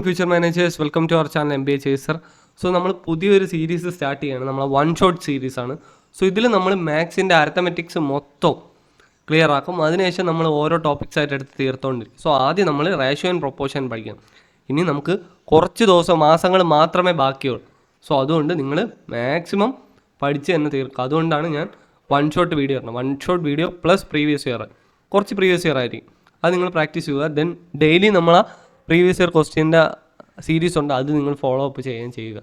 Future managers welcome to our channel MBA Chaser. So നമ്മൾ പുതിയൊരു series start ചെയ്യാണ്. നമ്മൾ വൺ ഷോട്ട് സീരീസ് ആണ്. സോ ഇതിൽ നമ്മൾ മാത്സിൻ്റെ അരിത്തമെറ്റിക്സ് മൊത്തം ക്ലിയർ ആക്കും. അതിനുശേഷം നമ്മൾ ഓരോ ടോപ്പിക്സ് ആയിട്ട് എടുത്ത് തീർത്തുകൊണ്ടിരിക്കും. സോ ആദ്യം നമ്മൾ റേഷ്യോ ആൻഡ് പ്രൊപ്പോർഷൻ പഠിക്കണം. ഇനി നമുക്ക് കുറച്ച് ദിവസം മാസങ്ങൾ മാത്രമേ ബാക്കിയുള്ളൂ. സോ അതുകൊണ്ട് നിങ്ങൾ മാക്സിമം പഠിച്ച് തന്നെ തീർക്കുക. അതുകൊണ്ടാണ് ഞാൻ വൺ ഷോട്ട് വീഡിയോ ഇടണം. One shot video plus previous year, കുറച്ച് പ്രീവിയസ് ഇയർ ആയിരിക്കും. അത് നിങ്ങൾ പ്രാക്ടീസ് ചെയ്യുക. ദെൻ ഡെയിലി നമ്മൾ ആ പ്രീവിയസ് ഇയർ ക്വസ്റ്റ്യൻ്റെ സീരീസ് ഉണ്ട്, അത് നിങ്ങൾ ഫോളോ അപ്പ് ചെയ്യുക.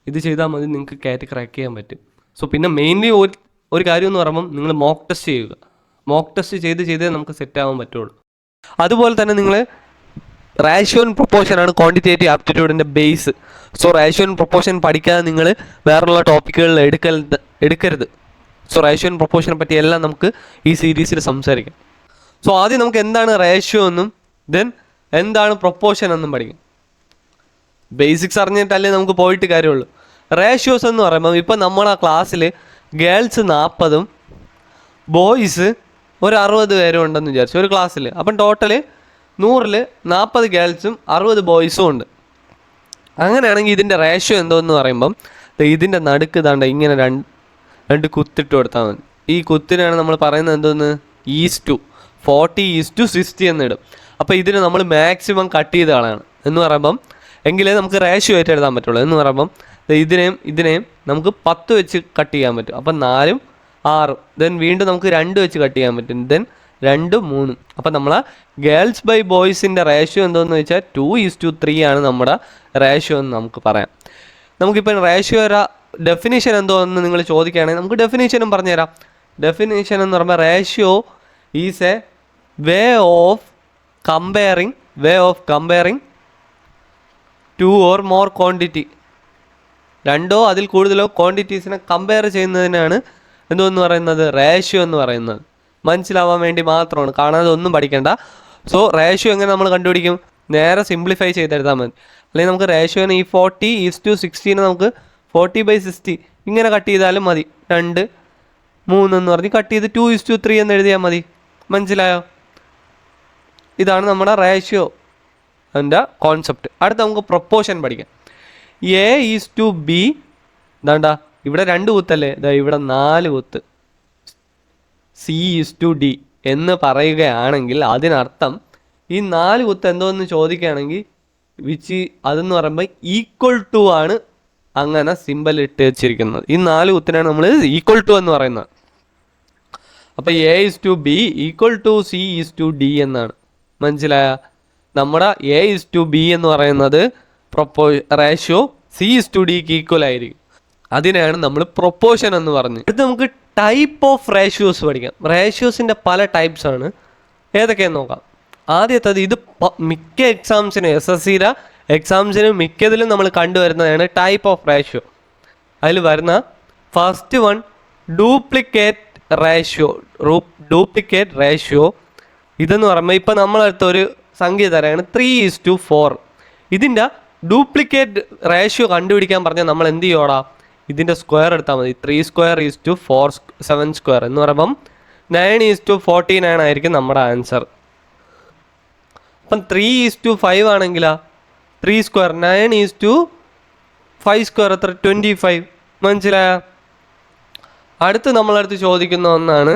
ഇത് ചെയ്താൽ മതി, നിങ്ങൾക്ക് കാറ്റ് ക്രാക്ക് ചെയ്യാൻ പറ്റും. സോ പിന്നെ മെയിൻലി ഒരു കാര്യം എന്ന് പറയുമ്പം നിങ്ങൾ മോക്ക് ടെസ്റ്റ് ചെയ്യുക. മോക്ക് ടെസ്റ്റ് ചെയ്തേ നമുക്ക് സെറ്റ് ആവാൻ പറ്റുള്ളൂ. അതുപോലെ തന്നെ നിങ്ങൾ റേഷ്യോ ആൻഡ് പ്രൊപ്പോർഷൻ ആണ് ക്വാണ്ടിറ്റേറ്റീവ് ആപ്റ്റിറ്റ്യൂഡിൻ്റെ base. So ratio and proportion പഠിക്കാതെ നിങ്ങൾ വേറെയുള്ള ടോപ്പിക്കുകളിൽ എടുക്കരുത്. സോ റേഷ്യോ ആൻഡ് പ്രൊപ്പോർഷനെ പറ്റി എല്ലാം നമുക്ക് ഈ സീരീസിൽ സംസാരിക്കാം. സോ ആദ്യം നമുക്ക് എന്താണ് റേഷ്യോ എന്നും ദെൻ എന്താണ് പ്രൊപ്പോർഷൻ എന്നും പഠിക്കും. ബേസിക്സ് അറിഞ്ഞിട്ടല്ലേ നമുക്ക് പോയിട്ട് കാര്യമുള്ളൂ. റേഷ്യോസ് എന്ന് പറയുമ്പോൾ ഇപ്പം നമ്മളെ ക്ലാസ്സിൽ ഗേൾസ് 40 ബോയ്സ് ഒരു 60 പേരും ഉണ്ടെന്ന് വിചാരിച്ചു ഒരു ക്ലാസ്സിൽ. അപ്പം ടോട്ടൽ 100 40 ഗേൾസും 60 ബോയ്സും ഉണ്ട്. അങ്ങനെയാണെങ്കിൽ ഇതിൻ്റെ റേഷ്യോ എന്തോന്ന് പറയുമ്പം ഇതിൻ്റെ നടുക്ക് താണ്ട ഇങ്ങനെ രണ്ട് കുത്തിട്ട് കൊടുത്താൽ മതി. ഈ കുത്തിനാണ് നമ്മൾ പറയുന്നത് എന്തോന്ന് 40:60 എന്നിടും. അപ്പോൾ ഇതിന് നമ്മൾ മാക്സിമം കട്ട് ചെയ്ത് കളയണം എന്ന് പറയുമ്പം എങ്കിലേ നമുക്ക് റേഷ്യോ ആയിട്ട് എഴുതാൻ പറ്റുള്ളൂ. എന്ന് പറയുമ്പം ഇതിനെയും നമുക്ക് 10 വെച്ച് കട്ട് ചെയ്യാൻ പറ്റും. അപ്പം 4ഉം 6ഉം ദെൻ വീണ്ടും നമുക്ക് 2 വെച്ച് കട്ട് ചെയ്യാൻ പറ്റും. ദെൻ 2ഉം 3ഉം. അപ്പം നമ്മളെ ഗേൾസ് ബൈ ബോയ്സിൻ്റെ റേഷ്യോ എന്തോന്ന് വെച്ചാൽ 2:3 ആണ് നമ്മുടെ റേഷ്യോ എന്ന് നമുക്ക് പറയാം. നമുക്കിപ്പോൾ റേഷ്യോ ഡെഫിനേഷൻ എന്തോന്ന് നിങ്ങൾ ചോദിക്കുകയാണെങ്കിൽ നമുക്ക് ഡെഫിനേഷനും പറഞ്ഞുതരാം. ഡെഫിനേഷൻ എന്ന് പറയുമ്പോൾ ratio is a way of comparing 2 or more quantity, 2ഓ അതിൽ കൂടുതലോ ക്വാണ്ടിറ്റീസിനെ കമ്പയർ ചെയ്യുന്നതിനാണ് എന്തോന്ന് പറയുന്നത് റേഷ്യോ എന്ന് പറയുന്നത്. മനസ്സിലാവാൻ വേണ്ടി മാത്രമാണ്, കാണാതെ ഒന്നും പഠിക്കേണ്ട. സോ റേഷ്യോ എങ്ങനെ നമ്മൾ കണ്ടുപിടിക്കും? നേരെ സിംപ്ലിഫൈ ചെയ്തെടുത്താൽ മതി. അല്ലെങ്കിൽ നമുക്ക് റേഷ്യോനെ ഈ 40:60 നമുക്ക് 40/60 ഇങ്ങനെ കട്ട് ചെയ്താലും മതി. 2, 3 എന്ന് പറഞ്ഞ് കട്ട് ചെയ്ത് 2:3 എന്ന് എഴുതിയാൽ മതി. മനസ്സിലായോ? ഇതാണ് നമ്മുടെ റേഷ്യോ അതിൻ്റെ കോൺസെപ്റ്റ്. അടുത്ത് നമുക്ക് പ്രൊപ്പോർഷൻ പഠിക്കാം. A:B എന്താണ്ട ഇവിടെ 2 കുത്തല്ലേ, ഇവിടെ 4 കുത്ത്. C:D എന്ന് പറയുകയാണെങ്കിൽ അതിനർത്ഥം ഈ 4 കുത്ത് എന്തോന്ന് ചോദിക്കുകയാണെങ്കിൽ അതെന്ന് പറയുമ്പോൾ ഈക്വൽ ടു ആണ്. അങ്ങനെ സിമ്പൽ ഇട്ട് വെച്ചിരിക്കുന്നത് ഈ 4 കുത്തിനാണ് നമ്മൾ ഈക്വൽ ടു എന്ന് പറയുന്നത്. അപ്പോൾ A:B = C:D എന്നാണ്. മനസ്സിലായ? നമ്മുടെ A:B എന്ന് പറയുന്നത് റേഷ്യോ C:Dക്ക് ഈക്വൽ ആയിരിക്കും. അതിനാണ് നമ്മൾ പ്രൊപ്പോർഷൻ എന്ന് പറഞ്ഞത്. ഇത് നമുക്ക് ടൈപ്പ് ഓഫ് റേഷ്യോസ് പഠിക്കാം. റേഷ്യോസിൻ്റെ പല ടൈപ്സ് ആണ്. ഏതൊക്കെയെന്ന് നോക്കാം. ആദ്യത്തേത് ഇത് മിക്ക എക്സാംസിനും SSCയുടെ എക്സാംസിനും മിക്കതിലും നമ്മൾ കണ്ടുവരുന്നതാണ് ടൈപ്പ് ഓഫ് റേഷ്യോ. അതിൽ വരുന്ന ഫസ്റ്റ് വൺ ഡ്യൂപ്ലിക്കേറ്റ് റേഷ്യോ. ഇതെന്ന് പറയുമ്പോൾ ഇപ്പം നമ്മളടുത്തൊരു സംഖ്യ തരാണ് 3:4. ഇതിൻ്റെ ഡ്യൂപ്ലിക്കേറ്റ് റേഷ്യോ കണ്ടുപിടിക്കാൻ പറഞ്ഞാൽ നമ്മൾ എന്ത് ചെയ്യോടാ, ഇതിൻ്റെ സ്ക്വയർ എടുത്താൽ മതി. 3² എന്ന് പറയുമ്പം 9:49 ആയിരിക്കും നമ്മുടെ ആൻസർ. അപ്പം 3:5 ആണെങ്കിലാ 3² 9:5² എത്ര 25. മനസ്സിലായ? അടുത്ത് നമ്മളടുത്ത് ചോദിക്കുന്ന ഒന്നാണ്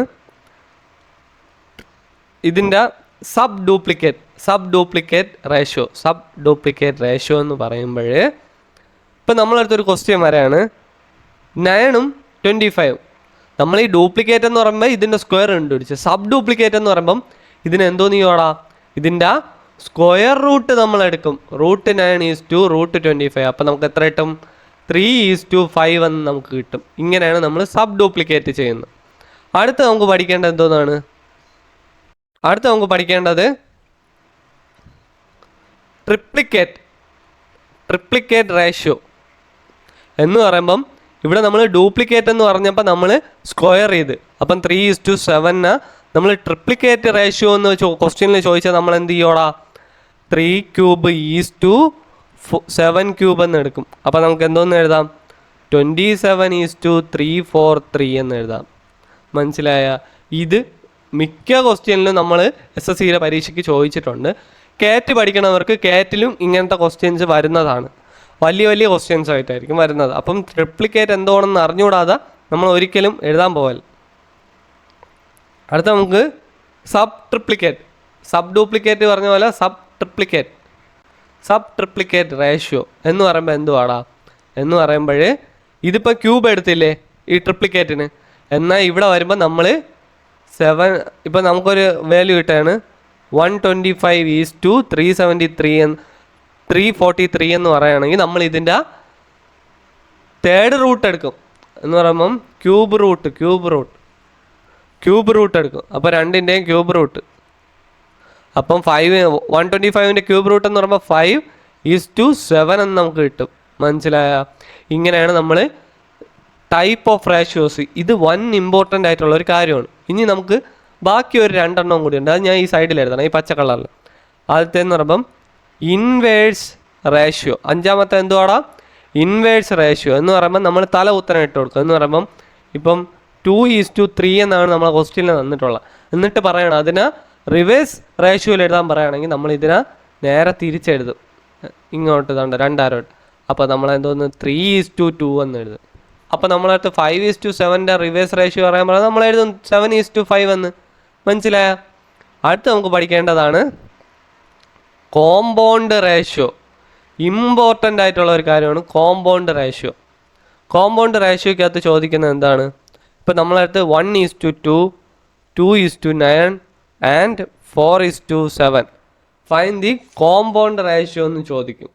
ഇതിൻ്റെ സബ് ഡ്യൂപ്ലിക്കേറ്റ് റേഷ്യോ എന്ന് പറയുമ്പോൾ ഇപ്പം നമ്മളടുത്തൊരു ക്വസ്റ്റ്യൻ വരെയാണ് 9ഉം 25. നമ്മൾ ഈ ഡ്യൂപ്ലിക്കേറ്റ് എന്ന് പറയുമ്പോൾ ഇതിൻ്റെ സ്ക്വയർ കണ്ടുപിടിച്ച്, സബ് ഡ്യൂപ്ലിക്കേറ്റ് എന്ന് പറയുമ്പം ഇതിന് എന്തോ നീയോടാ ഇതിൻ്റെ സ്ക്വയർ റൂട്ട് നമ്മൾ എടുക്കും. √9 √25. അപ്പം നമുക്ക് എത്ര കിട്ടും? 3:5 എന്ന് നമുക്ക് കിട്ടും. ഇങ്ങനെയാണ് നമ്മൾ സബ് ഡ്യൂപ്ലിക്കേറ്റ് ചെയ്യുന്നത്. അടുത്ത് നമുക്ക് പഠിക്കേണ്ടത് എന്തോന്നാണ്? അടുത്ത് നമുക്ക് പഠിക്കേണ്ടത് ട്രിപ്ലിക്കേറ്റ് റേഷ്യോ എന്ന് പറയുമ്പം ഇവിടെ നമ്മൾ ഡ്യൂപ്ലിക്കേറ്റ് എന്ന് പറഞ്ഞപ്പോൾ നമ്മൾ സ്ക്വയർ ചെയ്ത്, അപ്പം 3:7 നമ്മൾ ട്രിപ്ലിക്കേറ്റ് റേഷ്യോ എന്ന് ക്വസ്റ്റ്യനിൽ ചോദിച്ചാൽ നമ്മൾ എന്ത് ചെയ്യോടാ 3³ എന്ന് എടുക്കും. അപ്പം നമുക്ക് എന്തോന്ന് എഴുതാം? 27:343 എന്ന് എഴുതാം. മനസ്സിലായ? ഇത് മിക്ക ക്വസ്റ്റ്യനിലും നമ്മൾ SSCയുടെ പരീക്ഷയ്ക്ക് ചോദിച്ചിട്ടുണ്ട്. കേറ്റ് പഠിക്കണവർക്ക് കേറ്റിലും ഇങ്ങനത്തെ ക്വസ്റ്റ്യൻസ് വരുന്നതാണ്, വലിയ വലിയ ക്വസ്റ്റ്യൻസ് ആയിട്ടായിരിക്കും വരുന്നത്. അപ്പം ട്രിപ്ലിക്കേറ്റ് എന്താണെന്ന് അറിഞ്ഞുകൂടാതെ നമ്മൾ ഒരിക്കലും എഴുതാൻ പോകല്ല. അടുത്ത നമുക്ക് സബ് ട്രിപ്ലിക്കേറ്റ്, സബ് ഡ്യൂപ്ലിക്കേറ്റ് പറഞ്ഞ പോലെ സബ് ട്രിപ്ലിക്കേറ്റ് റേഷ്യോ എന്ന് പറയുമ്പോൾ എന്തുവാടാ എന്ന് പറയുമ്പോൾ ഇതിപ്പോൾ ക്യൂബ് എടുത്തില്ലേ ഈ ട്രിപ്ലിക്കേറ്റിന്, എന്നാൽ ഇവിടെ വരുമ്പോൾ നമ്മൾ 7 ഇപ്പോൾ നമുക്കൊരു വാല്യൂ കിട്ടുകയാണ് 125:373 എന്ന് പറയുകയാണെങ്കിൽ നമ്മൾ ഇതിൻ്റെ തേർഡ് റൂട്ട് എടുക്കും എന്ന് പറയുമ്പം ക്യൂബ് റൂട്ട് എടുക്കും. അപ്പോൾ രണ്ടിൻ്റെയും ക്യൂബ് റൂട്ട്, അപ്പം 125ൻ്റെ ക്യൂബ് റൂട്ട് എന്ന് പറയുമ്പോൾ 5:7 എന്ന് നമുക്ക് കിട്ടും. മനസ്സിലായ? ഇങ്ങനെയാണ് നമ്മൾ ടൈപ്പ് ഓഫ് റേഷ്യോസ്. ഇത് ഇമ്പോർട്ടൻ്റ് ആയിട്ടുള്ള ഒരു കാര്യമാണ്. ഇനി നമുക്ക് ബാക്കി ഒരു 2 എണ്ണം കൂടി ഉണ്ട്, അത് ഞാൻ ഈ സൈഡിൽ എഴുതണം, ഈ പച്ച കളറിൽ. ആദ്യത്തെ എന്ന് പറയുമ്പം ഇൻവേഴ്സ് റേഷ്യോ. 5ാമത്തെ എന്തുവാടാ? ഇൻവേഴ്സ് റേഷ്യോ എന്ന് പറയുമ്പോൾ നമ്മൾ തല ഉത്തരം ഇട്ട് കൊടുക്കുക. എന്ന് പറയുമ്പം ഇപ്പം 2:3 എന്നാണ് നമ്മളെ ക്വസ്റ്റ്യനിൽ തന്നിട്ടുള്ളത്. എന്നിട്ട് പറയണം അതിനെ റിവേഴ്സ് റേഷ്യോയിൽ എഴുതാൻ പറയുകയാണെങ്കിൽ നമ്മൾ ഇതിനെ നേരെ തിരിച്ചെഴുതും, ഇങ്ങോട്ട് ഇതാണ്ട് 2 ആരോട്ട്. അപ്പോൾ നമ്മൾ എന്തോന്ന് 3:2 എന്ന് എഴുതും. അപ്പോൾ നമ്മളടുത്ത് 5:7ൻ്റെ റിവേഴ്സ് റേഷ്യോ പറയാൻ പറഞ്ഞാൽ നമ്മൾ എഴുതും 7:5 എന്ന്. മനസ്സിലായ? അടുത്ത് നമുക്ക് പഠിക്കേണ്ടതാണ് കോമ്പൗണ്ട് റേഷ്യോ. ഇമ്പോർട്ടൻ്റ് ആയിട്ടുള്ള ഒരു കാര്യമാണ് കോമ്പൗണ്ട് റേഷ്യോ. കോമ്പൗണ്ട് റേഷ്യോയ്ക്കകത്ത് ചോദിക്കുന്നത് എന്താണ്? ഇപ്പോൾ നമ്മളടുത്ത് 1:2, 2:9 and 4:7 find the compound ratio എന്ന് ചോദിക്കും.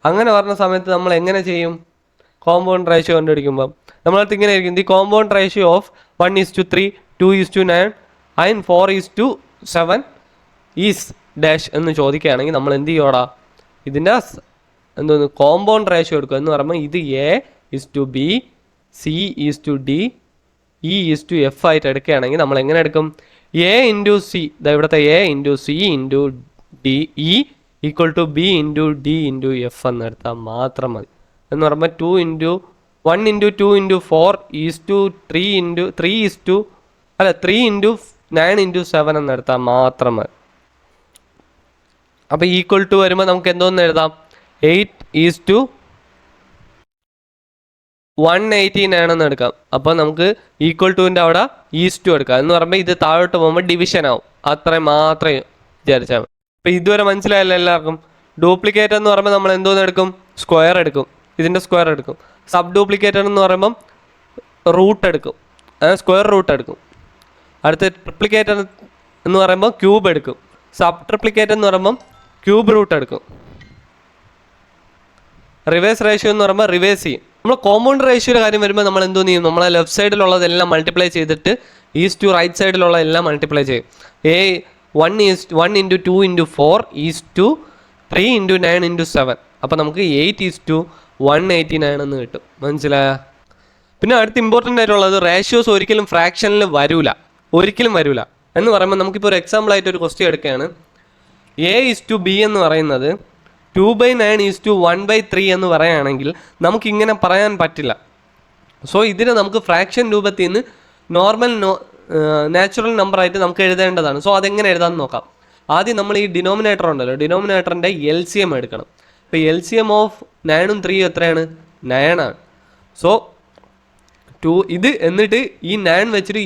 അങ്ങനെ പറഞ്ഞ സമയത്ത് നമ്മൾ എങ്ങനെ ചെയ്യും? കോമ്പൗണ്ട് റേഷ്യോ കണ്ടുപിടിക്കുമ്പം നമ്മളടുത്ത് ഇങ്ങനെ ആയിരിക്കും, the compound ratio of 1:3, 2:9 and 4:7 is dash എന്ന് ചോദിക്കുകയാണെങ്കിൽ നമ്മൾ എന്ത് ചെയ്യോടാ? ഇതിൻ്റെ എന്തോന്ന് കോമ്പൗണ്ട് റേഷ്യോ എടുക്കുക. എന്ന് പറയുമ്പോൾ ഇത് A:B, C:D, E:F ആയിട്ട് എടുക്കുകയാണെങ്കിൽ നമ്മൾ എങ്ങനെ എടുക്കും? A:C, ഇവിടുത്തെ A:C:D E = B:D:F എന്ന് എടുത്താൽ മാത്രം മതി. എന്ന് പറയുമ്പോൾ 3:9:7 എന്ന് എടുത്താൽ മാത്രം മതി. അപ്പോൾ ഈക്വൽ ടു വരുമ്പോൾ നമുക്ക് എന്തോന്ന് എഴുതാം? 8:189 എന്ന് എടുക്കാം. അപ്പോൾ നമുക്ക് ഈക്വൽ ടുവിൻ്റെ അവിടെ ഈസ്റ്റു എടുക്കാം. എന്ന് പറയുമ്പോൾ ഇത് താഴോട്ട് പോകുമ്പോൾ ഡിവിഷൻ ആവും. അത്രയും മാത്രമേ വിചാരിച്ചാൽ മതി. അപ്പോൾ ഇതുവരെ മനസ്സിലായല്ലോ എല്ലാവർക്കും? ഡ്യൂപ്ലിക്കേറ്റ് എന്ന് പറയുമ്പോൾ നമ്മൾ എന്തോന്ന് എടുക്കും? സ്ക്വയർ എടുക്കും, ഇതിൻ്റെ സ്ക്വയർ എടുക്കും. സബ് ഡ്യൂപ്ലിക്കേറ്റർ എന്ന് പറയുമ്പം റൂട്ട് എടുക്കും, സ്ക്വയർ റൂട്ട് എടുക്കും. അടുത്ത ട്രിപ്ലിക്കേറ്റർ എന്ന് പറയുമ്പോൾ ക്യൂബ് എടുക്കും. സബ് ട്രിപ്ലിക്കേറ്റർ എന്ന് പറയുമ്പം ക്യൂബ് റൂട്ട് എടുക്കും. റിവേഴ്സ് റേഷ്യോ എന്ന് പറയുമ്പോൾ റിവേഴ്സ് ചെയ്യും. നമ്മൾ കോമ്പൗണ്ട് റേഷ്യോയുടെ കാര്യം വരുമ്പോൾ നമ്മൾ എന്തോ ചെയ്യും? നമ്മളെ ലെഫ്റ്റ് സൈഡിലുള്ളതെല്ലാം മൾട്ടിപ്ലൈ ചെയ്തിട്ട് ഈസ്റ്റ് ടു റൈറ്റ് സൈഡിലുള്ള എല്ലാം മൾട്ടിപ്ലൈ ചെയ്യും. 1:2:4 3:9:7. അപ്പോൾ നമുക്ക് 8:189 എന്ന് കിട്ടും. മനസ്സിലായ? പിന്നെ അടുത്ത് ഇമ്പോർട്ടൻ്റ് ആയിട്ടുള്ളത് റേഷ്യോസ് ഒരിക്കലും ഫ്രാക്ഷനിൽ വരില്ല എന്ന് പറയുമ്പോൾ നമുക്കിപ്പോൾ ഒരു എക്സാമ്പിൾ ആയിട്ട് ഒരു ക്വസ്റ്റ്യൻ എടുക്കുകയാണ്. A:B എന്ന് പറയുന്നത് 2/9:1/3 എന്ന് പറയുകയാണെങ്കിൽ നമുക്കിങ്ങനെ പറയാൻ പറ്റില്ല. സോ ഇതിനെ നമുക്ക് ഫ്രാക്ഷൻ രൂപത്തിൽ നിന്ന് നോർമൽ നാച്ചുറൽ നമ്പറായിട്ട് നമുക്ക് എഴുതേണ്ടതാണ്. സോ അതെങ്ങനെ എഴുതാമെന്ന് നോക്കാം. ആദ്യം നമ്മൾ ഈ ഡിനോമിനേറ്റർ ഉണ്ടല്ലോ, ഡിനോമിനേറ്ററിൻ്റെ LCM എടുക്കണം. ഇപ്പോൾ LCM ഓഫ് 9ഉം 3ഉം എത്രയാണ്? 9 ആണ്. സോ 2 ഇത് എന്നിട്ട് ഈ 9 വെച്ചിട്ട്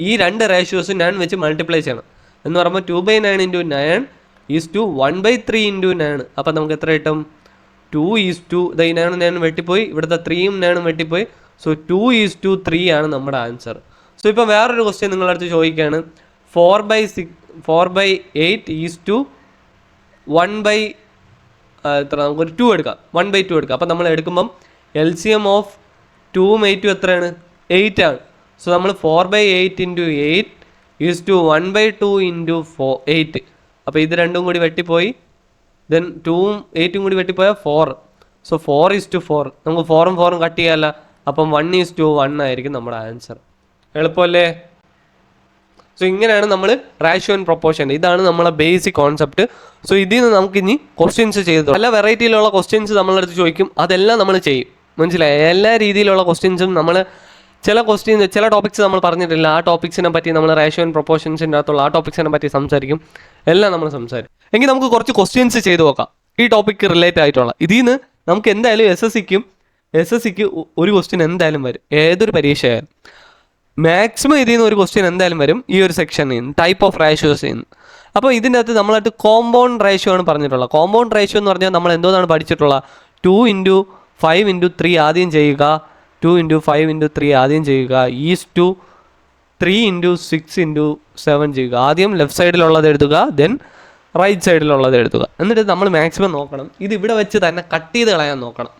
ഈ 2 റേഷ്യോസ് 9 വെച്ച് മൾട്ടിപ്ലൈ ചെയ്യണം. എന്ന് പറയുമ്പോൾ 2/9 × 9 = 1/3 × 9. അപ്പം നമുക്ക് എത്ര കിട്ടും? 2:9 9 വെട്ടിപ്പോയി, ഇവിടുത്തെ 3ഉം 9ഉം വെട്ടിപ്പോയി. സോ 2:3 ആണ് നമ്മുടെ ആൻസർ. സോ ഇപ്പോൾ വേറൊരു ക്വസ്റ്റ്യൻ നിങ്ങളുടെ അടുത്ത് ചോദിക്കുകയാണ്. 4/8 എത്ര? നമുക്കൊരു 2 എടുക്കാം, 1/2 എടുക്കാം. അപ്പം നമ്മൾ എടുക്കുമ്പം LCM ഓഫ് 2ഉം 8ഉം എത്രയാണ്? 8 ആണ്. സോ നമ്മൾ 4/8 × 8 1/2 × 8. അപ്പോൾ ഇത് രണ്ടും കൂടി വെട്ടിപ്പോയി, ദെൻ 2ഉം 8ഉം കൂടി വെട്ടിപ്പോയാൽ 4. സോ 4:4. നമുക്ക് 4ഉം 4ഉം കട്ട് ചെയ്യാമല്ല. അപ്പം 1:1 ആയിരിക്കും നമ്മുടെ ആൻസർ. എളുപ്പമല്ലേ? സോ ഇങ്ങനെയാണ് നമ്മൾ റേഷ്യോ ആൻഡ് പ്രൊപ്പോർഷൻ. ഇതാണ് നമ്മളെ ബേസിക് കോൺസെപ്റ്റ്. സോ ഇതിൽ നിന്ന് നമുക്ക് ഇനി ക്വസ്റ്റ്യൻസ് ചെയ്തു പല വെറൈറ്റിയിലുള്ള ക്വസ്റ്റ്യൻസ് നമ്മളടുത്ത് ചോദിക്കും, അതെല്ലാം നമ്മൾ ചെയ്യും. മനസ്സിലായി? എല്ലാ രീതിയിലുള്ള ക്വസ്റ്റ്യൻസും നമ്മൾ ചില ടോപ്പിക്സ് നമ്മൾ പറഞ്ഞിട്ടില്ല, ആ ടോപ്പിക്സിനെ പറ്റി നമ്മൾ റേഷ്യോ ആൻഡ് പ്രൊപ്പോർഷൻസിൻ്റെ അകത്തുള്ള ആ ടോപ്പിക്സിനെ പറ്റി സംസാരിക്കും. എല്ലാം നമ്മൾ സംസാരിക്കും. എങ്കിൽ നമുക്ക് കുറച്ച് ക്വസ്റ്റ്യൻസ് ചെയ്ത് നോക്കാം ഈ ടോപ്പിക്ക് റിലേറ്റ് ആയിട്ടുള്ള. ഇതിൽ നിന്ന് നമുക്ക് എന്തായാലും എസ് എസ് സിക്ക് ഒരു ക്വസ്റ്റ്യൻ എന്തായാലും വരും, ഏതൊരു പരീക്ഷയായാലും മാക്സിമം ഇതിൽ നിന്ന് ഒരു ക്വസ്റ്റ്യൻ എന്തായാലും വരും ഈ ഒരു സെക്ഷനിൽ നിന്ന്, ടൈപ്പ് ഓഫ് റേഷ്യോസിൽ നിന്ന്. അപ്പോൾ ഇതിൻ്റെ അകത്ത് നമ്മളായിട്ട് കോമ്പൗണ്ട് റേഷ്യോ ആണ് പറഞ്ഞിട്ടുള്ളത്. കോമ്പൗണ്ട് റേഷ്യോ എന്ന് പറഞ്ഞാൽ നമ്മൾ എന്തോന്നാണ് പഠിച്ചിട്ടുള്ളത്, 2x5x3 ആദ്യം ചെയ്യുക, 2x5x3 ആദ്യം ചെയ്യുക, ഈസ് ടു 3x6x7 ചെയ്യുക. ആദ്യം ലെഫ്റ്റ് സൈഡിലുള്ളത് എഴുതുക, ദെൻ റൈറ്റ് സൈഡിലുള്ളത് എഴുതുക. എന്നിട്ട് നമ്മൾ മാക്സിമം നോക്കണം ഇത് ഇവിടെ വെച്ച് തന്നെ കട്ട് ചെയ്ത് കളയാൻ നോക്കണം.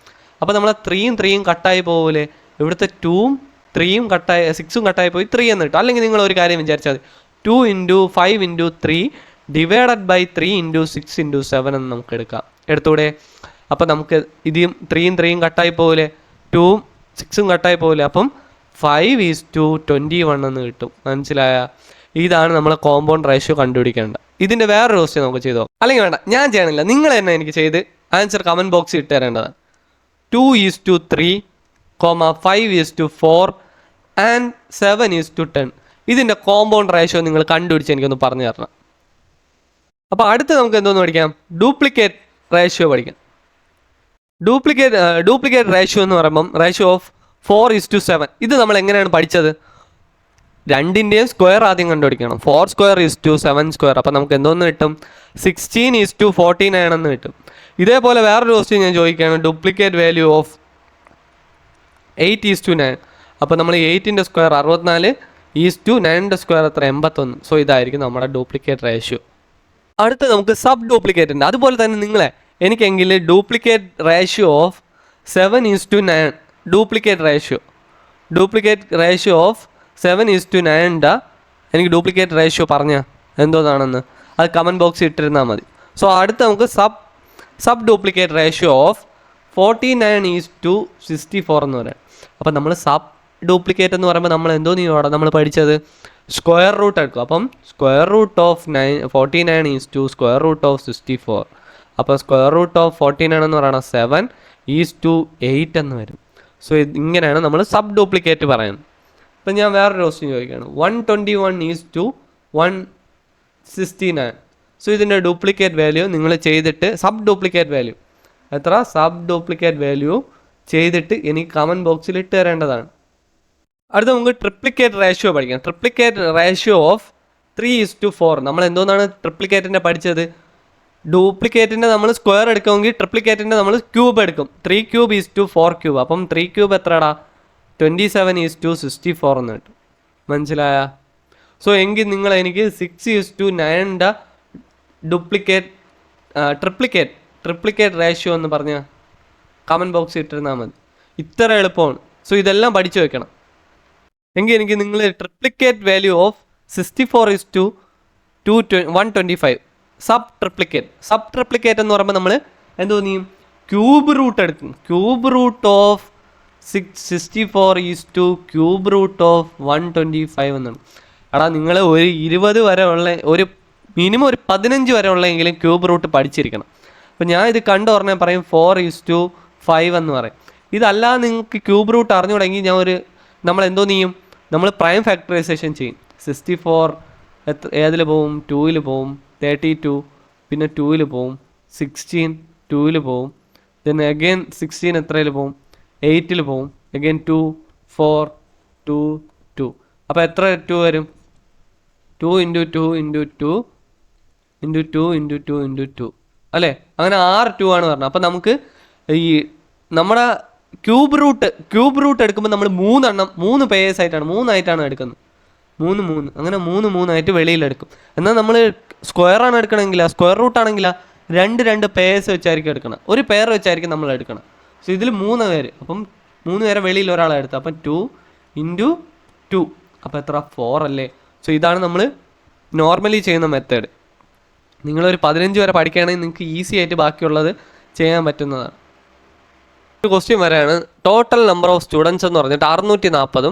അപ്പോൾ നമ്മൾ 3 കട്ടായി പോകൂലേ, ഇവിടുത്തെ 2ഉം 3ഉം കട്ടായി 6ഉം കട്ടായി പോയി 3 എന്ന് കിട്ടും. അല്ലെങ്കിൽ നിങ്ങൾ ഒരു കാര്യം വിചാരിച്ചാൽ 2x5x3 ഡിവൈഡഡ് ബൈ 3x6x7 എന്ന് നമുക്ക് എടുക്കാം. എടുത്തൂടെ? അപ്പം നമുക്ക് ഇതും 3ഉം കട്ടായി പോകൂലേ, 2ഉം 6ഉം കട്ടായി പോകില്ലേ, അപ്പം 5:21 എന്ന് കിട്ടും. മനസ്സിലായ? ഇതാണ് നമ്മൾ കോമ്പൗണ്ട് റേഷ്യോ കണ്ടുപിടിക്കേണ്ടത്. ഇതിൻ്റെ വേറൊരു ക്വസ്റ്റ്യൻ നമുക്ക് ചെയ്തോ, അല്ലെങ്കിൽ വേണ്ട ഞാൻ ചെയ്യണില്ല, നിങ്ങൾ തന്നെ എനിക്ക് ചെയ്ത് ആൻസർ കമൻറ്റ് ബോക്സിൽ ഇട്ട് തരേണ്ടതാണ്. 2:3, 5:4 ആൻഡ് 7:10. ഇതിൻ്റെ കോമ്പൗണ്ട് റേഷ്യോ നിങ്ങൾ കണ്ടുപിടിച്ച് എനിക്കൊന്ന് പറഞ്ഞു തരണം. അപ്പോൾ അടുത്ത് നമുക്ക് എന്തോന്ന് പഠിക്കാം, ഡ്യൂപ്ലിക്കേറ്റ് റേഷ്യോ പഠിക്കാം. ഡ്യൂപ്ലിക്കേറ്റ് റേഷ്യോ എന്ന് പറയുമ്പം റേഷ്യോ ഓഫ് 4:7. ഇത് നമ്മൾ എങ്ങനെയാണ് പഠിച്ചത്, രണ്ടിൻ്റെയും സ്ക്വയർ ആദ്യം കണ്ടുപിടിക്കണം. 4² 7². അപ്പോൾ നമുക്ക് എന്തോന്ന് കിട്ടും, 16:49 എന്ന് കിട്ടും. ഇതേപോലെ വേറൊരു ക്വസ്റ്റ്യൻ ഞാൻ ചോദിക്കുകയാണ്, ഡ്യൂപ്ലിക്കേറ്റ് വാല്യൂ ഓഫ് 8:9. അപ്പോൾ നമ്മൾ 8ൻ്റെ സ്ക്വയർ 64, 9ൻ്റെ സ്ക്വയർ എത്ര 81. സോ ഇതായിരിക്കും നമ്മുടെ ഡ്യൂപ്ലിക്കേറ്റ് റേഷ്യോ. അടുത്ത് നമുക്ക് സബ് ഡ്യൂപ്ലിക്കേറ്റ് ഉണ്ട്. അതുപോലെ തന്നെ നിങ്ങളെ എനിക്കെങ്കിൽ duplicate ratio of 7:9 duplicate ratio of 7:9 എനിക്ക് ഡ്യൂപ്ലിക്കേറ്റ് റേഷ്യോ പറഞ്ഞാൽ എന്തോന്നാണെന്ന് അത് കമൻറ്റ് ബോക്സിൽ ഇട്ടിരുന്നാൽ മതി. സോ അടുത്ത് നമുക്ക് സബ് ഡ്യൂപ്ലിക്കേറ്റ് റേഷ്യോ ഓഫ് 49:64 എന്ന് പറയാം. അപ്പം നമ്മൾ സബ് ഡ്യൂപ്ലിക്കേറ്റ് എന്ന് പറയുമ്പോൾ നമ്മൾ എന്തോ നീയോടെ നമ്മൾ പഠിച്ചത് സ്ക്വയർ റൂട്ട് എടുക്കും. അപ്പം സ്ക്വയർ റൂട്ട് ഓഫ് 49:64. അപ്പോൾ സ്ക്വയർ റൂട്ട് ഓഫ് 49 എന്ന് പറയുന്നത് 7:8 എന്ന് വരും. സോ ഇങ്ങനെയാണ് നമ്മൾ സബ് ഡ്യൂപ്ലിക്കേറ്റ് പറയുന്നത്. അപ്പം ഞാൻ വേറൊരു ക്വസ്റ്റ്യൻ ചോദിക്കുകയാണ്, 121:169. സോ ഇതിൻ്റെ ഡ്യൂപ്ലിക്കേറ്റ് വാല്യൂ നിങ്ങൾ ചെയ്തിട്ട് സബ് ഡ്യൂപ്ലിക്കേറ്റ് വാല്യൂ ചെയ്തിട്ട് എനിക്ക് കമൻറ്റ് ബോക്സിൽ ഇട്ട് തരേണ്ടതാണ്. അടുത്ത നമുക്ക് ട്രിപ്ലിക്കേറ്റ് റേഷ്യോ പഠിക്കാം. Triplicate ratio of 3:4. നമ്മൾ എന്തോന്നാണ് ട്രിപ്ലിക്കേറ്റിൻ്റെ പഠിച്ചത്, ഡ്യൂപ്ലിക്കേറ്റിൻ്റെ നമ്മൾ സ്ക്വയർ എടുക്കുമെങ്കിൽ ട്രിപ്ലിക്കേറ്റിൻ്റെ നമ്മൾ ക്യൂബ് എടുക്കും. 3³ 4³. അപ്പം 3³ എത്രടാ, 27:64 എന്ന് കിട്ടും. മനസ്സിലായ? സോ എങ്കിൽ നിങ്ങൾ എനിക്ക് 6:9 ട്രിപ്ലിക്കേറ്റ് റേഷ്യോ എന്ന് പറഞ്ഞാൽ കമൻറ്റ് ബോക്സിൽ ഇട്ടിരുന്നാൽ മതി. ഇത്ര എളുപ്പമാണ്. സോ ഇതെല്ലാം പഠിച്ചു വെക്കണം. എങ്കിൽ എനിക്ക് നിങ്ങൾ triplicate value of 64:125 sub triplicate എന്ന് പറയുമ്പോൾ നമ്മൾ എന്തോ ചെയ്യും, ക്യൂബ് റൂട്ട് എടുക്കും. ക്യൂബ് റൂട്ട് ഓഫ് 64:125 എന്നാണ്. എടാ നിങ്ങൾ ഒരു 20 വരെ ഉള്ള ഒരു മിനിമം ഒരു 15 വരെ ഉള്ളെങ്കിലും ക്യൂബ് റൂട്ട് പഠിച്ചിരിക്കണം. അപ്പോൾ ഞാൻ ഇത് കണ്ടു പറഞ്ഞാൽ പറയും 4:5 എന്ന് പറയും. ഇതല്ലാതെ നിങ്ങൾക്ക് ക്യൂബ് റൂട്ട് അറിഞ്ഞുകൂടെങ്കിൽ നമ്മൾ എന്തോ ചെയ്യും, നമ്മൾ പ്രൈം ഫാക്ടറൈസേഷൻ ചെയ്യും. 64 ഏതിൽ പോവും, 2ൽ പോവും, 32 പിന്നെ 2ൽ പോവും, 16 2ൽ പോവും, ദെൻ അഗെയിൻ 16 എത്രയിൽ പോവും, 8ൽ പോവും, അഗെയിൻ 2 4 2 2. അപ്പോൾ എത്ര 2 വരും, 2 × 2 × 2 × 2 × 2 × 2 അല്ലേ? അങ്ങനെ 6 2 ആണ് പറഞ്ഞത്. അപ്പോൾ നമുക്ക് ഈ നമ്മുടെ ക്യൂബ് റൂട്ട് എടുക്കുമ്പോൾ നമ്മൾ 3 പേയേഴ്സ് ആയിട്ടാണ് 3 എടുക്കുന്നത്. 3 അങ്ങനെ 3 വെളിയിലെടുക്കും. എന്നാൽ നമ്മൾ സ്ക്വയറാണ് എടുക്കണമെങ്കിൽ സ്ക്വയർ റൂട്ട് ആണെങ്കിൽ 2 പേയേഴ്സ് വെച്ചായിരിക്കും എടുക്കണം. ഒരു പെയർ വെച്ചായിരിക്കും നമ്മൾ എടുക്കണം. സോ ഇതിൽ 3 പേര്, അപ്പം 3 പേരെ വെളിയിൽ ഒരാളെ എടുത്തു. അപ്പം 2 × 2 അപ്പോൾ എത്ര 4 അല്ലേ? സോ ഇതാണ് നമ്മൾ നോർമലി ചെയ്യുന്ന മെത്തേഡ്. നിങ്ങളൊരു 15 വരെ പഠിക്കുകയാണെങ്കിൽ നിങ്ങൾക്ക് ഈസി ആയിട്ട് ബാക്കിയുള്ളത് ചെയ്യാൻ പറ്റുന്നതാണ്. ഒരു ക്വസ്റ്റ്യൻ വരെയാണ്, ടോട്ടൽ നമ്പർ ഓഫ് സ്റ്റുഡൻസ് എന്ന് പറഞ്ഞിട്ട് 640,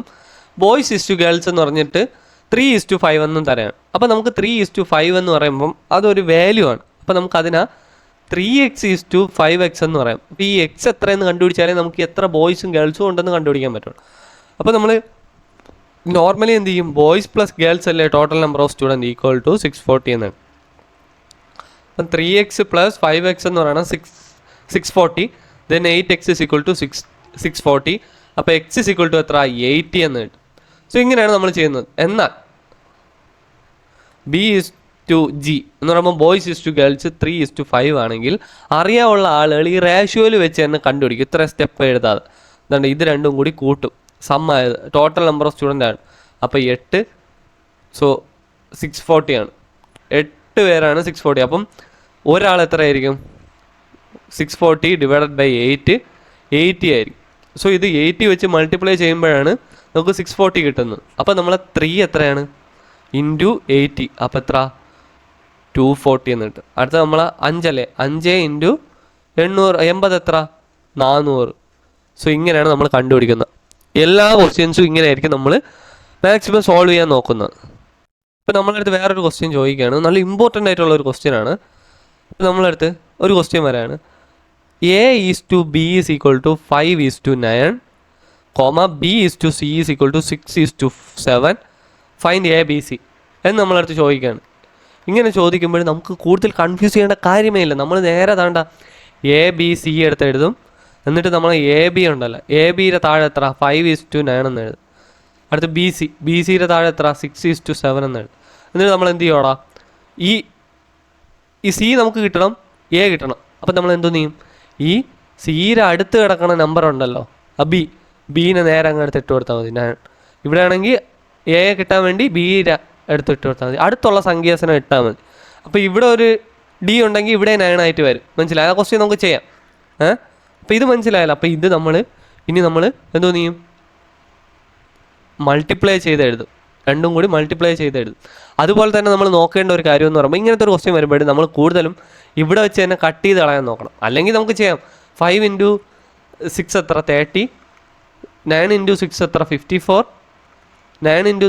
ബോയ്സ് ഇസ്റ്റു ഗേൾസ് എന്ന് പറഞ്ഞിട്ട് 3:5 എന്നും തരാണ്. അപ്പോൾ നമുക്ക് 3:5 എന്ന് പറയുമ്പം അതൊരു വാല്യൂ ആണ്. അപ്പോൾ നമുക്കതിനാ 3x:5x എന്ന് പറയാം. അപ്പോൾ ഈ എക്സ് എത്രയെന്ന് കണ്ടുപിടിച്ചാലേ നമുക്ക് എത്ര ബോയ്സും ഗേൾസും ഉണ്ടെന്ന് കണ്ടുപിടിക്കാൻ പറ്റുള്ളൂ. അപ്പോൾ നമ്മൾ നോർമലി എന്ത് ചെയ്യും, ബോയ്സ് പ്ലസ് ഗേൾസ് അല്ലേ ടോട്ടൽ നമ്പർ ഓഫ് സ്റ്റുഡൻറ്റ് = 640 എന്നാണ്. അപ്പം 3x പ്ലസ് 5x എന്ന് പറയുന്നത് 640. Then 8x is equal to 640. അപ്പോൾ x ഇസ് ഈക്വൽ ടു എത്ര 80 എന്ന് കിട്ടും. സോ ഇങ്ങനെയാണ് നമ്മൾ ചെയ്യുന്നത്. എന്നാൽ B ഈസ് ടു G എന്ന് പറയുമ്പോൾ ബോയ്സ് ഈസ് ടു ഗേൾസ് 3:5 ആണെങ്കിൽ അറിയാവുള്ള ആളുകൾ ഈ റേഷ്യോയിൽ വെച്ച് തന്നെ കണ്ടുപിടിക്കും. ഇത്ര സ്റ്റെപ്പ് എഴുതാതെ അതുകൊണ്ട് ഇത് രണ്ടും കൂടി കൂട്ടും. ആയത് ടോട്ടൽ നമ്പർ ഓഫ് സ്റ്റുഡൻ്റ് ആണ്. അപ്പോൾ 8, സോ 640 ആണ്. 8 പേരാണ് 640. അപ്പം ഒരാൾ എത്ര ആയിരിക്കും? 640 ഡിവൈഡഡ് ബൈ 8 80 ആയിരിക്കും. സോ ഇത് 80 വെച്ച് മൾട്ടിപ്ലൈ ചെയ്യുമ്പോഴാണ് നമുക്ക് 640 കിട്ടുന്നത്. അപ്പോൾ നമ്മളെ 3 എത്രയാണ്? ഇൻറ്റു 80. അപ്പോൾ എത്ര? 240 എന്ന് കിട്ടും. അടുത്ത നമ്മൾ 5 അല്ലേ? 5 ഇൻറ്റു 80 എത്ര? 400. സോ ഇങ്ങനെയാണ് നമ്മൾ കണ്ടുപിടിക്കുന്നത്. എല്ലാ ക്വസ്റ്റ്യൻസും ഇങ്ങനെ ആയിരിക്കും നമ്മൾ മാക്സിമം സോൾവ് ചെയ്യാൻ നോക്കുന്നത്. ഇപ്പോൾ നമ്മളടുത്ത് വേറൊരു ക്വസ്റ്റ്യൻ ചോദിക്കുകയാണ്. നല്ല ഇമ്പോർട്ടൻ്റ് ആയിട്ടുള്ള ഒരു ക്വസ്റ്റ്യൻ ആണ്. ഇപ്പോൾ നമ്മളടുത്ത് ഒരു ക്വസ്റ്റ്യൻ വരെയാണ്. A:B is equal to 5:9, B:C is equal to 6:7. Find ABC എന്ന് നമ്മളടുത്ത് ചോദിക്കുകയാണ്. ഇങ്ങനെ ചോദിക്കുമ്പോൾ നമുക്ക് കൂടുതൽ കൺഫ്യൂസ് ചെയ്യേണ്ട കാര്യമേ ഇല്ല. നമ്മൾ നേരെ താണ്ട ABC എടുത്ത് എഴുതും. എന്നിട്ട് നമ്മൾ AB ഉണ്ടല്ലോ, ABയുടെ താഴെ എത്ര? 5:9 എന്ന് എഴുതും. അടുത്ത് BCയുടെ താഴെ എത്ര? 6:7 എന്ന് എഴുതും. എന്നിട്ട് നമ്മൾ എന്ത് ചെയ്യോടാ? ഈ C നമുക്ക് കിട്ടണം, A കിട്ടണം. അപ്പം നമ്മൾ എന്തോ ചെയ്യും? ഈ സിയുടെ അടുത്ത് കിടക്കുന്ന നമ്പർ ഉണ്ടല്ലോ, ബീനെ നേരെ അങ്ങ് എടുത്ത് ഇട്ട് കൊടുത്താൽ മതി. ഇവിടെ ആണെങ്കിൽ എ കിട്ടാൻ വേണ്ടി ബിയുടെ എടുത്ത് ഇട്ട് കൊടുത്താൽ മതി. അടുത്തുള്ള സംഖ്യാസനം ഇട്ടാൽ മതി. അപ്പോൾ ഇവിടെ ഒരു ഡി ഉണ്ടെങ്കിൽ ഇവിടെ 9 ആയിട്ട് വരും. മനസ്സിലായി? ആ ക്വസ്റ്റ്യൻ നമുക്ക് ചെയ്യാം. അപ്പോൾ ഇത് മനസ്സിലായല്ലോ. അപ്പോൾ ഇത് നമ്മൾ എന്തോ ചെയ്യും? മൾട്ടിപ്ലൈ ചെയ്ത് എഴുതും. രണ്ടും കൂടി മൾട്ടിപ്ലൈ ചെയ്ത് എഴുതും. അതുപോലെ തന്നെ നമ്മൾ നോക്കേണ്ട ഒരു കാര്യം എന്ന് പറയുമ്പോൾ ഇങ്ങനത്തെ ഒരു ക്വസ്റ്റ്യൻ വരുമ്പോഴും നമ്മൾ കൂടുതലും ഇവിടെ വെച്ച് തന്നെ കട്ട് ചെയ്ത് കളയാൻ നോക്കണം. അല്ലെങ്കിൽ നമുക്ക് ചെയ്യാം 5 ഇൻറ്റു 6 എത്ര? 30. 9 ഇൻറ്റു 6 എത്ര? 54. 9 ഇൻറ്റു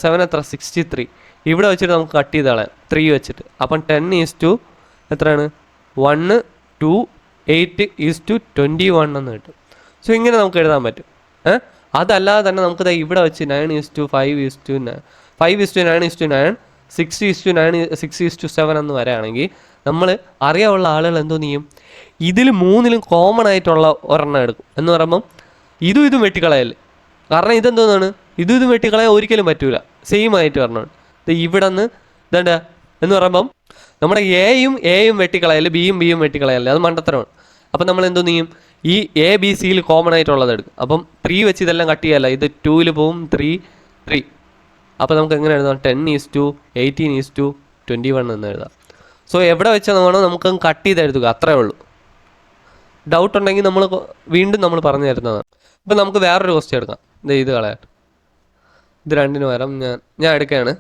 7 എത്ര? 63. ഇവിടെ വെച്ചിട്ട് നമുക്ക് കട്ട് ചെയ്ത് കളയാം 3 വെച്ചിട്ട്. അപ്പം 10 എത്രയാണ്? 1, 2, 8 21 എന്ന് കിട്ടും. സോ ഇങ്ങനെ നമുക്ക് എഴുതാൻ പറ്റും. അതല്ലാതെ തന്നെ നമുക്ക് ഇവിടെ വെച്ച് 9:5:9, 5:9:9, 6:9, 6:7 എന്ന് വരികയാണെങ്കിൽ നമ്മൾ അറിയാവുള്ള ആളുകൾ എന്തോ ചെയ്യും? ഇതിൽ മൂന്നിലും കോമൺ ആയിട്ടുള്ള ഒരെണ്ണം എടുക്കും. എന്ന് പറയുമ്പം ഇതും വെട്ടിക്കളയല്ലേ. കാരണം ഇതെന്തോന്നാണ്? ഇതും വെട്ടിക്കളയാൻ ഒരിക്കലും പറ്റൂല. സെയിം ആയിട്ട് വരണം. ഇവിടെ നിന്ന് ഇതേണ്ട എന്ന് പറയുമ്പം നമ്മുടെ എയും വെട്ടിക്കളയല്ലേ, ബിയും വെട്ടിക്കളയല്ലേ. അത് മണ്ടത്തരമാണ്. അപ്പം നമ്മൾ എന്തോ ചെയ്യും? ഈ ABC കോമൺ ആയിട്ടുള്ളത് എടുക്കും. അപ്പം 3 വെച്ച് ഇതെല്ലാം കട്ട് ചെയ്യാമല്ല. ഇത് 2 പോവും, 3. അപ്പോൾ നമുക്ക് എങ്ങനെ എഴുതാം? 10:18:21 എന്ന് എഴുതാം. സോ എവിടെ വെച്ചാൽ വേണോ നമുക്ക് കട്ട് ചെയ്ത് എഴുതുക. അത്രേ ഉള്ളൂ. ഡൗട്ട് ഉണ്ടെങ്കിൽ വീണ്ടും നമ്മൾ പറഞ്ഞു തരുന്നതാണ്. ഇപ്പം നമുക്ക് വേറൊരു ക്വസ്റ്റ്യൻ എടുക്കാം. ഇത് കളയാം. ഇത് രണ്ടിന് പകരം ഞാൻ എടുക്കുകയാണ്.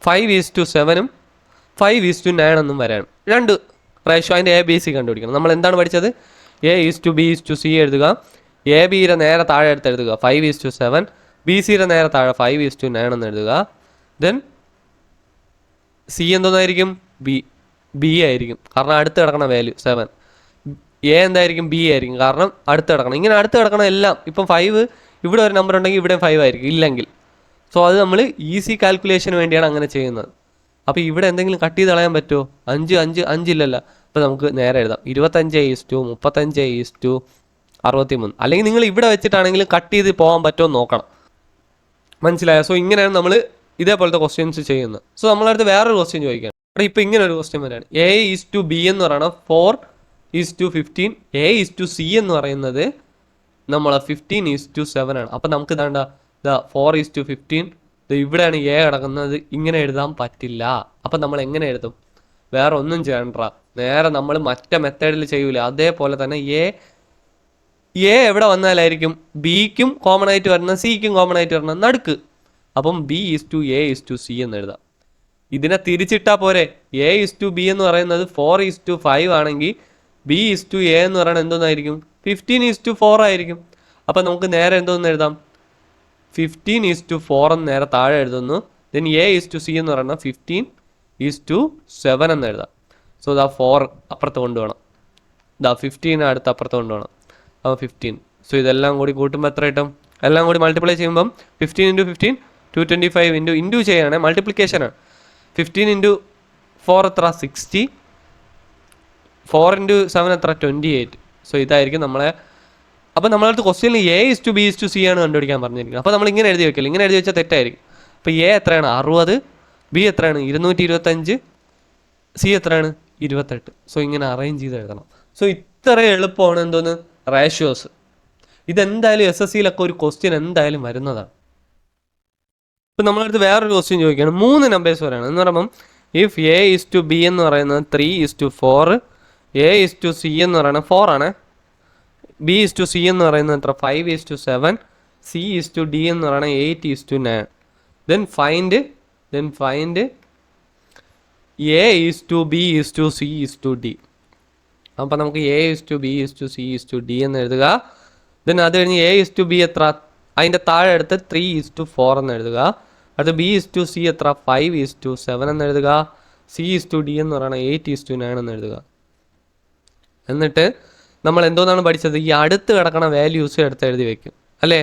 5:7 5:9 എന്നും വരാണ്. രണ്ട് റേഷ്യോ. അതിൻ്റെ ABC കണ്ടുപിടിക്കണം. നമ്മൾ എന്താണ് പഠിച്ചത്? A:B:C എഴുതുക. ABയുടെ നേരെ താഴെ എടുത്ത് എഴുതുക 5:7. BCയുടെ നേരെ താഴെ 5:9 എന്ന് എഴുതുക. Then C എന്തോന്നായിരിക്കും? B ആയിരിക്കും. കാരണം അടുത്ത് കിടക്കണ വാല്യൂ 7. A എന്തായിരിക്കും? B ആയിരിക്കും. കാരണം അടുത്ത് കിടക്കണം. ഇങ്ങനെ അടുത്ത് കിടക്കണം എല്ലാം. ഇപ്പം 5 ഇവിടെ ഒരു നമ്പർ ഉണ്ടെങ്കിൽ ഇവിടെ 5 ആയിരിക്കും. ഇല്ലെങ്കിൽ സോ അത് നമ്മൾ ഈസി കാൽക്കുലേഷന് വേണ്ടിയാണ് അങ്ങനെ ചെയ്യുന്നത്. അപ്പോൾ ഇവിടെ എന്തെങ്കിലും കട്ട് ചെയ്ത് കളയാൻ പറ്റുമോ? 5 ഇല്ലല്ലോ. അപ്പോൾ നമുക്ക് നേരെ എഴുതാം 25:35:63. അല്ലെങ്കിൽ നിങ്ങൾ ഇവിടെ വെച്ചിട്ടാണെങ്കിലും കട്ട് ചെയ്ത് പോകാൻ പറ്റുമോ നോക്കണം. മനസ്സിലായോ? സോ ഇങ്ങനെയാണ് നമ്മൾ ഇതേപോലത്തെ ക്വസ്റ്റ്യൻസ് ചെയ്യുന്നത്. സോ നമ്മളടുത്ത് വേറൊരു ക്വസ്റ്റ്യൻ ചോദിക്കുകയാണ്. അവിടെ ഇപ്പോൾ ഇങ്ങനെ ഒരു ക്വസ്റ്റ്യൻ വരാണ്. A:B എന്ന് പറയുന്നത് 4:15. A:C എന്ന് പറയുന്നത് നമ്മൾ 15:7 ആണ്. അപ്പം നമുക്ക് ഇതാണ്ട 4:15. ഇവിടെയാണ് A കിടക്കുന്നത്. ഇങ്ങനെ എഴുതാൻ പറ്റില്ല. അപ്പം നമ്മൾ എങ്ങനെ എഴുതും? വേറെ ഒന്നും ചെയ്യണ്ട. നേരെ നമ്മൾ മറ്റേ മെത്തേഡിൽ ചെയ്യൂല. അതേപോലെ തന്നെ A എവിടെ വന്നാലായിരിക്കും? Bക്കും കോമൺ ആയിട്ട് വരണം, Cക്കും കോമൺ ആയിട്ട് വരണം, നടുക്ക്. അപ്പം B:A:C എന്ന് എഴുതാം. ഇതിനെ തിരിച്ചിട്ടാൽ പോരെ. A:B എന്ന് പറയുന്നത് 4:5 ആണെങ്കിൽ B:A എന്ന് പറയുന്നത് എന്തോന്നായിരിക്കും? 15:4 ആയിരിക്കും. അപ്പം നമുക്ക് നേരെ എന്തോന്ന് എഴുതാം? 15:4 എന്ന് നേരെ താഴെ എഴുതുന്നു. ദെൻ A:C എന്ന് പറയുന്നത് 15:7 എന്ന് എഴുതാം. സോ 4 അപ്പുറത്ത് കൊണ്ടുപോകണം. 15 അടുത്ത് അപ്പുറത്ത് കൊണ്ടുപോകണം. അപ്പോൾ 15. സോ ഇതെല്ലാം കൂടി കൂട്ടുമ്പോൾ എത്ര കിട്ടും? എല്ലാം കൂടി മൾട്ടിപ്ലൈ ചെയ്യുമ്പം 15 × 15 225 ഇൻറ്റു ചെയ്യുകയാണെങ്കിൽ മൾട്ടിപ്ലിക്കേഷനാണ്. 15 × 4 എത്ര 60, 4 into 7 എത്ര 28. സോ ഇതായിരിക്കും നമ്മളെ. അപ്പോൾ നമ്മളടുത്ത് ക്വസ്റ്റ്യനിൽ A/B/C ആണ് കണ്ടുപിടിക്കാൻ പറഞ്ഞിരിക്കുന്നത്. അപ്പോൾ നമ്മൾ ഇങ്ങനെ എഴുതി വെക്കില്ല, ഇങ്ങനെ എഴുതി വെച്ചാൽ തെറ്റായിരിക്കും. അപ്പോൾ A എത്രയാണ് 60, B എത്രയാണ് 225, C എത്രയാണ് 28. സോ ഇങ്ങനെ അറേഞ്ച് ചെയ്ത് എഴുതണം. സോ ഇത്ര എളുപ്പമാണ് എന്തോന്ന് റേഷ്യോസ്. ഇതെന്തായാലും SSCയിലൊക്കെ ഒരു ക്വസ്റ്റ്യൻ എന്തായാലും വരുന്നതാണ്. ഇപ്പം നമ്മളടുത്ത് വേറൊരു ക്വസ്റ്റ്യൻ ചോദിക്കുകയാണ്, 3 നമ്പേഴ്സ് വരെയാണ് എന്ന് പറയുമ്പം ഇഫ് A/B എന്ന് പറയുന്നത് 3:4, A/C എന്ന് പറയുന്നത് 4 ആണ്, B/C എന്ന് പറയുന്നത് എത്ര 5:7, C/D എന്ന് പറയുന്നത് 8:9. then find A/B/C/D. അപ്പം നമുക്ക് A/B/C/D എന്ന് എഴുതുക. ദെൻ അത് കഴിഞ്ഞ് A/B എത്ര അതിൻ്റെ താഴെ എടുത്ത് 3:4 എന്ന് എഴുതുക. അടുത്ത് B/C എത്ര 5:7 എന്ന് എഴുതുക. C/D എന്ന് പറയുന്നത് 8:9 എന്ന് എഴുതുക. എന്നിട്ട് നമ്മൾ എന്തോന്നാണ് പഠിച്ചത്, ഈ അടുത്ത് കിടക്കണ വാല്യൂസ് എടുത്ത് എഴുതി വെക്കും അല്ലേ.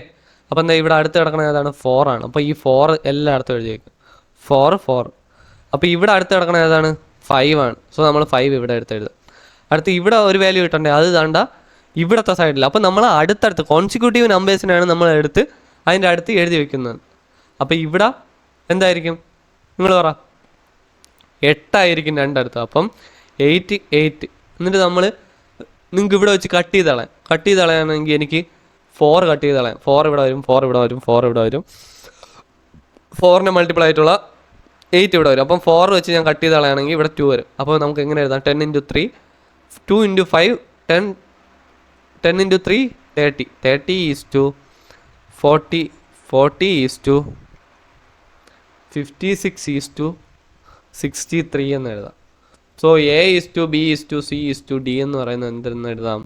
അപ്പം എന്താ ഇവിടെ അടുത്ത് കിടക്കണ ഏതാണ് 4 ആണ്. അപ്പോൾ ഈ 4 എല്ലായിടത്തും എഴുതി വെക്കും. 4. അപ്പോൾ ഇവിടെ അടുത്ത് കിടക്കണ ഏതാണ് 5 ആണ്. സോ നമ്മൾ 5 ഇവിടെ എടുത്ത് എഴുതുക. അടുത്ത് ഇവിടെ ഒരു വാല്യൂ കിട്ടണ്ടേ, അത് താണ്ട ഇവിടുത്തെ സൈഡിൽ. അപ്പോൾ നമ്മൾ അടുത്തടുത്ത് കോൺസിക്യൂട്ടീവ് നമ്പേഴ്സിനാണ് നമ്മൾ എടുത്ത് അതിൻ്റെ അടുത്ത് എഴുതി വെക്കുന്നത്. അപ്പോൾ ഇവിടെ എന്തായിരിക്കും നിങ്ങൾ പറ 8 ആയിരിക്കും രണ്ടടുത്ത്. അപ്പം 8. എന്നിട്ട് നമ്മൾ നിങ്ങൾക്ക് ഇവിടെ വെച്ച് കട്ട് ചെയ്ത് കളയാണെങ്കിൽ എനിക്ക് 4 കട്ട് ചെയ്ത് കളയാം. 4 ഇവിടെ വരും, 4 ഇവിടെ വരും, 4 ഇവിടെ വരും, 4ന് മൾട്ടിപ്പിൾ ആയിട്ടുള്ള 8 ഇവിടെ വരും. അപ്പം 4 വെച്ച് ഞാൻ കട്ട് ചെയ്ത് കളയാണെങ്കിൽ ഇവിടെ 2 വരും. അപ്പോൾ നമുക്ക് എങ്ങനെ എഴുതാം 10 into 3, 2 into 5 10 into 3 30, 30 is to 40, 40 is to 56 is to 63 എന്ന് എഴുതാം. സോ A/B/C/D എന്ന് പറയുന്നത് എന്തെന്ന് എഴുതാം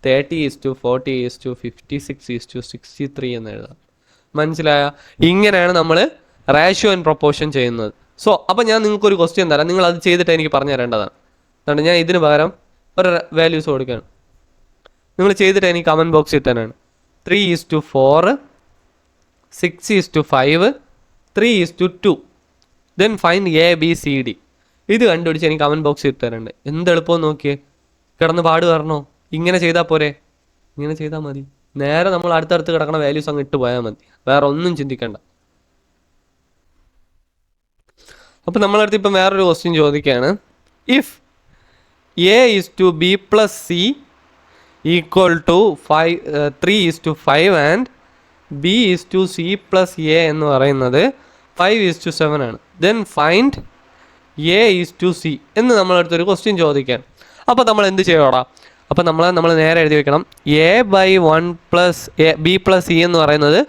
30 40 56 63 എന്ന് എഴുതാം. മനസ്സിലായ? ഇങ്ങനെയാണ് നമ്മൾ റേഷ്യോ ആൻഡ് പ്രൊപ്പോർഷൻ ചെയ്യുന്നത്. സോ അപ്പോൾ ഞാൻ നിങ്ങൾക്കൊരു ക്വസ്റ്റ്യൻ തരാം, നിങ്ങൾ അത് ചെയ്തിട്ട് എനിക്ക് പറഞ്ഞു തരേണ്ടതാണ്. അതുകൊണ്ട് ഞാൻ ഇതിന് പകരം ഒരു വാല്യൂസ് കൊടുക്കുകയാണ്, നിങ്ങൾ ചെയ്തിട്ട് എനിക്ക് കമൻറ്റ് ബോക്സിൽ ഇട്ടാനാണ്. 3:4, 6:5, 3:2. Then find A/B/C/D. ഇത് കണ്ടുപിടിച്ച് എനിക്ക് കമൻറ്റ് ബോക്സിൽ ഇട്ടാനുണ്ട്. എന്ത് എളുപ്പമെന്ന് നോക്കിയേ, കിടന്ന് പാട് വരണോ? ഇങ്ങനെ ചെയ്താൽ പോരെ, ഇങ്ങനെ ചെയ്താൽ മതി. നേരെ നമ്മൾ അടുത്തടുത്ത് കിടക്കണ വാല്യൂസ് അങ്ങ് ഇട്ട് പോയാൽ മതി, വേറെ ഒന്നും ചിന്തിക്കണ്ട. അപ്പം നമ്മളടുത്ത് ഇപ്പം വേറൊരു ക്വസ്റ്റ്യൻ ചോദിക്കുകയാണ്, if A/B+C equal to 3:5 and B/C+A എന്ന് പറയുന്നത് 5:7 ആണ്. ദെൻ ഫൈൻഡ് A/C എന്ന് നമ്മളടുത്തൊരു ക്വസ്റ്റ്യൻ ചോദിക്കാൻ. അപ്പോൾ നമ്മൾ എന്ത് ചെയ്യണം? അപ്പോൾ നമ്മൾ നേരെ എഴുതി വെക്കണം A/1 + B+C എന്ന് പറയുന്നത്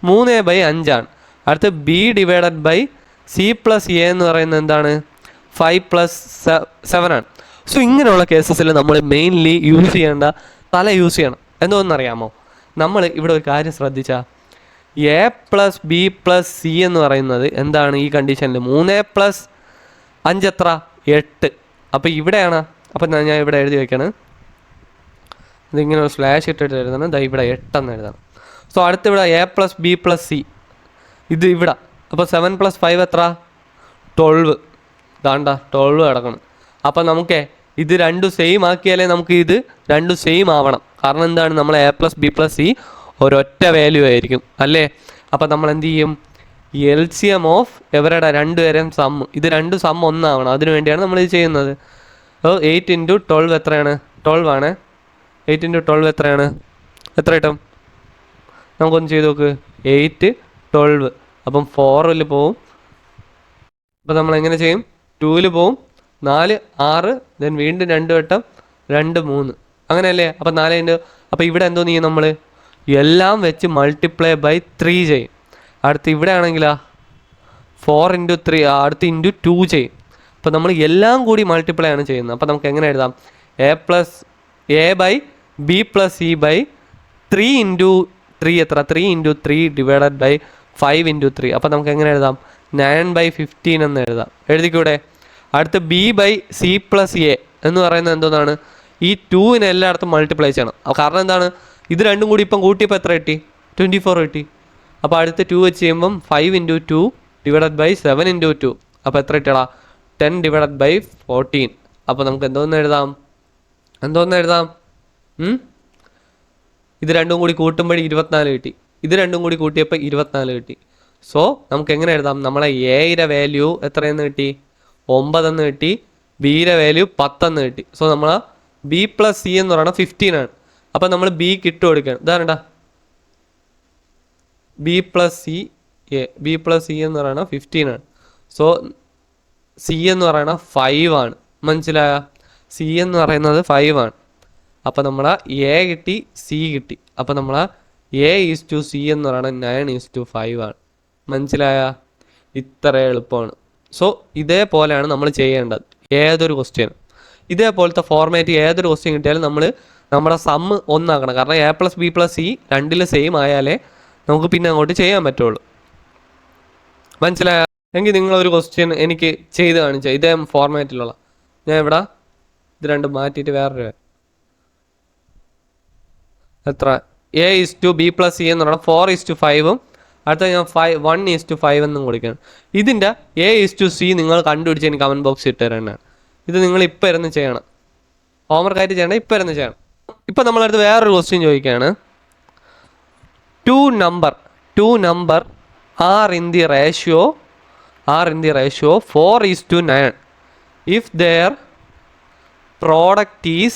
3/5 ആണ്. അടുത്ത് B/C+A എന്ന് പറയുന്നത് എന്താണ് 5+7 ആണ്. സോ ഇങ്ങനെയുള്ള കേസസിൽ നമ്മൾ മെയിൻലി യൂസ് ചെയ്യണം. എന്തോന്നറിയാമോ? നമ്മൾ ഇവിടെ ഒരു കാര്യം ശ്രദ്ധിച്ചാൽ A+B+C എന്ന് പറയുന്നത് എന്താണ് ഈ കണ്ടീഷനിൽ 3+5 എത്ര 8. അപ്പോൾ ഇവിടെയാണ്. അപ്പം ഞാൻ ഇവിടെ എഴുതി വെക്കണം, ഇതിങ്ങനെ ഒരു സ്ലാഷ് ഇട്ടിട്ട് എഴുതണം, ദാ ഇവിടെ 8 എന്ന് എഴുതണം. സോ അടുത്ത് ഇവിടെ A+B+C ഇത് ഇവിടെ. അപ്പോൾ 7 + 5 എത്ര 12. ദാണ്ട 12 കിടക്കണം. അപ്പം നമുക്ക് ഇത് രണ്ടും സെയിം ആക്കിയാലേ നമുക്ക് ഇത് രണ്ടും സെയിം ആവണം. കാരണം എന്താണ്, നമ്മൾ A+B+C ഒരൊറ്റ വാല്യൂ ആയിരിക്കും അല്ലേ. അപ്പം നമ്മൾ എന്ത് ചെയ്യും, LCM ഓഫ് എവരുടെ രണ്ടുപേരും സം, ഇത് രണ്ടും സം ഒന്നാവണം. അതിനു വേണ്ടിയാണ് നമ്മൾ ഇത് ചെയ്യുന്നത്. 8 × 12 എത്രയാണ് 12 ആണ്. 8 × 12 എത്രയാണ്, എത്ര കിട്ടും നമുക്കൊന്ന് ചെയ്ത് നോക്ക്. 8 12. അപ്പം 4ൽ പോവും. അപ്പം നമ്മൾ എങ്ങനെ ചെയ്യും, 2ൽ പോവും, 4 6, ദെൻ വീണ്ടും 2 വട്ടം 2 3 അങ്ങനെയല്ലേ. അപ്പം 4 അപ്പോൾ ഇവിടെ എന്തോ ചെയ്യും, നമ്മൾ എല്ലാം വെച്ച് മൾട്ടിപ്ലൈ ബൈ 3 ചെയ്യും. അടുത്ത് ഇവിടെ ആണെങ്കിലാ 4 × 3 അടുത്ത് × 2 ചെയ്യും. അപ്പോൾ നമ്മൾ എല്ലാം കൂടി മൾട്ടിപ്ലൈ ആണ് ചെയ്യുന്നത്. അപ്പോൾ നമുക്ക് എങ്ങനെ എഴുതാം, A/B+C/3 × 3 എത്ര 3 × 3 ഡിവൈഡഡ് ബൈ 5 × 3. അപ്പോൾ നമുക്ക് എങ്ങനെ എഴുതാം 9/15 എന്ന് എഴുതാം. എഴുതിക്കൂടെ? അടുത്ത് B/C+A എന്ന് പറയുന്നത് എന്തോന്നാണ്, ഈ 2നെ എല്ലായിടത്തും മൾട്ടിപ്ലൈ ചെയ്യണം. കാരണം എന്താണ്, ഇത് രണ്ടും കൂടി ഇപ്പം കൂട്ടിയപ്പോൾ എത്ര കിട്ടി 24 കിട്ടി. അപ്പോൾ അടുത്ത് 2 വെച്ച് ചെയ്യുമ്പം 5 × 2 ഡിവൈഡഡ് ബൈ 7 × 2. അപ്പോൾ എത്ര കിട്ടിയടാ 10 ഡിവൈഡഡ് ബൈ 14. അപ്പോൾ നമുക്ക് എന്തോന്ന് എഴുതാം? ഇത് രണ്ടും കൂടി കൂട്ടുമ്പോൾ 24 കിട്ടി. ഇത് രണ്ടും കൂടി കൂട്ടിയപ്പോൾ 24 കിട്ടി. സോ നമുക്ക് എങ്ങനെ എഴുതാം? നമ്മളെ എയുടെ വാല്യൂ എത്രയെന്ന് കിട്ടി? 9 എന്ന് കിട്ടി. ബിയുടെ വാല്യൂ 10 എന്ന് കിട്ടി. സോ നമ്മൾ ബി പ്ലസ് സി എന്ന് പറയുന്നത് 15 ആണ്. അപ്പം നമ്മൾ ബിക്ക് ഇട്ട് കൊടുക്കുകയാണ്. ഇതാരണ്ടാ ബി പ്ലസ് സി എന്ന് പറയുന്നത് 15 ആണ്. സോ സി എന്ന് പറയുന്നത് 5 ആണ്. മനസ്സിലായ? സി എന്ന് പറയുന്നത് 5 ആണ്. അപ്പം നമ്മൾ എ കിട്ടി, സി കിട്ടി. അപ്പം നമ്മൾ A/C എന്ന് പറയുന്നത് 9:5 ആണ്. മനസ്സിലായ? ഇത്ര എളുപ്പമാണ്. സോ ഇതേപോലെയാണ് നമ്മൾ ചെയ്യേണ്ടത് ഏതൊരു ക്വസ്റ്റ്യനും. ഇതേപോലത്തെ ഫോർമാറ്റ് ഏതൊരു ക്വസ്റ്റ്യൻ കിട്ടിയാലും നമ്മൾ നമ്മുടെ സമ്മ് ഒന്നാക്കണം. കാരണം A+B+C രണ്ടിലും സെയിം ആയാലേ നമുക്ക് പിന്നെ അങ്ങോട്ട് ചെയ്യാൻ പറ്റുള്ളൂ. മനസ്സിലായ? എങ്കിൽ നിങ്ങളൊരു ക്വസ്റ്റ്യൻ എനിക്ക് ചെയ്ത് കാണിച്ചാൽ ഇതേ ഫോർമാറ്റിലുള്ള, ഞാൻ ഇവിടെ ഇത് രണ്ടും മാറ്റിയിട്ട് വേറൊരു എത്ര A/B+C എന്ന് പറഞ്ഞാൽ 4:5 അടുത്ത ഞാൻ 1:5 എന്നും കൊടുക്കുകയാണ്. ഇതിൻ്റെ A/C നിങ്ങൾ കണ്ടുപിടിച്ച് എനിക്ക് കമൻറ്റ് ബോക്സിൽ ഇട്ട് തരേണ്ടതാണ്. ഇത് നിങ്ങൾ ഇപ്പം ഇരുന്ന് ചെയ്യണം. ഹോംവർക്കായിട്ട് ചെയ്യണം, ഇപ്പം ഇരുന്ന് ചെയ്യണം. ഇപ്പം നമ്മളടുത്ത് വേറൊരു ക്വസ്റ്റ്യൻ ചോദിക്കുകയാണ്. two number are in the ratio 4:9 if their product is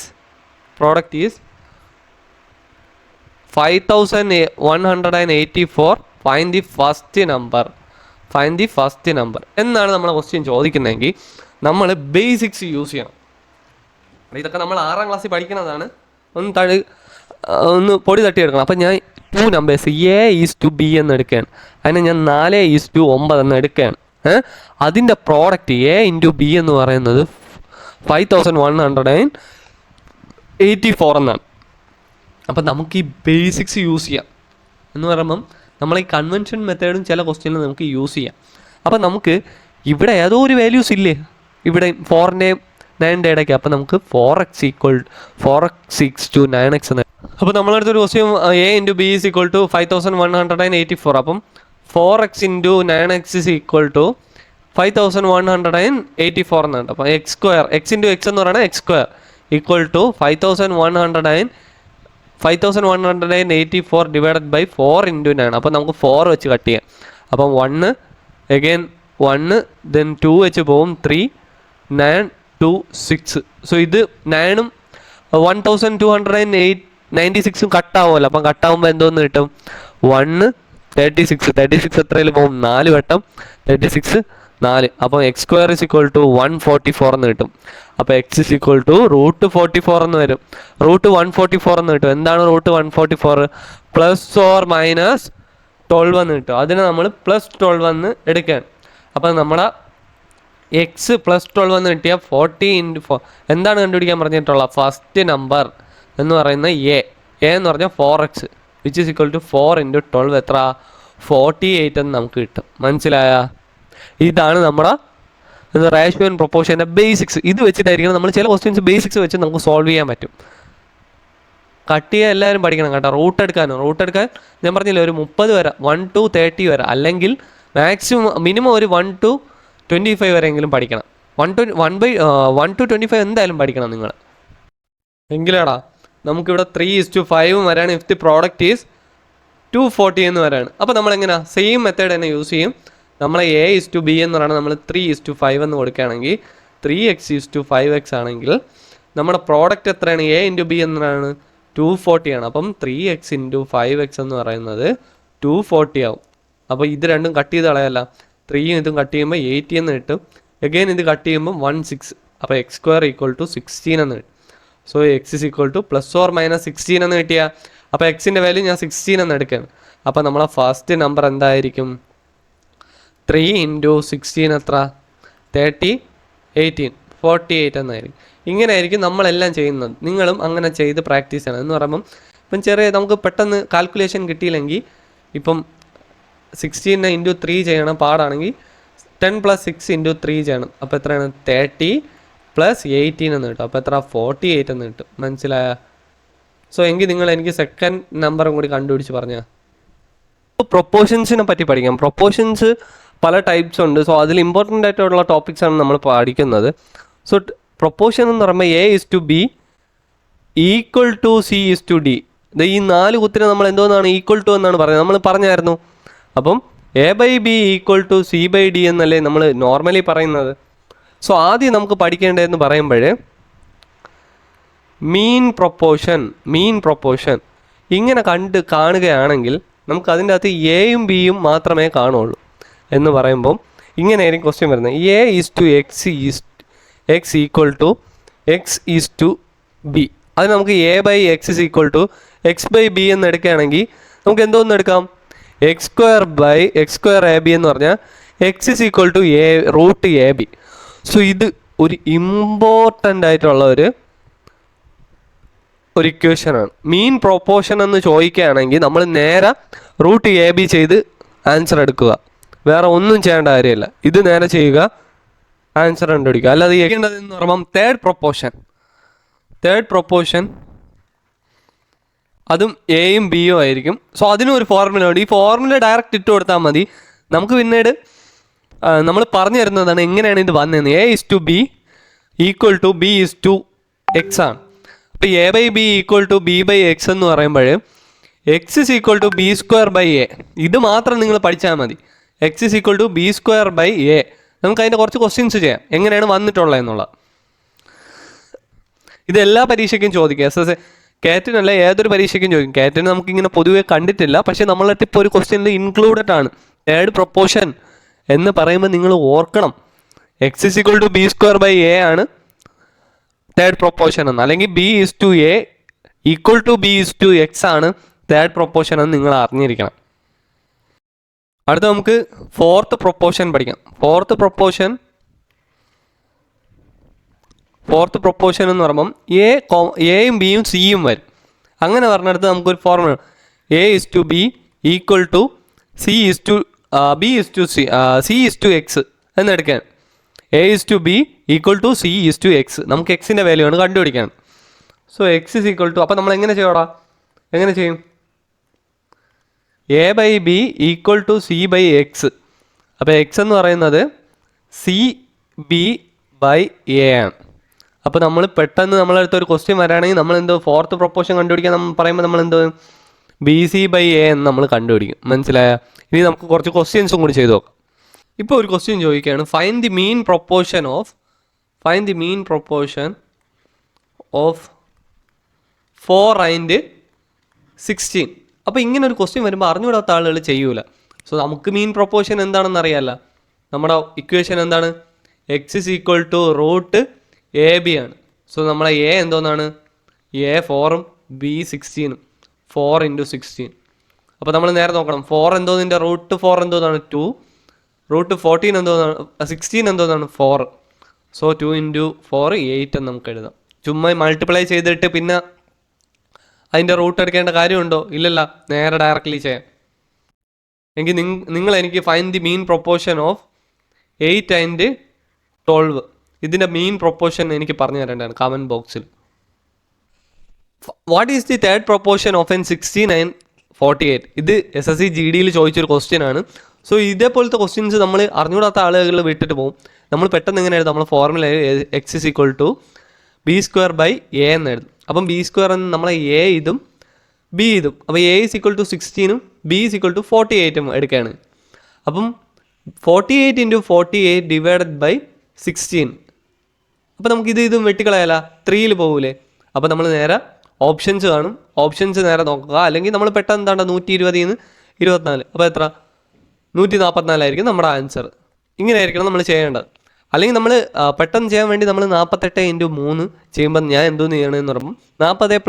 5184. find the first number എന്നാണ് നമ്മളെ ക്വസ്റ്റ്യൻ ചോദിക്കുന്നതെങ്കിൽ നമ്മൾ ബേസിക്സ് യൂസ് ചെയ്യണം. ഇതൊക്കെ നമ്മൾ 6ാം ക്ലാസ്സിൽ പഠിക്കുന്നതാണ്. ഒന്ന് പൊടി തട്ടിയെടുക്കണം. അപ്പം ഞാൻ 2 നമ്പേഴ്സ് A/B എന്ന് എടുക്കുകയാണ്. അതിനെ ഞാൻ 4:9 എന്ന് എടുക്കുകയാണ്. അതിൻ്റെ പ്രോഡക്റ്റ് A/B എന്ന് പറയുന്നത് 5184 എന്നാണ്. അപ്പം നമുക്ക് ഈ ബേസിക്സ് യൂസ് ചെയ്യാം എന്ന് പറയുമ്പം നമ്മൾ ഈ കൺവെൻഷൻ മെത്തേഡും ചില ക്വസ്റ്റ്യനിൽ നമുക്ക് യൂസ് ചെയ്യാം. അപ്പം നമുക്ക് ഇവിടെ ഏതോ ഒരു വാല്യൂസ് ഇല്ലേ, ഇവിടെ 4ൻ്റെയും 9ൻ്റെ ഇടയ്ക്ക്. അപ്പം നമുക്ക് 4x = 9x എന്ന്. അപ്പോൾ നമ്മളടുത്തൊരു ക്വസ്റ്റ്യൻ A/B = 5184. അപ്പം 4x × 9x = 5184 എന്നാണ്. അപ്പം x × x എന്ന് പറയുന്നത് x² = 5184 ഡിവൈഡഡ് ബൈ 4 × 9. അപ്പോൾ നമുക്ക് 4 വെച്ച് കട്ട് ചെയ്യാം. അപ്പം 1 again 1 then 2 വെച്ച് പോകും 3 9 2 6. സോ ഇത് 9ഉം 1296ഉം കട്ടാവുമല്ലോ. അപ്പം കട്ടാവുമ്പോൾ എന്തോന്ന് കിട്ടും? 1 36 എത്രയിൽ പോകും? 4 വട്ടം 36 4. അപ്പം x² = 144 എന്ന് കിട്ടും. അപ്പോൾ x √44 എന്ന് വരും. √144 എന്ന് കിട്ടും. എന്താണ് √144? +or-12 എന്ന് കിട്ടും. അതിന് നമ്മൾ +12 എന്ന് എടുക്കാൻ. അപ്പം നമ്മുടെ x +12 എന്ന് കിട്ടിയാൽ 40 × 4 എന്താണ് കണ്ടുപിടിക്കാൻ പറഞ്ഞിട്ടുള്ളത്? ഫസ്റ്റ് നമ്പർ എന്ന് പറയുന്നത് A എന്ന് പറഞ്ഞാൽ 4x which is equal to 4 × 12 എത്ര? 48 എന്ന് നമുക്ക് കിട്ടും. മനസ്സിലായ? ഇതാണ് നമ്മുടെ റേഷ്യോ ആൻഡ് പ്രൊപ്പോർഷൻ്റെ ബേസിക്സ്. ഇത് വെച്ചിട്ടായിരിക്കണം നമ്മൾ ചില ക്വസ്റ്റ്യൻസ് ബേസിക്സ് വെച്ച് നമുക്ക് സോൾവ് ചെയ്യാൻ പറ്റും. കട്ട് ചെയ്യാൻ എല്ലാവരും പഠിക്കണം കേട്ടോ. റൂട്ട് എടുക്കാൻ ഞാൻ പറഞ്ഞില്ല ഒരു 30 വരെ 1 to 30 വരെ, അല്ലെങ്കിൽ മിനിമം ഒരു 1 to 25 വരെയെങ്കിലും പഠിക്കണം. 1 to 25 എന്തായാലും പഠിക്കണം നിങ്ങൾ. എങ്കിലാടാ നമുക്കിവിടെ 3:5 വരാണ്. ഇഫ് ദി പ്രോഡക്റ്റ് ഈസ് 240 എന്ന് വരാണ്. അപ്പോൾ നമ്മളെങ്ങനെയാ സെയിം മെത്തേഡ് തന്നെ യൂസ് ചെയ്യും. നമ്മൾ A/B എന്ന് പറയുന്നത് നമ്മൾ 3:5 എന്ന് കൊടുക്കുകയാണെങ്കിൽ 3x = 5x ആണെങ്കിൽ നമ്മുടെ പ്രോഡക്റ്റ് എത്രയാണ്? A/B എന്നാണ് 240 ആണ്. അപ്പം 3x × 5x എന്ന് പറയുന്നത് 240 ആവും. അപ്പോൾ ഇത് രണ്ടും കട്ട് ചെയ്ത് കളയല്ല. 3യും ഇതും കട്ട് ചെയ്യുമ്പോൾ 80 എന്ന് കിട്ടും. എഗെയിൻ ഇത് കട്ട് ചെയ്യുമ്പോൾ 16. അപ്പോൾ x² = 16 എന്ന് കിട്ടും. സോ x = +or-16 എന്ന് കിട്ടിയാൽ അപ്പോൾ എക്സിൻ്റെ വാല്യൂ ഞാൻ 16 എന്ന് എടുക്കുകയാണ്. അപ്പോൾ നമ്മളെ ഫസ്റ്റ് നമ്പർ എന്തായിരിക്കും? 3 × 16 എത്ര? 30 18 48 എന്നായിരിക്കും. ഇങ്ങനെയായിരിക്കും നമ്മളെല്ലാം ചെയ്യുന്നത്. നിങ്ങളും അങ്ങനെ ചെയ്ത് പ്രാക്ടീസ് ചെയ്യണം. എന്ന് പറയുമ്പം ഇപ്പം ചെറിയ നമുക്ക് പെട്ടെന്ന് കാൽക്കുലേഷൻ കിട്ടിയില്ലെങ്കിൽ ഇപ്പം 16 × 3 ചെയ്യണം പാടാണെങ്കിൽ 10 + 6 × 3 ചെയ്യണം. അപ്പോൾ എത്രയാണ്? 30 + 18 എന്ന് കിട്ടും. അപ്പോൾ എത്ര? 48 എന്ന് കിട്ടും. മനസ്സിലായ? സോ എങ്കിൽ നിങ്ങൾ എനിക്ക് സെക്കൻഡ് നമ്പറും കൂടി കണ്ടുപിടിച്ച് പറഞ്ഞാൽ. പ്രൊപ്പോർഷൻസിനെ പറ്റി പഠിക്കാം. പ്രൊപ്പോർഷൻസ് പല ടൈപ്സ് ഉണ്ട്. സോ അതിൽ ഇമ്പോർട്ടൻ്റ് ആയിട്ടുള്ള ടോപ്പിക്സ് ആണ് നമ്മൾ പഠിക്കുന്നത്. സോ പ്രൊപ്പോർഷൻ എന്ന് പറയുമ്പോൾ A:B ഈക്വൽ ടു C:D. ഈ 4 കുത്തിനെ നമ്മൾ എന്തോന്നാണ് ഈക്വൽ ടു എന്നാണ് പറയുന്നത്, നമ്മൾ പറഞ്ഞായിരുന്നു. അപ്പം A/B ഈക്വൽ ടു C/D എന്നല്ലേ നമ്മൾ നോർമലി പറയുന്നത്. സോ ആദ്യം നമുക്ക് പഠിക്കേണ്ടതെന്ന് പറയുമ്പോൾ മീൻ പ്രൊപ്പോർഷൻ ഇങ്ങനെ കാണുകയാണെങ്കിൽ നമുക്ക് അതിൻ്റെ അകത്ത് എയും ബിയും മാത്രമേ കാണുള്ളൂ. എന്ന് പറയുമ്പം ഇങ്ങനെയായിരിക്കും ക്വസ്റ്റ്യൻ വരുന്നത്. X equal to X:B. അത് നമുക്ക് A/X ഈക്വൽ ടു X/B എന്ന് എടുക്കുകയാണെങ്കിൽ നമുക്ക് എന്തോന്ന് എടുക്കാം, X² AB എന്ന് പറഞ്ഞാൽ X equal to √AB. So ഇത് ഒരു ഇമ്പോർട്ടൻ്റ് ആയിട്ടുള്ള ഒരു ഇക്വേഷനാണ്. മീൻ പ്രൊപ്പോർഷൻ എന്ന് ചോദിക്കുകയാണെങ്കിൽ നമ്മൾ നേരെ √AB ചെയ്ത് ആൻസർ എടുക്കുക, വേറെ ഒന്നും ചെയ്യേണ്ട കാര്യമില്ല. ഇത് നേരെ ചെയ്യുക, ആൻസർ കണ്ടുപിടിക്കുക. അല്ലാതെ ചെയ്യേണ്ടതെന്ന് പറയുമ്പം തേർഡ് പ്രൊപ്പോർഷൻ അതും എയും ബിയും ആയിരിക്കും. സോ അതിനും ഒരു ഫോർമുല ഉണ്ട്. ഈ ഫോർമുല ഡയറക്റ്റ് ഇട്ട് കൊടുത്താൽ മതി. നമുക്ക് പിന്നീട് നമ്മൾ പറഞ്ഞു തരുന്നതാണ് എങ്ങനെയാണ് ഇത് വന്നതെന്ന്. A:B ഈക്വൽ ടു B:X ആണ്. അപ്പോൾ A/B ഈക്വൽ ടു B/X എന്ന് പറയുമ്പോൾ X ഈക്വൽ ടു B²/A. ഇത് മാത്രം നിങ്ങൾ പഠിച്ചാൽ മതി. X equal to B²/A. നമുക്ക് അതിൻ്റെ കുറച്ച് ക്വസ്റ്റ്യൻസ് ചെയ്യാം, എങ്ങനെയാണ് വന്നിട്ടുള്ളത് എന്നുള്ളത്. ഇത് എല്ലാ പരീക്ഷയ്ക്കും ചോദിക്കുക. SS കാറ്റിനല്ല, ഏതൊരു പരീക്ഷയ്ക്കും ചോദിക്കും. കാറ്റിന് നമുക്കിങ്ങനെ പൊതുവെ കണ്ടിട്ടില്ല, പക്ഷേ നമ്മളടുത്ത് ഇപ്പോൾ ഒരു ക്വസ്റ്റ്യനിൽ ഇൻക്ലൂഡഡ് ആണ്. തേർഡ് പ്രൊപ്പോർഷൻ എന്ന് പറയുമ്പോൾ നിങ്ങൾ ഓർക്കണം, X ഈക്വൽ ടു B²/A ആണ് തേർഡ് പ്രൊപ്പോർഷൻ എന്ന്, അല്ലെങ്കിൽ B:A ഈക്വൽ ടു B:X ആണ് തേർഡ് പ്രൊപ്പോർഷൻ എന്ന് നിങ്ങൾ അറിഞ്ഞിരിക്കണം. അടുത്ത നമുക്ക് ഫോർത്ത് പ്രൊപ്പോർഷൻ പഠിക്കാം. ഫോർത്ത് പ്രൊപ്പോർഷൻ എന്ന് പറയുമ്പം എയും ബിയും സിയും വരും. അങ്ങനെ പറഞ്ഞെടുത്ത് നമുക്കൊരു formula A:B equal to C:X എന്നെടുക്കാൻ. A:B equal to C:X. നമുക്ക് എക്സിൻ്റെ വാല്യൂ ആണ് കണ്ടുപിടിക്കാൻ. സോ X ഈക്വൽ ടു, അപ്പോൾ നമ്മൾ എങ്ങനെ ചെയ്യും? A/B equal to C/X. അപ്പോൾ X എന്ന് പറയുന്നത് CB/A ആണ്. അപ്പോൾ നമ്മൾ പെട്ടെന്ന് നമ്മളടുത്ത് ഒരു ക്വസ്റ്റ്യൻ വരാണെങ്കിൽ നമ്മൾ എന്തോ ഫോർത്ത് പ്രൊപ്പോർഷൻ കണ്ടുപിടിക്കാൻ നമ്മൾ പറയുമ്പോൾ നമ്മൾ എന്തോ BC/A എന്ന് നമ്മൾ കണ്ടുപിടിക്കും. മനസ്സിലായ? ഇനി നമുക്ക് കുറച്ച് ക്വസ്റ്റ്യൻസും കൂടി ചെയ്ത് നോക്കാം. ഇപ്പോൾ ഒരു ക്വസ്റ്റ്യൻ ചോദിക്കുകയാണ്, find the mean proportion of 4 and 16. അപ്പോൾ ഇങ്ങനെ ഒരു ക്വസ്റ്റ്യൻ വരുമ്പോൾ അറിഞ്ഞുകൂടാത്ത ആളുകൾ ചെയ്യൂല. സോ നമുക്ക് മീൻ പ്രൊപ്പോർഷൻ എന്താണെന്ന് അറിയാമല്ല. നമ്മുടെ ഇക്വേഷൻ എന്താണ്? X ഈക്വൽ ടു √AB ആണ്. സോ നമ്മളെ A എന്തോന്നാണ്? A 4ഉം B 16ഉം. 4 × 16. അപ്പോൾ നമ്മൾ നേരെ നോക്കണം, 4 എന്തോന്നിൻ്റെ √4 എന്തോന്നാണ്? 2. √14 എന്തോന്നാണ്? 16 എന്തോന്നാണ്? 4. സോ 2 × 4 8 എന്ന് നമുക്ക് എഴുതാം. ചുമ്മാ മൾട്ടിപ്ലൈ ചെയ്തിട്ട് പിന്നെ അതിൻ്റെ റൂട്ട് എടുക്കേണ്ട കാര്യമുണ്ടോ? ഇല്ലല്ല, നേരെ ഡയറക്റ്റ്ലി ചെയ്യാം. എങ്കിൽ നിങ്ങൾ എനിക്ക് find the mean proportion of 8 and 12. ഇതിൻ്റെ മീൻ പ്രൊപ്പോർഷൻ എനിക്ക് പറഞ്ഞു തരേണ്ടതാണ് കമൻറ്റ് ബോക്സിൽ. What is the third proportion of 16 and 48? ഇത് SSC GDയിൽ ചോദിച്ചൊരു ക്വസ്റ്റ്യൻ ആണ്. സോ ഇതേപോലത്തെ ക്വസ്റ്റ്യൻസ് നമ്മൾ അറിഞ്ഞുകൂടാത്ത ആളുകൾ വിട്ടിട്ട് പോകും. നമ്മൾ പെട്ടെന്ന് എങ്ങനെ എഴുതും? നമ്മൾ formula X equal to B²/A എന്ന് എഴുതും. അപ്പം B² എന്ന് നമ്മളെ A ഇതും B ഇതും. അപ്പോൾ A ഈക്വൽ ടു 16ഉം B ഈക്വൽ ടു 48ഉം എടുക്കുകയാണ്. അപ്പം 48 × 48 ഡിവൈഡഡ് ബൈ 16. അപ്പോൾ നമുക്ക് ഇതും വെട്ടിക്കളയാല, 3ൽ പോകൂലേ? അപ്പോൾ നമ്മൾ നേരെ ഓപ്ഷൻസ് കാണും, ഓപ്ഷൻസ് നേരെ നോക്കുക. അല്ലെങ്കിൽ നമ്മൾ പെട്ടെന്ന് എന്താണ്ട് 120 ന്ന് 24. അപ്പോൾ എത്ര? 144 ആയിരിക്കും നമ്മുടെ ആൻസർ. ഇങ്ങനെ ആയിരിക്കണം നമ്മൾ ചെയ്യേണ്ടത്. അല്ലെങ്കിൽ നമ്മൾ പെട്ടെന്ന് ചെയ്യാൻ വേണ്ടി നമ്മൾ 48 × 3 ചെയ്യുമ്പോൾ ഞാൻ എന്തോന്ന് ചെയ്യണമെന്ന് പറയുമ്പോൾ 40 +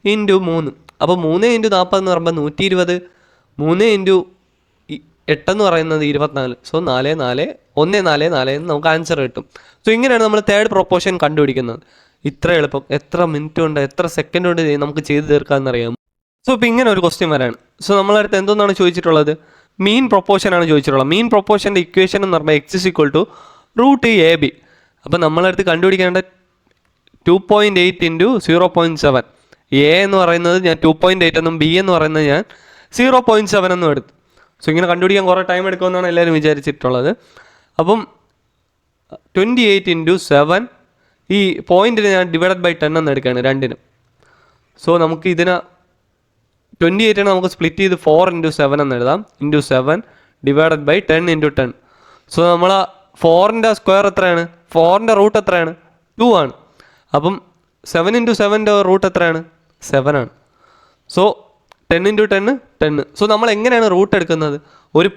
8 × 3. അപ്പോൾ 3 × 40 എന്ന് പറയുമ്പോൾ 120. 3 × 8 എന്ന് പറയുന്നത് 24. സോ 144 എന്ന് നമുക്ക് ആൻസർ കിട്ടും. സോ ഇങ്ങനെയാണ് നമ്മൾ തേർഡ് പ്രൊപ്പോർഷൻ കണ്ടുപിടിക്കുന്നത്. ഇത്ര എളുപ്പം, എത്ര മിനിറ്റ് കൊണ്ട് എത്ര സെക്കൻഡ് കൊണ്ട് നമുക്ക് ചെയ്ത് തീർക്കാമെന്നറിയാം. സോ ഇപ്പോൾ ഇങ്ങനെ ഒരു ക്വസ്റ്റ്യൻ വരാണ്. സോ നമ്മളടുത്ത് എന്തോന്നാണ് ചോദിച്ചിട്ടുള്ളത്? മീൻ പ്രൊപ്പോർഷൻ ആണ് ചോദിച്ചിട്ടുള്ളത്. മീൻ പ്രൊപ്പോർഷൻ്റെ ഇക്വേഷൻ എന്ന് പറയുമ്പോൾ X ഈക്വൽ ടു √AB. അപ്പോൾ നമ്മളടുത്ത് കണ്ടുപിടിക്കേണ്ട 2.8 × 0.7. A എന്ന് പറയുന്നത് ഞാൻ 2.8 എന്നും B എന്ന് പറയുന്നത് ഞാൻ 0.7 എന്നും എടുത്തു. സോ ഇങ്ങനെ കണ്ടുപിടിക്കാൻ കുറേ ടൈം എടുക്കുമെന്നാണ് എല്ലാവരും വിചാരിച്ചിട്ടുള്ളത്. അപ്പം 28 ഇൻറ്റു 7 ഈ പോയിന്റിന് ഞാൻ ഡിവൈഡഡ് ബൈ 10 എന്ന് എടുക്കുകയാണ് രണ്ടിനും. സോ നമുക്ക് ഇതിനെ 28 നമുക്ക് സ്പ്ലിറ്റ് ചെയ്ത് 4 ഇൻറ്റു 7 എന്ന് എഴുതാം. Into 7 divided by 10 into 10. So നമ്മൾ 4ൻ്റെ സ്ക്വയർ എത്രയാണ്? 4ൻ്റെ റൂട്ട് എത്രയാണ്? 2 ആണ്. അപ്പം 7 ഇൻറ്റു 7ൻ്റെ റൂട്ട് എത്രയാണ്? 7 ആണ്. So 10 into 10 10. സോ നമ്മൾ എങ്ങനെയാണ് റൂട്ട് എടുക്കുന്നത്? ഒരു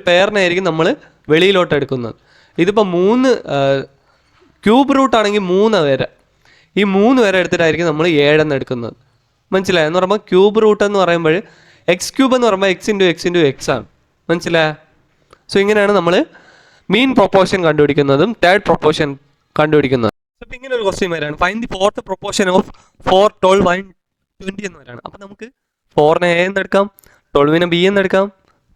പെയറിനെ ആയിരിക്കും നമ്മൾ വെളിയിലോട്ട് എടുക്കുന്നത്. ഇതിപ്പോൾ 3 ക്യൂബ് റൂട്ടാണെങ്കിൽ 3 വരെ, ഈ 3 വരെ എടുത്തിട്ടായിരിക്കും നമ്മൾ 7 എന്ന് എടുക്കുന്നത്. മനസ്സിലായോ? എന്ന് പറയുമ്പോൾ ക്യൂബ് റൂട്ട് എന്ന് പറയുമ്പോൾ എക്സ് ക്യൂബ് എന്ന് പറയുമ്പോൾ എക്സ് ഇൻറ്റു എക്സ് ആണ്. മനസ്സിലായോ? സോ ഇങ്ങനെയാണ് നമ്മൾ മീൻ പ്രൊപ്പോർഷൻ കണ്ടുപിടിക്കുന്നതും തേർഡ് പ്രൊപ്പോർഷൻ കണ്ടുപിടിക്കുന്നതും. അപ്പോൾ ഇങ്ങനെ ഒരു ക്വസ്റ്റ്യൻ വരാണ്, find the fourth proportion of 4, 12 and 20 എന്ന് വരാണ്. അപ്പോൾ നമുക്ക് 4നെ എ എന്ന് എടുക്കാം, 12നെ ബി എന്ന് എടുക്കാം,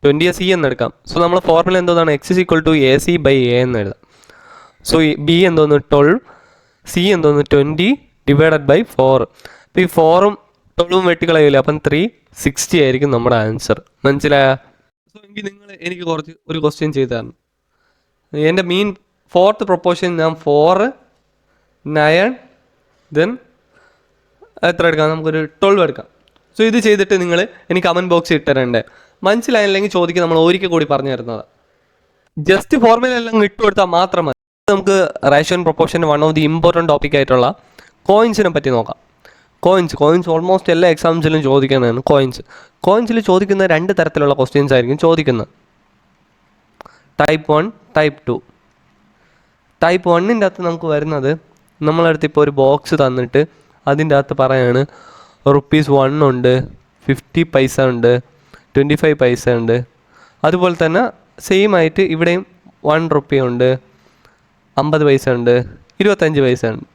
20യെ സി എന്ന് എടുക്കാം. സോ നമ്മൾ ഫോർമുല എന്തോന്നാണ്? X is equal to a c by a എന്ന് എഴുതാം. സോ ഈ ബി എന്തോന്ന് 12, സി എന്തോന്ന് 20 ഡിവൈഡഡ് ബൈ 4. അപ്പോൾ ഈ 4ഉം 12ഉം വെട്ടിക്കളയില്ല, അപ്പം 360 ആയിരിക്കും നമ്മുടെ ആൻസർ. മനസ്സിലായോ? സോ എങ്കിൽ നിങ്ങൾ എനിക്ക് ഒരു ക്വസ്റ്റ്യൻ ചെയ്തു തരണം. എൻ്റെ മീൻ ഫോർത്ത് പ്രൊപ്പോർഷൻ ഞാൻ 4, 9, ദെൻ എത്ര എടുക്കാം? നമുക്കൊരു 12 എടുക്കാം. സോ ഇത് ചെയ്തിട്ട് നിങ്ങൾ എനിക്ക് കമൻറ്റ് ബോക്സിൽ ഇട്ടുതരണ്ടേ. മനസ്സിലായില്ലെങ്കിൽ ചോദിക്കുക, നമ്മൾ ഒരിക്കൽ കൂടി പറഞ്ഞു തരുന്നത്. ജസ്റ്റ് ഫോർമുല എല്ലാം ഇട്ട് കൊടുത്താൽ മാത്രം മതി. നമുക്ക് ratio proportion one of the important topic ആയിട്ടുള്ള കോയിൻസിനെ പറ്റി നോക്കാം. കോയിൻസ് ഓൾമോസ്റ്റ് എല്ലാ എക്സാംസിലും ചോദിക്കുന്നതാണ്. കോയിൻസിൽ ചോദിക്കുന്ന 2 തരത്തിലുള്ള ക്വസ്റ്റ്യൻസ് ആയിരിക്കും ചോദിക്കുന്നത്. Type 1, type 2. ടൈപ്പ് 1ൻ്റെ അകത്ത് നമുക്ക് വരുന്നത്, നമ്മളടുത്ത് ഇപ്പോൾ ഒരു ബോക്സ് തന്നിട്ട് അതിൻ്റെ അകത്ത് പറയാണ് ₹1 ഉണ്ട്, 50 പൈസ ഉണ്ട്, 25 പൈസ ഉണ്ട്. അതുപോലെ തന്നെ സെയിം ആയിട്ട് ഇവിടെയും ₹1 ഉണ്ട്, 50 പൈസ ഉണ്ട്, 25 പൈസ ഉണ്ട്.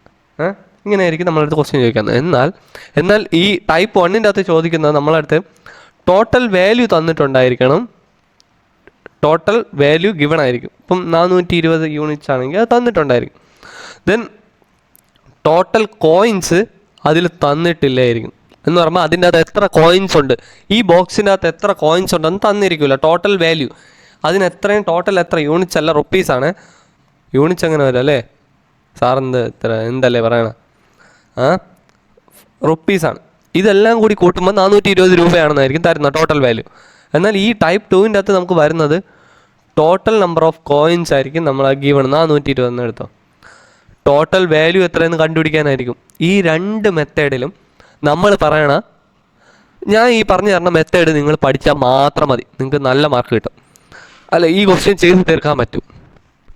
ഇങ്ങനെയായിരിക്കും നമ്മളടുത്ത് ക്വസ്റ്റ്യൻ ചോദിക്കുന്നത്. എന്നാൽ ഈ ടൈപ്പ് 1ൻ്റെ അകത്ത് ചോദിക്കുന്നത് നമ്മളടുത്ത് ടോട്ടൽ വാല്യൂ തന്നിട്ടുണ്ടായിരിക്കണം. ടോട്ടൽ വാല്യൂ ഗിവൺ ആയിരിക്കും. ഇപ്പം 420 യൂണിറ്റ്സ് ആണെങ്കിൽ അത് തന്നിട്ടുണ്ടായിരിക്കും. ദെൻ ടോട്ടൽ കോയിൻസ് അതിൽ തന്നിട്ടില്ലായിരിക്കും. എന്ന് പറയുമ്പോൾ അതിൻ്റെ അകത്ത് എത്ര കോയിൻസ് ഉണ്ട്, ഈ ബോക്സിൻ്റെ അകത്ത് എത്ര കോയിൻസ് ഉണ്ടെന്ന് തന്നിരിക്കില്ല. ടോട്ടൽ വാല്യൂ അതിന് എത്രയും ടോട്ടൽ എത്ര യൂണിറ്റ്സ് അല്ല, റുപ്പീസാണ്. യൂണിറ്റ്സ് അങ്ങനെ വരും അല്ലേ സാറെന്ത് എന്തല്ലേ പറയണ? റുപ്പീസാണ്. ഇതെല്ലാം കൂടി കൂട്ടുമ്പോൾ 420 രൂപയാണെന്നായിരിക്കും തരുന്നത് ടോട്ടൽ വാല്യൂ. എന്നാൽ ഈ ടൈപ്പ് 2ൻ്റെ അകത്ത് നമുക്ക് വരുന്നത് ടോട്ടൽ നമ്പർ ഓഫ് കോയിൻസ് ആയിരിക്കും നമ്മൾ ഗീവൺ 420 എടുത്തോ. ടോട്ടൽ വാല്യൂ എത്രയെന്ന് കണ്ടുപിടിക്കാനായിരിക്കും. ഈ 2 മെത്തേഡിലും നമ്മൾ പറയണ, ഞാൻ ഈ പറഞ്ഞു തരുന്ന മെത്തേഡ് നിങ്ങൾ പഠിച്ചാൽ മാത്രം മതി, നിങ്ങൾക്ക് നല്ല മാർക്ക് കിട്ടും. അല്ല, ഈ ക്വസ്റ്റ്യൻ ചെയ്ത് തീർക്കാൻ പറ്റും.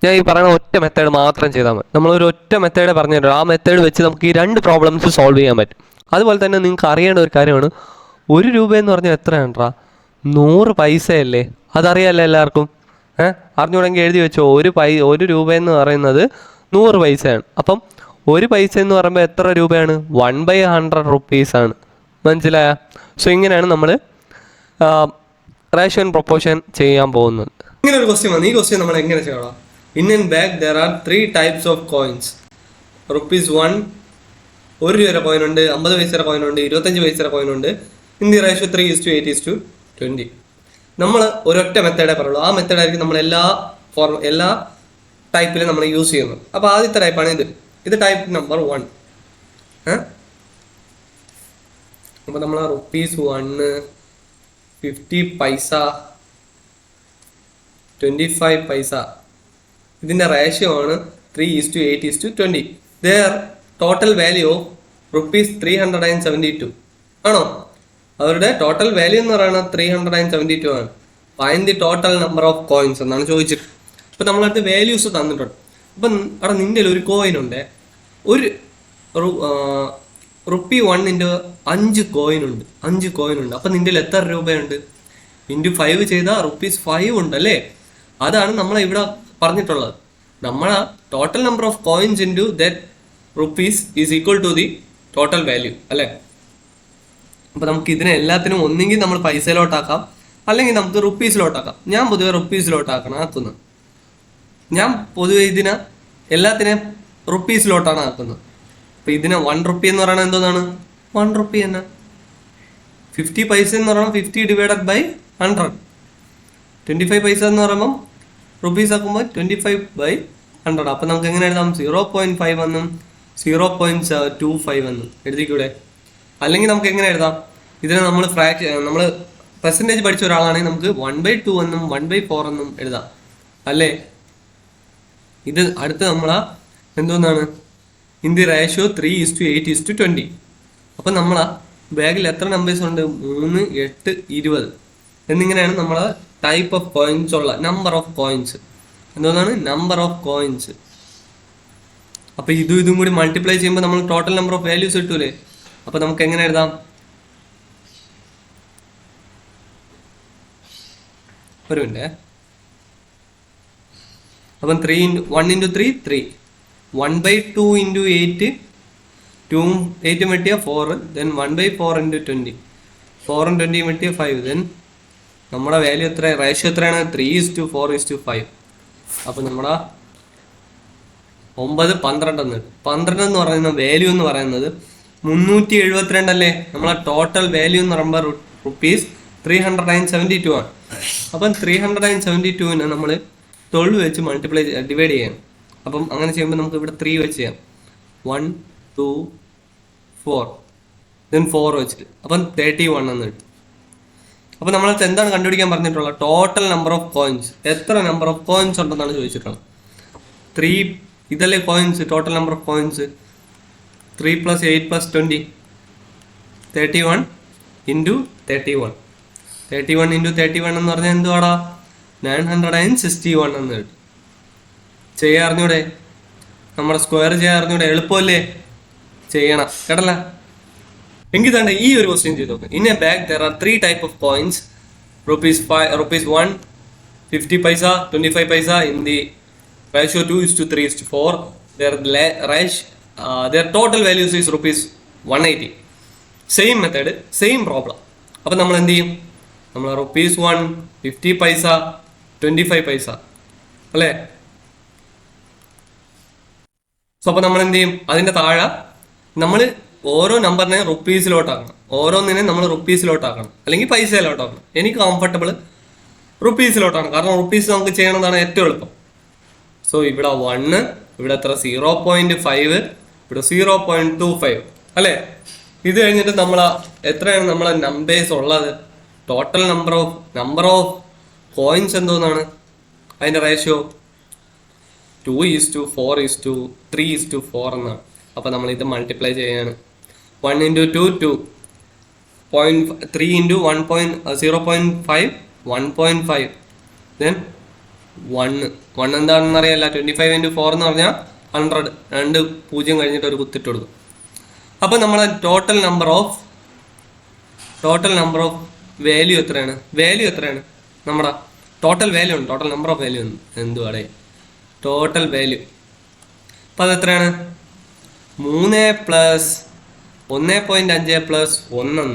ഞാൻ ഈ പറയുന്ന ഒറ്റ മെത്തേഡ് മാത്രം ചെയ്താൽ മതി. നമ്മളൊരു ഒറ്റ മെത്തേഡ് പറഞ്ഞു തരാം. ആ മെത്തേഡ് വെച്ച് നമുക്ക് ഈ 2 പ്രോബ്ലംസ് സോൾവ് ചെയ്യാൻ പറ്റും. അതുപോലെ തന്നെ നിങ്ങൾക്ക് അറിയേണ്ട ഒരു കാര്യമാണ്, 1 രൂപ എന്ന് പറഞ്ഞാൽ എത്രയാണ്ട്രാ? 100 പൈസയല്ലേ? അതറിയാമല്ലോ എല്ലാവർക്കും. അറിഞ്ഞുകൂടെങ്കിൽ എഴുതി വെച്ചോ. 1 രൂപ എന്ന് പറയുന്നത് 100 പൈസയാണ്. അപ്പം 1 പൈസ എന്ന് പറയുമ്പോൾ എത്ര രൂപയാണ്? 1/100 റുപ്പീസാണ്. മനസ്സിലായ? സോ ഇങ്ങനെയാണ് നമ്മൾ റേഷ്യോ ആൻഡ് പ്രൊപ്പോർഷൻ ചെയ്യാൻ പോകുന്നത്. ഇങ്ങനെ ഒരു ക്വസ്റ്റ്യൻ വന്നു. ഈ ക്വസ്റ്റ്യൻ നമ്മൾ എങ്ങനെ ചെയ്യണം? In and back there are 3 types of coins. ₹1 1 രൂപയുടെ കോയിൻ ഉണ്ട്, 50 പൈസയുടെ കോയിൻ ഉണ്ട്, 25 പൈസയുടെ കോയിൻ ഉണ്ട്. In the ratio 3:8:20. നമ്മൾ ഒരൊറ്റ മെത്തേഡേ പറയുള്ളൂ. ആ മെത്തേഡായിരിക്കും നമ്മൾ എല്ലാ ടൈപ്പിലും നമ്മൾ യൂസ് ചെയ്യുന്നത്. അപ്പോൾ ആദ്യത്തെ ടൈപ്പാണ് ഇത് ടൈപ്പ് നമ്പർ 1. അപ്പോൾ നമ്മൾ ₹1, 50 പൈസ, 25 പൈസ, ഇതിൻ്റെ റേഷ്യോ ആണ് 3:8:20. ദെയർ ടോട്ടൽ വാല്യൂ ഓഫ് ₹372 ആണോ? അവരുടെ ടോട്ടൽ വാല്യൂ എന്ന് പറയുന്നത് 372 ആണ്. Find the total number of coins എന്നാണ് ചോദിച്ചിട്ട്. അപ്പോൾ നമ്മളടുത്ത് വാല്യൂസ് തന്നിട്ടുണ്ട്. അപ്പം അവിടെ നിൻ്റെ ഒരു കോയിൻ ഉണ്ട്, ഒരു ₹1ൻ്റെ 5 കോയിൻ ഉണ്ട്. 5 കോയിൻ ഉണ്ട്. അപ്പം നിൻ്റെ എത്ര രൂപയുണ്ട്? ഇൻറ്റു 5 ചെയ്താൽ ₹5 ഉണ്ടല്ലേ? അതാണ് നമ്മളിവിടെ പറഞ്ഞിട്ടുള്ളത്. നമ്മളെ total number of coins into that rupees is equal to the total value അല്ലേ? അപ്പോൾ നമുക്ക് ഇതിനെ എല്ലാത്തിനും ഒന്നെങ്കിൽ നമ്മൾ പൈസയിലോട്ടാക്കാം, അല്ലെങ്കിൽ നമുക്ക് റുപ്പീസിലോട്ടാക്കാം. ഞാൻ പൊതുവെ റുപ്പീസിലോട്ടാക്കണം ഞാൻ പൊതുവെ ഇതിനെ എല്ലാത്തിനെയും റുപ്പീസിലോട്ടാണ് ആക്കുന്നത്. അപ്പോൾ ഇതിനെ ₹1 എന്ന് പറയുന്നത് എന്തോന്നാണ്? ₹1 തന്നെ. 50 പൈസ എന്ന് പറയുന്നത് 50 ഡിവൈഡഡ് ബൈ 100. 25 പൈസ എന്ന് പറയുമ്പം റുപ്പീസ് ആക്കുമ്പോൾ 25/100. അപ്പം നമുക്ക് എങ്ങനെ എഴുതാം? 0.5 എന്നും 0.25 എന്നും എഴുതിക്കൂടെ? അല്ലെങ്കിൽ നമുക്ക് എങ്ങനെ എഴുതാം? ഇതിനെ നമ്മൾ നമ്മൾ പെർസെൻറ്റേജ് പഠിച്ച ഒരാളാണെങ്കിൽ നമുക്ക് 1/2 എന്നും 1/4 എന്നും എഴുതാം അല്ലേ? ഇത് അടുത്ത് നമ്മളാ എന്തോന്നാണ്? In the ratio 3:8:20. അപ്പം നമ്മളാ ബാഗിൽ എത്ര നമ്പേഴ്സ് ഉണ്ട്? 3, 8, 20 എന്നിങ്ങനെയാണ് നമ്മളെ ടൈപ്പ് ഓഫ് കോയിൻസ് ഉള്ള നമ്പർ ഓഫ് കോയിൻസ്. എന്തോന്നാണ്? Number of coins. അപ്പൊ ഇതും കൂടി മൾട്ടിപ്ലൈ ചെയ്യുമ്പോൾ നമ്മൾ ടോട്ടൽ നമ്പർ ഓഫ് വാല്യൂസ് കിട്ടൂലേ? അപ്പൊ നമുക്ക് എങ്ങനെ എഴുതാം? ഒരു മിനിറ്റ്. അപ്പം 1 × 3 3, 1/2 × 8, 8 വെട്ടിയ 4, then 1/4 × 20, 4 × 20 വെട്ടിയ 5, then നമ്മുടെ വാല്യൂ എത്ര? റേഷ്യോ എത്രയാണ്? 3:4:5. അപ്പൊ നമ്മുടെ 9 12 എന്ന് കിട്ടും. 12 എന്ന് പറയുന്ന വാല്യൂ എന്ന് പറയുന്നത് 372 അല്ലേ? നമ്മളെ ടോട്ടൽ വാല്യൂ എന്ന് പറയുമ്പോൾ ₹372 ആണ്. അപ്പം 372 നമ്മൾ 12 വെച്ച് മൾട്ടിപ്ലൈ ഡിവൈഡ് ചെയ്യണം. അപ്പം അങ്ങനെ ചെയ്യുമ്പോൾ നമുക്ക് ഇവിടെ 3 വെച്ച് ചെയ്യാം. 1, 2, 4, then 4 വെച്ചിട്ട് അപ്പം 31 എന്ന് കിട്ടും. അപ്പൊ നമ്മളത് എന്താണ് കണ്ടുപിടിക്കാൻ പറഞ്ഞിട്ടുള്ളത്? Total number of coins. എത്ര നമ്പർ ഓഫ് കോയിൻസ് ഉണ്ടെന്നാണ് ചോദിച്ചിട്ടുള്ളത്. 3 ഇതല്ലേ coins? Total number of coins 3 + 8 + 20, 31 × 31. 31 × 31 എന്ന് പറഞ്ഞാൽ എന്തുവാടാ? 961 എന്ന് കിട്ടും. ചെയ്യാൻ അറിഞ്ഞൂടെ? നമ്മുടെ സ്ക്വയർ ചെയ്യാൻ അറിഞ്ഞൂടെ? എളുപ്പമല്ലേ? ചെയ്യണം കേട്ടല്ല. എങ്കിൽ തന്നെ ഈ ഒരു ക്വസ്റ്റ്യൻ ചെയ്ത് നോക്കാം. In A bag there are 3 type of coins, ₹1, 50 പൈസ, 25 പൈസ in the ratio 2:3:4. Their total values is ₹180. Same method, same problem. അപ്പം നമ്മൾ എന്ത് ചെയ്യും? നമ്മൾ ₹1, 50 പൈസ, 25 പൈസ അല്ലേ? സോ അപ്പം നമ്മൾ എന്ത് ചെയ്യും? അതിന്റെ താഴെ നമ്മൾ ഓരോ നമ്പറിനെ റുപ്പീസിലോട്ടാക്കണം. ഓരോന്നിനെ നമ്മൾ റുപ്പീസിലോട്ടാക്കണം അല്ലെങ്കിൽ പൈസയിലോട്ടാക്കണം. എനിക്ക് കംഫർട്ടബിൾ റുപ്പീസിലോട്ടാണ്. കാരണം റുപ്പീസ് നമുക്ക് ചെയ്യണതാണ് ഏറ്റവും എളുപ്പം. സോ ഇവിടെ 1, ഇവിടെ എത്ര? 0.5, ഇവിടെ 0.25 അല്ലേ? ഇത് കഴിഞ്ഞിട്ട് നമ്മൾ എത്രയാണ് നമ്മളെ നമ്പേഴ്സ് ഉള്ളത്? ടോട്ടൽ നമ്പർ ഓഫ് കോയിൻസ് എന്തോന്നാണ്? അതിന്റെ റേഷ്യോ 2:4:3:4 എന്നാണ്. അപ്പൊ നമ്മൾ ഇത് മൾട്ടിപ്ലൈ ചെയ്യാണ്. 1 × 2 2, 3 × 0.5 1.5, then 1 എന്താണെന്ന് അറിയാല്ല. 25 × 4 എന്ന് പറഞ്ഞാൽ 100. 2 0 കഴിഞ്ഞിട്ട് ഒരു കുത്തിട്ട് കൊടുക്കും. അപ്പൊ നമ്മളെ ടോട്ടൽ നമ്പർ ഓഫ് വാല്യൂ എത്രയാണ്? നമ്മുടെ ടോട്ടൽ വാല്യൂ ഉണ്ട്. ടോട്ടൽ നമ്പർ ഓഫ് വാല്യൂ എന്തുവാടേ? Total value. അപ്പൊ അത് എത്രയാണ്? 3 + 1.5 + 1.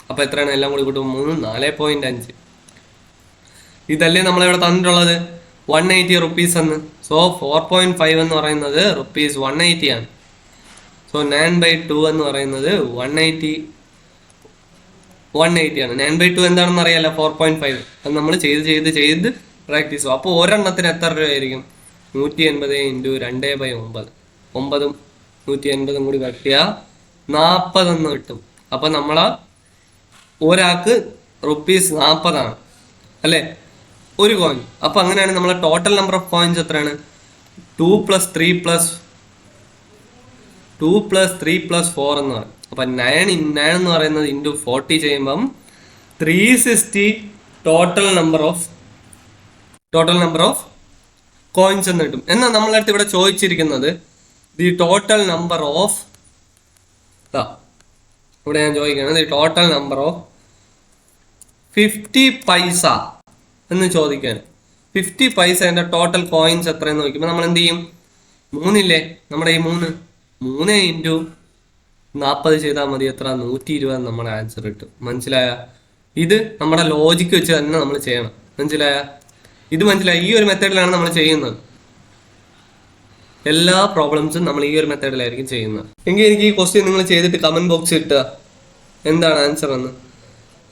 അപ്പൊ എത്രയാണ്? എല്ലാം കൂടി കൂട്ടും 3, 4.5. ഇതല്ലേ നമ്മളിവിടെ തന്നിട്ടുള്ളത്? 180 റുപ്പീസ് എന്ന്. സോ 4.5 എന്ന് പറയുന്നത് ₹180 ആണ്. സോ 9/2 എന്ന് പറയുന്നത് 180 ആണ്. 9/2 എന്താണെന്ന് അറിയാലോ? 4.5. അത് നമ്മൾ ചെയ്ത് പ്രാക്ടീസ് ചെയ്യും. അപ്പോൾ ഒരെണ്ണത്തിന് എത്ര രൂപയായിരിക്കും? 180 × 2/9. 9ഉം 180ഉം കൂടി കട്ടിയാ 40 എന്ന് കിട്ടും. അപ്പൊ നമ്മളാ ഒരാൾക്ക് ₹40 ആണ് അല്ലേ? ഒരു കോയിൻ. അപ്പൊ അങ്ങനെയാണ് നമ്മളെ ടോട്ടൽ നമ്പർ ഓഫ് കോയിൻസ് എത്രയാണ്? 2 + 3 + 4 എന്ന് പറയും. അപ്പൊ 9 എന്ന് പറയുന്നത് × 40 ചെയ്യുമ്പം 360 ടോട്ടൽ നമ്പർ ഓഫ് കോയിൻസ് എന്ന് കിട്ടും. എന്നാൽ നമ്മളടുത്ത് ഇവിടെ ചോദിച്ചിരിക്കുന്നത് ദി ടോട്ടൽ നമ്പർ ഓഫ്, ഇവിടെ ഞാൻ ചോദിക്കുന്നത് ദി ടോട്ടൽ നമ്പർ ഓഫ് 50 പൈസ എന്ന് ചോദിക്കാണ്. 50 പൈസേന്റെ ടോട്ടൽ കോയിൻസ് എത്രയെന്ന് നോക്കുമ്പോൾ നമ്മൾ എന്ത് ചെയ്യും? 3 ഇല്ലേ? നമ്മുടെ ഈ 3 × 40 ചെയ്താൽ മതി. എത്ര? 120 നമ്മുടെ ആൻസർ കിട്ടും. മനസ്സിലായ? ഇത് നമ്മുടെ ലോജിക്ക് വെച്ച് തന്നെ നമ്മൾ ചെയ്യണം. മനസ്സിലായ? ഇത് മനസ്സിലായി? ഈ ഒരു മെത്തേഡിലാണ് നമ്മൾ ചെയ്യുന്നത്. എല്ലാ പ്രോബ്ലംസും നമ്മൾ ഈ ഒരു മെത്തേഡിലായിരിക്കും ചെയ്യുന്നത്. എങ്കിൽ എനിക്ക് ഈ ക്വസ്റ്റ്യൻ നിങ്ങൾ ചെയ്തിട്ട് കമന്റ് ബോക്സ് ഇട്ടുക എന്താണ് ആൻസർ എന്ന്.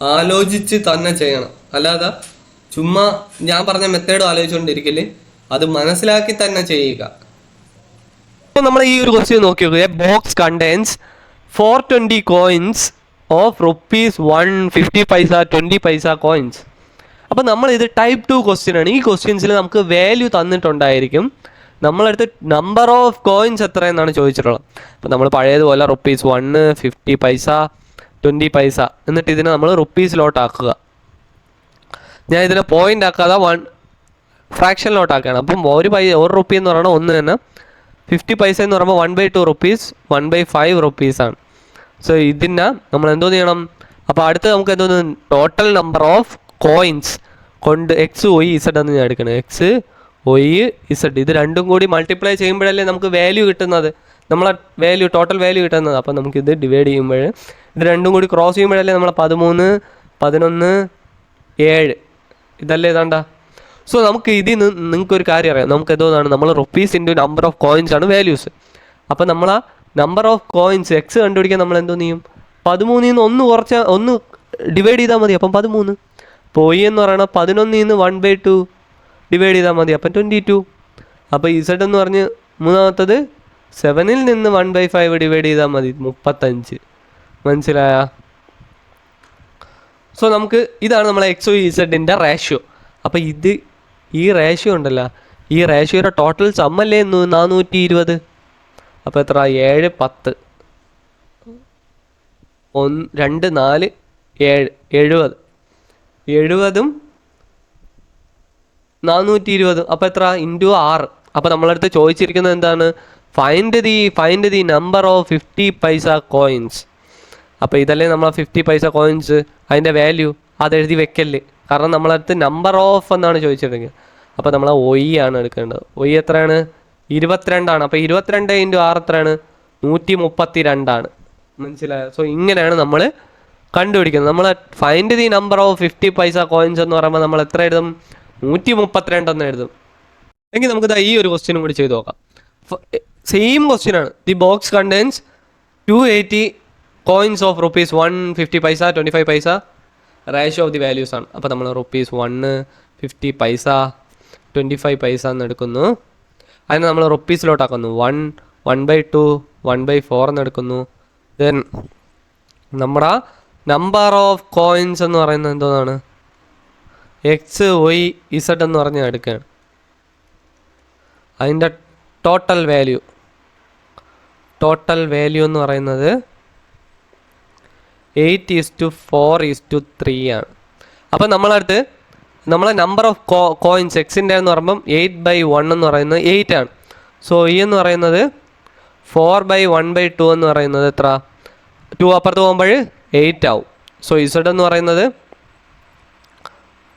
ആലോചിച്ച് തന്നെ ചെയ്യണം. അല്ലാതെ ചുമ്മാ ഞാൻ പറഞ്ഞ മെത്തേഡ് ആലോചിച്ചുകൊണ്ടിരിക്കല്, അത് മനസ്സിലാക്കി തന്നെ ചെയ്യുക. അപ്പോൾ നമ്മൾ ഈ ഒരു ക്വസ്റ്റ്യൻ നോക്കി നോക്കുക. ബോക്സ് കണ്ടെയ്ൻസ് 420 കോയിൻസ് ഓഫ് ₹1 50 പൈസ 20 പൈസ കോയിൻസ്. അപ്പോൾ നമ്മൾ ഇത് ടൈപ്പ് 2 ക്വസ്റ്റ്യൻ ആണ്. ഈ ക്വസ്റ്റ്യൻസിൽ നമുക്ക് വാല്യൂ തന്നിട്ടുണ്ടായിരിക്കും. നമ്മളടുത്ത് നമ്പർ ഓഫ് കോയിൻസ് എത്രയെന്നാണ് ചോദിച്ചിട്ടുള്ളത്. അപ്പോൾ നമ്മൾ പഴയതുപോലെ ₹1 50 പൈസ 20 പൈസ എന്നിട്ട് ഇതിനെ നമ്മൾ റുപ്പീസിലോട്ടാക്കുക. ഞാൻ ഇതിനെ പോയിന്റ് ആക്കാതെ ഫ്രാക്ഷനിലോട്ടാക്കുകയാണ്. അപ്പം ₹1 എന്ന് പറയുന്നത് 1 തന്നെ, 50 പൈസ എന്ന് പറയുമ്പോൾ 1/2 റുപ്പീസ് 1/5 റുപ്പീസാണ്. സോ ഇതിനെ നമ്മൾ എന്തോ ചെയ്യണം? അപ്പോൾ അടുത്ത് നമുക്ക് എന്തോ ടോട്ടൽ നമ്പർ ഓഫ് കോയിൻസ് കൊണ്ട് XYZ എന്ന് ഞാൻ എടുക്കണം. XYZ ഇത് രണ്ടും കൂടി മൾട്ടിപ്ലൈ ചെയ്യുമ്പോഴല്ലേ നമുക്ക് വാല്യൂ കിട്ടുന്നത്, നമ്മളെ വാല്യൂ ടോട്ടൽ വാല്യൂ കിട്ടുന്നത്. അപ്പോൾ നമുക്കിത് ഡിവൈഡ് ചെയ്യുമ്പോൾ ഇത് രണ്ടും കൂടി ക്രോസ് ചെയ്യുമ്പോഴല്ലേ നമ്മളെ 13, 11, 7 ഇതല്ലേ ഇതാണ്ട. സോ നമുക്ക് ഇതിൽ നിന്ന് നിങ്ങൾക്കൊരു കാര്യം അറിയാം, നമുക്ക് എന്തോന്നാണ് നമ്മൾ rupees into number of coins ആണ് വാല്യൂസ്. അപ്പോൾ നമ്മൾ ആ നമ്പർ ഓഫ് കോയിൻസ് എക്സ് കണ്ടുപിടിക്കാൻ നമ്മൾ എന്തോ ചെയ്യും? 13 നിന്ന് 1 ഡിവൈഡ് ചെയ്താൽ മതി, അപ്പം 13. അപ്പോൾ Y എന്ന് പറയുന്നത് 11 നിന്ന് 1/2 ഡിവൈഡ് ചെയ്താൽ മതി, അപ്പം 22. അപ്പോൾ Z എന്ന് പറഞ്ഞ് മൂന്നാമത്തത് 7 നിന്ന് 1/5 ഡിവൈഡ് ചെയ്താൽ മതി, 35. മനസ്സിലായ? സോ നമുക്ക് ഇതാണ് നമ്മളെ XYZൻ്റെ റേഷ്യോ. അപ്പോൾ ഈ റേഷ്യോ ഉണ്ടല്ലോ, ഈ റേഷ്യോയുടെ ടോട്ടൽ സമ്മല്ലേ 420. അപ്പോൾ എത്ര? 7, 10, 1, 2, 4, 7, 70. 70ഉം 420. അപ്പോൾ എത്ര? ഇൻറ്റു 6. അപ്പോൾ നമ്മളടുത്ത് ചോദിച്ചിരിക്കുന്നത് എന്താണ്? ഫൈൻഡ് ദി നമ്പർ ഓഫ് 50 പൈസ കോയിൻസ്. അപ്പോൾ ഇതല്ലേ നമ്മളെ 50 പൈസ കോയിൻസ്, അതിൻ്റെ വാല്യൂ അത് എഴുതി വെക്കല്ലേ, കാരണം നമ്മളടുത്ത് നമ്പർ ഓഫ് എന്നാണ് ചോദിച്ചിട്ടുണ്ടെങ്കിൽ. അപ്പോൾ നമ്മൾ Y ആണ് എടുക്കേണ്ടത്. Y എത്രയാണ്? 22 ആണ്. അപ്പോൾ 22 ഇൻറ്റു 6 എത്രയാണ്? 132 മനസ്സിലായോ? സോ ഇങ്ങനെയാണ് നമ്മൾ കണ്ടുപിടിക്കുന്നത്. നമ്മൾ ഫൈൻഡ് ദി നമ്പർ ഓഫ് 50 പൈസ കോയിൻസ് എന്ന് പറയുമ്പോൾ നമ്മൾ എത്ര എഴുതും? 132 എന്ന് എഴുതും. എങ്കിൽ നമുക്ക് ഈ ഒരു ക്വസ്റ്റ്യനും കൂടി ചെയ്ത് നോക്കാം. സെയിം ക്വസ്റ്റ്യൻ ആണ്. The box contains 280 coins of ₹1 50 പൈസ 25 പൈസ. റേഷ്യോ ഓഫ് ദി വാല്യൂസ് ആണ്. അപ്പോൾ നമ്മൾ ₹1 50 പൈസ 25 പൈസ എന്ന് എടുക്കുന്നു. അതിനെ നമ്മൾ റുപ്പീസിലോട്ടാക്കുന്നു. 1/2 1/4 എന്ന് എടുക്കുന്നു. ദെൻ നമ്മുടെ നമ്പർ ഓഫ് കോയിൻസ് എന്ന് പറയുന്നത് എന്തോന്നാണ്? XYZ എന്ന് പറഞ്ഞ് എടുക്കുകയാണ്. അതിൻ്റെ ടോട്ടൽ വാല്യൂ എന്ന് പറയുന്നത് 8:4:3 ആണ്. അപ്പോൾ നമ്മളടുത്ത് നമ്മളെ നമ്പർ ഓഫ് കോയിൻസ് എക്സിൻ്റെ എന്ന് പറയുമ്പം 8/1 എന്ന് പറയുന്നത് 8 ആണ്. സോ ഈ എന്ന് പറയുന്നത് 4/1/2 എന്ന് പറയുന്നത് എത്ര? 2 അപ്പുറത്ത് പോകുമ്പോൾ 8 ആവും. സോ Z എന്ന് പറയുന്നത്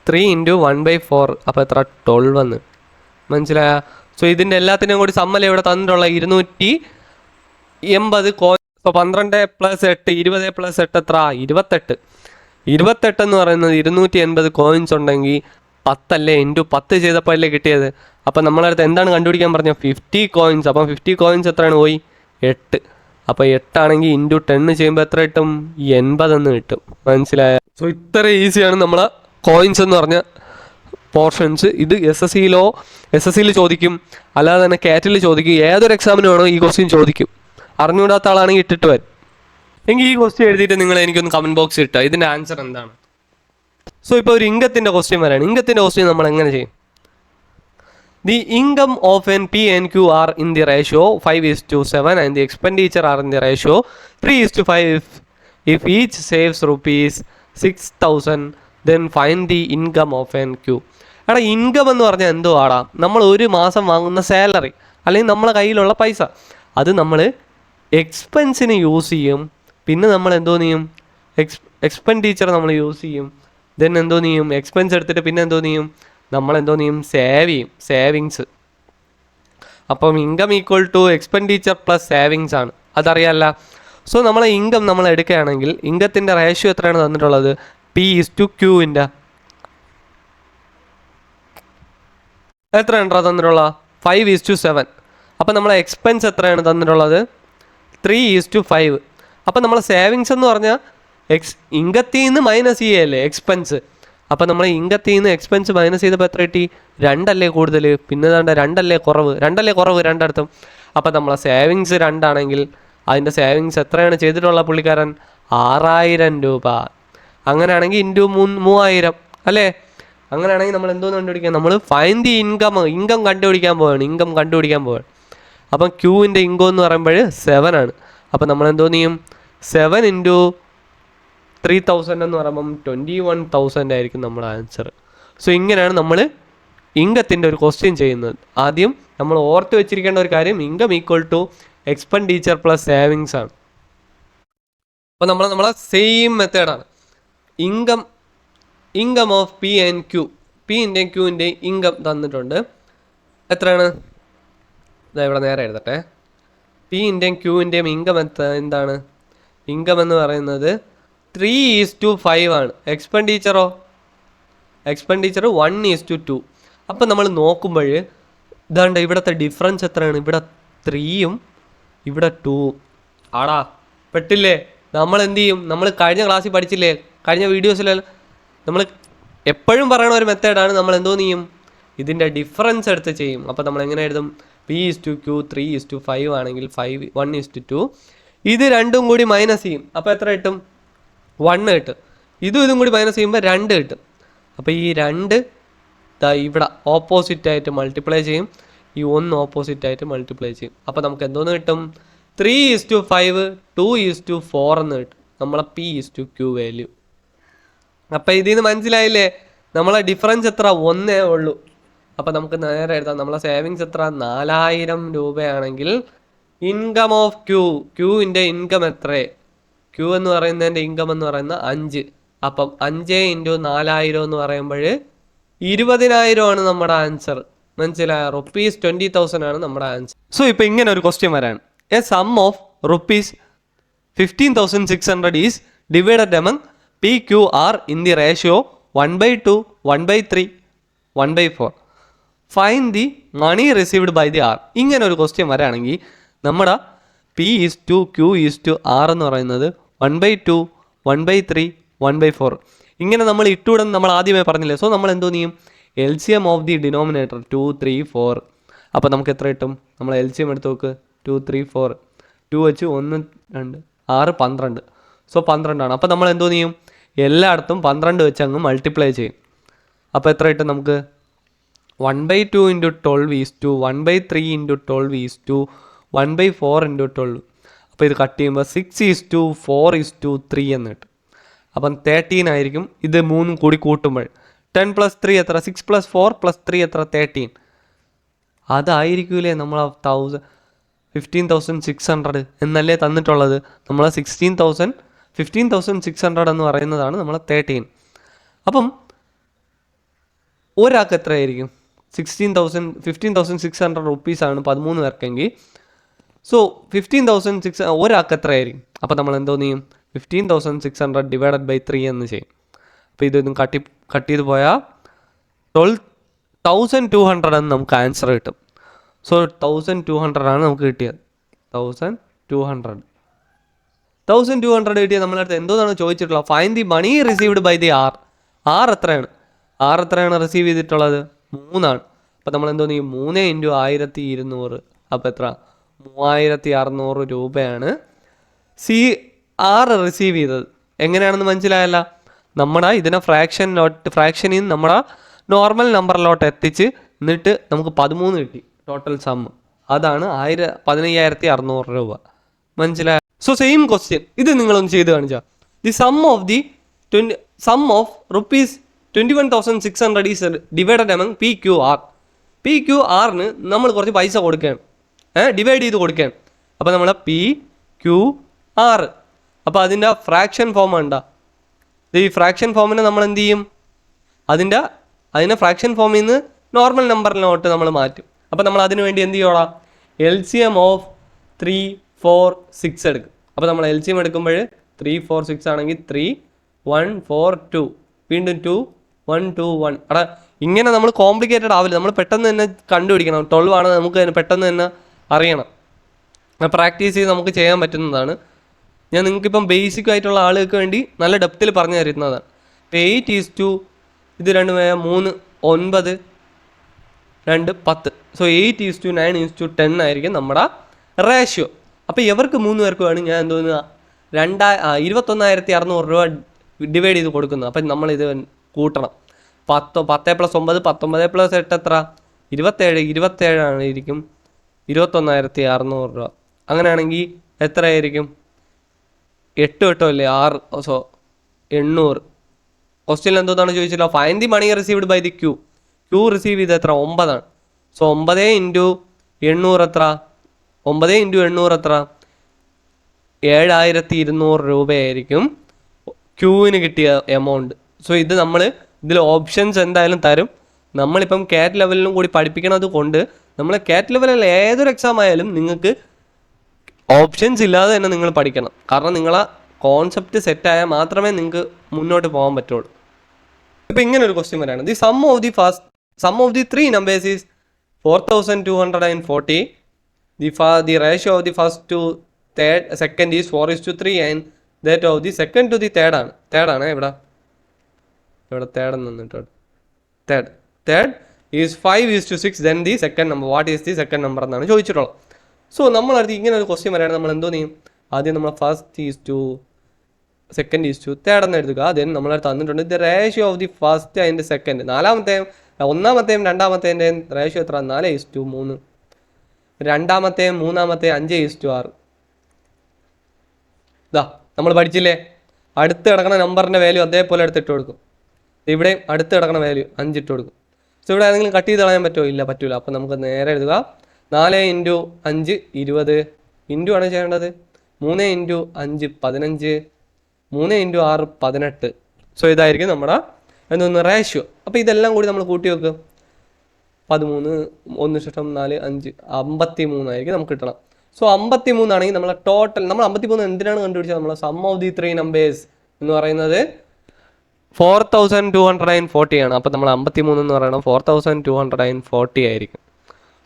3 × 1/4. അപ്പോൾ എത്ര? 12 എന്ന്. മനസ്സിലായ? സോ ഇതിൻ്റെ എല്ലാത്തിനും കൂടി സമ്മല ഇവിടെ തന്നിട്ടുള്ള 280 കോയിൻ. അപ്പോൾ 12 + 8 20 + 8 എത്ര? 28. 28 എന്ന് പറയുന്നത് 280 കോയിൻസ് ഉണ്ടെങ്കിൽ 10 അല്ലേ, ഇൻറ്റു 10 ചെയ്തപ്പോൾ അല്ലേ കിട്ടിയത്. അപ്പോൾ നമ്മളടുത്ത് എന്താണ് കണ്ടുപിടിക്കാൻ പറഞ്ഞത്? 50 കോയിൻസ്. അപ്പം 50 കോയിൻസ് എത്രയാണ്? 8. അപ്പോൾ 8 ആണെങ്കിൽ ഇൻറ്റു 10 ചെയ്യുമ്പോൾ എത്ര കിട്ടും? 80 എന്ന് കിട്ടും. മനസ്സിലായ? സോ ഇത്ര ഈസിയാണ് നമ്മളെ കോയിൻസ് എന്ന് പറഞ്ഞ പോർഷൻസ്. ഇത് SSCയിൽ ചോദിക്കും, അല്ലാതെ തന്നെ കാറ്റിൽ ചോദിക്കും. ഏതൊരു എക്സാമിന് വേണോ ഈ ക്വസ്റ്റ്യൻ ചോദിക്കും. അറിഞ്ഞുകൂടാത്ത ആളാണെങ്കിൽ ഇട്ടിട്ട് വരും. എങ്കിൽ ഈ ക്വസ്റ്റ്യൻ എഴുതിയിട്ട് നിങ്ങൾ എനിക്കൊന്ന് കമൻറ്റ് ബോക്സിൽ ഇട്ടാൽ ഇതിൻ്റെ ആൻസർ എന്താണ്. സോ ഇപ്പോൾ ഒരു ഇൻകത്തിൻ്റെ ക്വസ്റ്റ്യൻ വരാണ്. ഇൻകത്തിൻ്റെ ക്വസ്റ്റ്യൻ നമ്മൾ എങ്ങനെ ചെയ്യും? The income of N P and Q are in the ratio 5:7 and the expenditure are in the ratio 3:5. If each saves ₹6,000, then find the income of an Q. എടാ, income എന്ന് പറഞ്ഞാൽ എന്തോ ആടാ? നമ്മൾ ഒരു മാസം വാങ്ങുന്ന സാലറി അല്ലെങ്കിൽ നമ്മളെ കയ്യിലുള്ള പൈസ, അത് നമ്മൾ എക്സ്പെൻസിന് യൂസ് ചെയ്യും. പിന്നെ നമ്മൾ എന്തോ ചെയ്യും? എക്സ്പെൻഡിച്ചർ നമ്മൾ യൂസ് ചെയ്യും. ദെൻ എന്തോ ചെയ്യും? എക്സ്പെൻസ് എടുത്തിട്ട് പിന്നെ എന്തോ ചെയ്യും? നമ്മളെന്തോ ചെയ്യും? സേവിങ്സ്. അപ്പം income equal to expenditure plus savings ആണ്, അതറിയാമല്ല. സോ നമ്മളെ ഇൻകം നമ്മൾ എടുക്കുകയാണെങ്കിൽ ഇൻകത്തിൻ്റെ റേഷ്യോ എത്രയാണ് തന്നിട്ടുള്ളത്? P/Q എത്രയാണ് തന്നിട്ടുള്ളത്? 5:7. അപ്പം നമ്മളെ എക്സ്പെൻസ് എത്രയാണ് തന്നിട്ടുള്ളത്? 3:5. അപ്പം നമ്മളെ സേവിങ്സ് എന്ന് പറഞ്ഞാൽ ഇൻകത്തിൽ നിന്ന് മൈനസ് ചെയ്യല്ലേ എക്സ്പെൻസ്. അപ്പോൾ നമ്മൾ ഇൻകത്തിൽ നിന്ന് എക്സ്പെൻസ് മൈനസ് ചെയ്തപ്പോൾ എത്ര കിട്ടി? 2 അല്ലേ കൂടുതൽ, പിന്നെ 2 അല്ലേ കുറവ്, 2 അല്ലേ കുറവ് രണ്ടിടത്തും. അപ്പോൾ നമ്മളെ സേവിങ്സ് 2 ആണെങ്കിൽ അതിൻ്റെ സേവിങ്സ് എത്രയാണ് ചെയ്തിട്ടുള്ള പുള്ളിക്കാരൻ? 6000 രൂപ. അങ്ങനെയാണെങ്കിൽ ഇൻറ്റു 3000 അല്ലേ? അങ്ങനെയാണെങ്കിൽ നമ്മൾ എന്തോന്ന് കണ്ടുപിടിക്കാം? നമ്മൾ ഫൈൻ ദി ഇൻകം കണ്ടുപിടിക്കാൻ പോവുകയാണ്. അപ്പം ക്യൂവിൻ്റെ ഇൻകം എന്ന് പറയുമ്പോൾ 7 ആണ്. അപ്പം നമ്മൾ എന്തോന്ന് ചെയ്യും? 7 ഇൻറ്റു 3000 എന്ന് പറയുമ്പം 21,000 ആയിരിക്കും നമ്മുടെ ആൻസർ. സോ ഇങ്ങനെയാണ് നമ്മൾ ഇൻകത്തിൻ്റെ ഒരു ക്വസ്റ്റ്യൻ ചെയ്യുന്നത്. ആദ്യം നമ്മൾ ഓർത്ത് വെച്ചിരിക്കേണ്ട ഒരു കാര്യം, income equal to expenditure plus savings ആണ്. അപ്പോൾ നമ്മളെ സെയിം മെത്തേഡാണ്. Income of P and Q, പിൻ്റെയും ക്യൂവിൻ്റെയും ഇൻകം തന്നിട്ടുണ്ട്. എത്രയാണ്? ഇതാ ഇവിടെ നേരെ എഴുതട്ടെ. പിൻ്റെയും ക്യൂവിൻ്റെയും ഇൻകം എന്താണ്? ഇൻകം എന്ന് പറയുന്നത് 3:5 ആണ്. എക്സ്പെൻഡിച്ചറോ? എക്സ്പെൻഡിച്ചർ 1:2. അപ്പം നമ്മൾ നോക്കുമ്പോൾ ഇതാണ്ട് ഇവിടുത്തെ ഡിഫറൻസ് എത്രയാണ്? ഇവിടെ 3ഉം ഇവിടെ 2ഉം. ആടാ പെട്ടില്ലേ? നമ്മൾ എന്ത് ചെയ്യും? നമ്മൾ കഴിഞ്ഞ ക്ലാസ്സിൽ പഠിച്ചില്ലേ, കഴിഞ്ഞ വീഡിയോസിലെല്ലാം നമ്മൾ എപ്പോഴും പറയുന്ന ഒരു മെത്തേഡാണ്. നമ്മൾ എന്തോന്ന് ചെയ്യും? ഇതിൻ്റെ ഡിഫറൻസ് എടുത്ത് ചെയ്യും. അപ്പോൾ നമ്മൾ എങ്ങനെ എഴുതും? P/Q 3:5 ആണെങ്കിൽ 1:2. ഇത് രണ്ടും കൂടി മൈനസ് ചെയ്യും. അപ്പോൾ എത്ര കിട്ടും? 1 കിട്ടും. ഇതും കൂടി മൈനസ് ചെയ്യുമ്പോൾ 2 കിട്ടും. അപ്പോൾ ഈ 2 ഇവിടെ ഓപ്പോസിറ്റായിട്ട് മൾട്ടിപ്ലൈ ചെയ്യും, ഈ 1 ഓപ്പോസിറ്റായിട്ട് മൾട്ടിപ്ലൈ ചെയ്യും. അപ്പോൾ നമുക്ക് എന്തോന്ന് കിട്ടും? 3:5 2:4 എന്ന് കിട്ടും നമ്മളെ P/Q വാല്യൂ. അപ്പം ഇതിൽ നിന്ന് മനസ്സിലായില്ലേ നമ്മളെ ഡിഫറൻസ് എത്ര? 1 ഉള്ളൂ. അപ്പം നമുക്ക് നേരെ എഴുതാം. നമ്മളെ സേവിങ്സ് എത്ര? 4000 രൂപയാണെങ്കിൽ ഇൻകം ഓഫ് ക്യൂവിൻ്റെ ഇൻകം എത്ര? ക്യൂ എന്ന് പറയുന്നതിൻ്റെ ഇൻകം എന്ന് പറയുന്നത് 5. അപ്പം 5 ഇൻറ്റു 4000 എന്ന് പറയുമ്പോൾ 20,000 ആണ് നമ്മുടെ ആൻസർ. മനസ്സിലായ? ₹20,000 ആണ് നമ്മുടെ ആൻസർ. സോ ഇപ്പോൾ ഇങ്ങനെ ഒരു ക്വസ്റ്റ്യൻ വരാൻ, a sum of ₹15,600 is divided among PQR in the ratio 1/2, 1/3, 1/4. Find the money received by the R. ഇങ്ങനെ ഒരു ക്വസ്റ്റ്യൻ വരാണെങ്കിൽ നമ്മുടെ P/Q/R എന്ന് പറയുന്നത് 1/2, 1/3, 1/4 ഇങ്ങനെ നമ്മൾ ഇട്ടുവിടും. നമ്മൾ ആദ്യമേ പറഞ്ഞില്ലേ. സോ നമ്മൾ എന്തോ ചെയ്യും? LCM of the denominator 2, 3, 4. അപ്പോൾ നമുക്ക് എത്ര കിട്ടും? നമ്മൾ LCM എടുത്ത് നോക്ക്. 2, 3, 4. 2 വെച്ച് 1, 2, 6, 12. സോ 12 ആണ്. അപ്പോൾ നമ്മൾ എന്തോ ചെയ്യും? എല്ലായിടത്തും 12 വെച്ച് അങ്ങ് മൾട്ടിപ്ലൈ ചെയ്യും. അപ്പോൾ എത്ര കിട്ടും നമുക്ക്? 1/2 ഇൻറ്റു 12 1/3 ഇൻറ്റു 12 1/4 ഇൻറ്റു 12. അപ്പോൾ ഇത് കട്ട് ചെയ്യുമ്പോൾ 6:4:3 എന്ന് കിട്ടും. അപ്പം 13 ആയിരിക്കും. ഇത് 3 കൂടി കൂട്ടുമ്പോൾ 10 + 3 എത്ര? 6 + 4 + 3 എത്ര? 13. അതായിരിക്കൂലേ നമ്മൾ 15,600 എന്നല്ലേ തന്നിട്ടുള്ളത്? നമ്മൾ 15,600 എന്ന് പറയുന്നതാണ് നമ്മൾ 13. അപ്പം ഒരാൾക്ക് എത്രയായിരിക്കും? 15,600 റുപ്പീസാണ് 13 പേർക്കെങ്കിൽ. സോ 15,600 ഒരാൾക്ക് എത്രയായിരിക്കും? അപ്പോൾ നമ്മൾ എന്തോ ചെയ്യും? 15,600 ഡിവൈഡഡ് ബൈ 3 എന്ന് ചെയ്യും. അപ്പോൾ ഇതൊന്നും കട്ട് ചെയ്ത് പോയാൽ 12,200 എന്ന് നമുക്ക് ആൻസർ കിട്ടും. സോ 1,200 ആണ് നമുക്ക് കിട്ടിയത്. 1,200 കിട്ടിയത് നമ്മുടെ അടുത്ത് എന്തോന്നാണ് ചോദിച്ചിട്ടുള്ളത്? Find the money received by the R. R എത്രയാണ്? റിസീവ് ചെയ്തിട്ടുള്ളത്? 3 ആണ്. അപ്പോൾ നമ്മൾ എന്തോ ചെയ്യും? 3 ഇൻറ്റു 1200. അപ്പോൾ എത്ര? 3600 രൂപയാണ് റിസീവ് ചെയ്തത്. എങ്ങനെയാണെന്ന് മനസ്സിലായല്ല? നമ്മുടെ ഇതിനെ ഫ്രാക്ഷനിൽ നിന്ന് നമ്മുടെ നോർമൽ നമ്പറിലോട്ട് എത്തിച്ച് എന്നിട്ട് നമുക്ക് 13 കിട്ടി ടോട്ടൽ സം. അതാണ് 15,600 രൂപ. മനസ്സിലായ? സോ സെയിം ക്വസ്റ്റ്യൻ ഇത് നിങ്ങളൊന്ന് ചെയ്ത് കാണിച്ചാൽ. The sum of ₹21,600 is divided among PQR. PQRന് നമ്മൾ കുറച്ച് പൈസ കൊടുക്കുകയാണ്, ഡിവൈഡ് ചെയ്ത് കൊടുക്കുകയാണ്. അപ്പോൾ നമ്മളെ PQR. അപ്പോൾ അതിൻ്റെ ഫ്രാക്ഷൻ ഫോം ഉണ്ടോ? ഈ ഫ്രാക്ഷൻ ഫോമിനെ നമ്മൾ എന്ത് ചെയ്യും? അതിനെ ഫ്രാക്ഷൻ ഫോമിൽ നിന്ന് നോർമൽ നമ്പറിലോട്ട് നമ്മൾ മാറ്റും. അപ്പോൾ നമ്മൾ അതിന് വേണ്ടി എന്ത് ചെയ്യോളാം? LCM ഓഫ് 3, 4, 6 എടുക്കും. അപ്പോൾ നമ്മൾ LCM എടുക്കുമ്പോൾ 3, 4, 6 ആണെങ്കിൽ 3, 1, 4, 2 വീണ്ടും 2, 1, 2, 1. അവിടെ ഇങ്ങനെ നമ്മൾ കോംപ്ലിക്കേറ്റഡ് ആവില്ല. നമ്മൾ പെട്ടെന്ന് തന്നെ കണ്ടുപിടിക്കണം. 12 ആണ് നമുക്ക് പെട്ടെന്ന് തന്നെ അറിയണം. പ്രാക്ടീസ് ചെയ്ത് നമുക്ക് ചെയ്യാൻ പറ്റുന്നതാണ്. ഞാൻ നിങ്ങൾക്കിപ്പം ബേസിക് ആയിട്ടുള്ള ആളുകൾക്ക് വേണ്ടി നല്ല ഡെപ്തിൽ പറഞ്ഞു തരുന്നതാണ്. 8:4 ഇത് 2 3 9 2 10. സോ 8:9:10 ആയിരിക്കും നമ്മുടെ റേഷ്യോ. അപ്പോൾ ഇവർക്ക് 3 പേർക്ക് വേണം ഞാൻ എന്തോന്ന് 21,600 രൂപ ഡിവൈഡ് ചെയ്ത് കൊടുക്കുന്നത്. അപ്പം നമ്മളിത് കൂട്ടണം. 10 + 9 19 + 8 എത്ര 27 ആയിരിക്കും 21,600 രൂപ. അങ്ങനെയാണെങ്കിൽ എത്രയായിരിക്കും 8 8 6. സോ 800. ക്വസ്റ്റ്യനിൽ എന്തോന്നാണ് ചോദിച്ചല്ലോ, find the money received by the Q receive ചെയ്ത് എത്ര 9 ആണ്. സോ 9 × 800 എത്ര 9 × 800 എത്ര 7,200 രൂപയായിരിക്കും ക്യൂവിന് കിട്ടിയ എമൗണ്ട്. സോ ഇത് നമ്മൾ ഇതിൽ ഓപ്ഷൻസ് എന്തായാലും തരും. നമ്മളിപ്പം കാറ്റ് ലെവലിലും കൂടി പഠിപ്പിക്കണത് കൊണ്ട് നമ്മൾ കാറ്റ് ലെവലിൽ ഏതൊരു എക്സാം ആയാലും നിങ്ങൾക്ക് ഓപ്ഷൻസ് ഇല്ലാതെ തന്നെ നിങ്ങൾ പഠിക്കണം. കാരണം നിങ്ങളെ കോൺസെപ്റ്റ് സെറ്റായാൽ മാത്രമേ നിങ്ങൾക്ക് മുന്നോട്ട് പോകാൻ പറ്റുള്ളൂ. ഇപ്പം ഇങ്ങനെ ഒരു ക്വസ്റ്റ്യൻ വരാണ്. The sum of the 3 numbers is 4,240. The ratio of the first to second is 4:3 and that of the second to the third ആണ്. ഇവിടെ third എന്നിട്ട് third is 5:6. then the second number. what is the second number എന്നാണ് ചോദിച്ചിട്ടുള്ളത്. So നമ്മളടുത്ത് ഇങ്ങനെ ഒരു question വരാണ്. നമ്മൾ എന്തോ ചെയ്യും, ആദ്യം നമ്മൾ first is to second is to third എന്ന് എഴുതുക. ദെൻ നമ്മളടുത്ത് തന്നിട്ടുണ്ട് the ratio of the first and second. ഒന്നാമത്തെയും രണ്ടാമത്തേൻ്റെയും റേഷ്യോ എത്ര 4:3. രണ്ടാമത്തെയും മൂന്നാമത്തെയും 5:6. ഇതാ നമ്മൾ പഠിച്ചില്ലേ, അടുത്ത് കിടക്കുന്ന നമ്പറിൻ്റെ വാല്യൂ അതേപോലെ എടുത്തിട്ട് കൊടുക്കും. ഇവിടെയും അടുത്ത് കിടക്കുന്ന വാല്യൂ 5 ഇട്ട് കൊടുക്കും. സോ ഇവിടെ ഏതെങ്കിലും കട്ട് ചെയ്ത് കളയാൻ പറ്റുമോ? ഇല്ല, പറ്റൂല. അപ്പം നമുക്ക് നേരെ എഴുതുക 4 × 5 20 ഇൻറ്റു ആണ് ചെയ്യേണ്ടത്. 3 × 5 15 3 × 6 18. സോ ഇതായിരിക്കും നമ്മുടെ റേഷ്യോ. അപ്പോൾ ഇതെല്ലാം കൂടി നമ്മൾ കൂട്ടി വെക്കും. 13 1 4 5 53 ആയിരിക്കും നമുക്ക് കിട്ടണം. സോ 53 ആണെങ്കിൽ നമ്മളെ ടോട്ടൽ നമ്മൾ 53 എന്തിനാണ് കണ്ടുപിടിച്ചത്? നമ്മളെ സം ഓഫ് ദി 3 numbers എന്ന് പറയുന്നത് 4,240 ആണ്. അപ്പോൾ നമ്മൾ 53 എന്ന് പറയുന്നത് 4,240 ആയിരിക്കും.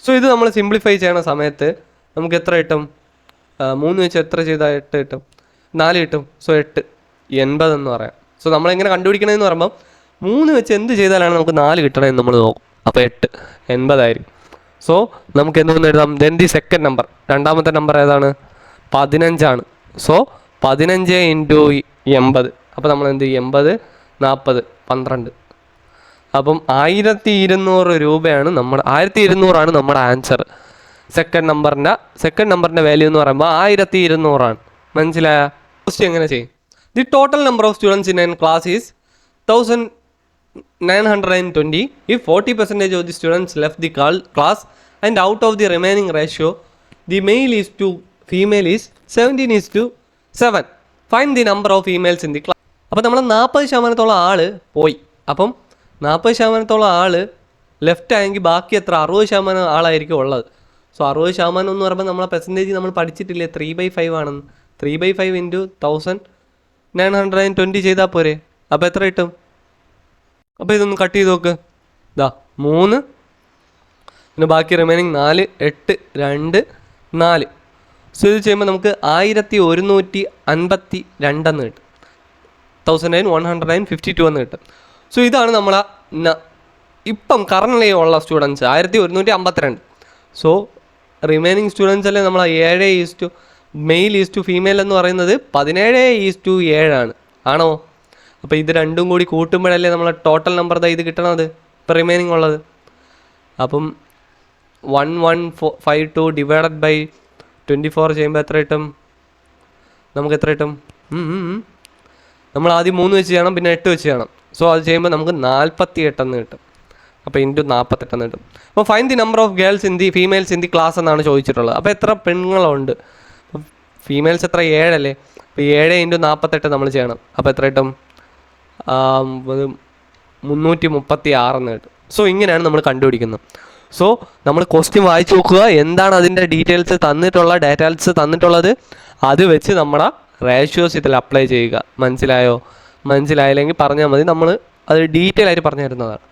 സോ ഇത് നമ്മൾ സിംപ്ലിഫൈ ചെയ്യണ സമയത്ത് നമുക്ക് എത്ര കിട്ടും? 3 വെച്ച് എത്ര ചെയ്താൽ 8 കിട്ടും? 4 കിട്ടും. സോ 8 80 എന്ന് പറയാം. സോ നമ്മളെങ്ങനെ കണ്ടുപിടിക്കണമെന്ന് പറയുമ്പോൾ 3 വെച്ച് എന്ത് ചെയ്താലാണ് നമുക്ക് 4 കിട്ടണമെന്ന് നമ്മൾ നോക്കും. അപ്പോൾ 8 80 ആയിരിക്കും. സോ നമുക്ക് എന്തെന്ന് എഴുതാം? ദെൻ ദി സെക്കൻഡ് നമ്പർ, രണ്ടാമത്തെ നമ്പർ ഏതാണ്? 15 ആണ്. സോ 15 × 80. അപ്പോൾ നമ്മൾ എന്ത് 80 40 12. അപ്പം 1,200 രൂപയാണ് നമ്മുടെ 1,200 ആണ് നമ്മുടെ ആൻസർ. സെക്കൻഡ് നമ്പറിൻ്റെ വാല്യൂ എന്ന് പറയുമ്പോൾ 1,200 ആണ്. മനസ്സിലായ? ക്വസ്റ്റ്യൻ എങ്ങനെ ചെയ്യും? The total number of students in class is 1,920. if 40% of the students left the class and out of the remaining ratio the male is to female is 17:7. find the number of females in the class. അപ്പോൾ നമ്മൾ 40% ആള് പോയി. അപ്പം 40% ആള് left ആയെങ്കിൽ ബാക്കി എത്ര 60% ആളായിരിക്കും ഉള്ളത്. സോ 60% എന്ന് പറയുമ്പോൾ നമ്മളെ പെർസെൻറ്റേജ് നമ്മൾ പഠിച്ചിട്ടില്ലേ 3/5 ആണെന്ന്. 3/5 × 1,920 ചെയ്താൽ പോരെ? അപ്പോൾ എത്ര കിട്ടും? അപ്പോൾ ഇതൊന്ന് കട്ട് ചെയ്ത് നോക്ക്. ഇതാ 3 പിന്നെ ബാക്കി റിമൈനിങ് 4 8 2 4. സോ ഇത് ചെയ്യുമ്പോൾ നമുക്ക് 1,152 എന്ന് കിട്ടും. 1,152 എന്ന് കിട്ടും. സോ ഇതാണ് നമ്മളെ ഇപ്പം കറൻറ്റ്ലി ഉള്ള സ്റ്റുഡൻസ് 1,152. സോ റിമൈനിങ് സ്റ്റുഡൻസ് അല്ലേ നമ്മൾ 7 മെയിൽ ഈസ് ടു ഫീമെയിൽ എന്ന് പറയുന്നത് 17:7 ആണ്. ആണോ? അപ്പോൾ ഇത് രണ്ടും കൂടി കൂട്ടുമ്പോഴല്ലേ നമ്മളെ ടോട്ടൽ നമ്പർ ഇത് കിട്ടണത് ഇപ്പോൾ റിമൈനിങ് ഉള്ളത്. അപ്പം 1152 ഡിവൈഡഡ് ബൈ 24 ചെയ്യുമ്പോൾ എത്ര കിട്ടും? നമുക്ക് എത്ര കിട്ടും? നമ്മൾ ആദ്യം 3 വെച്ച് ചെയ്യണം, പിന്നെ 8 വെച്ച് ചെയ്യണം. സോ അത് ചെയ്യുമ്പോൾ നമുക്ക് 48 എന്ന് കിട്ടും. അപ്പോൾ × 48 എന്ന് കിട്ടും. അപ്പോൾ find the number of girls in the females in the class എന്നാണ് ചോദിച്ചിട്ടുള്ളത്. അപ്പോൾ എത്ര പെണ്ണുങ്ങളുണ്ട്? ഫീമെയിൽസ് എത്ര 7 അല്ലേ? അപ്പോൾ 7 × 48 നമ്മൾ ചെയ്യണം. അപ്പോൾ എത്ര കിട്ടും? 336 എന്ന് കിട്ടും. സോ ഇങ്ങനെയാണ് നമ്മൾ കണ്ടുപിടിക്കുന്നത്. സോ നമ്മൾ ക്വസ്റ്റ്യൻ വായിച്ച് നോക്കുക, എന്താണ് അതിൻ്റെ ഡീറ്റെയിൽസ് ഡാറ്റാസ് തന്നിട്ടുള്ളത്, അത് വെച്ച് നമ്മുടെ റേഷ്യോസ് ഇതിൽ അപ്ലൈ ചെയ്യുക. മനസ്സിലായില്ലെങ്കിൽ പറഞ്ഞാൽ മതി, നമ്മൾ അത് ഡീറ്റെയിൽ ആയിട്ട് പറഞ്ഞു തരുന്നതാണ്.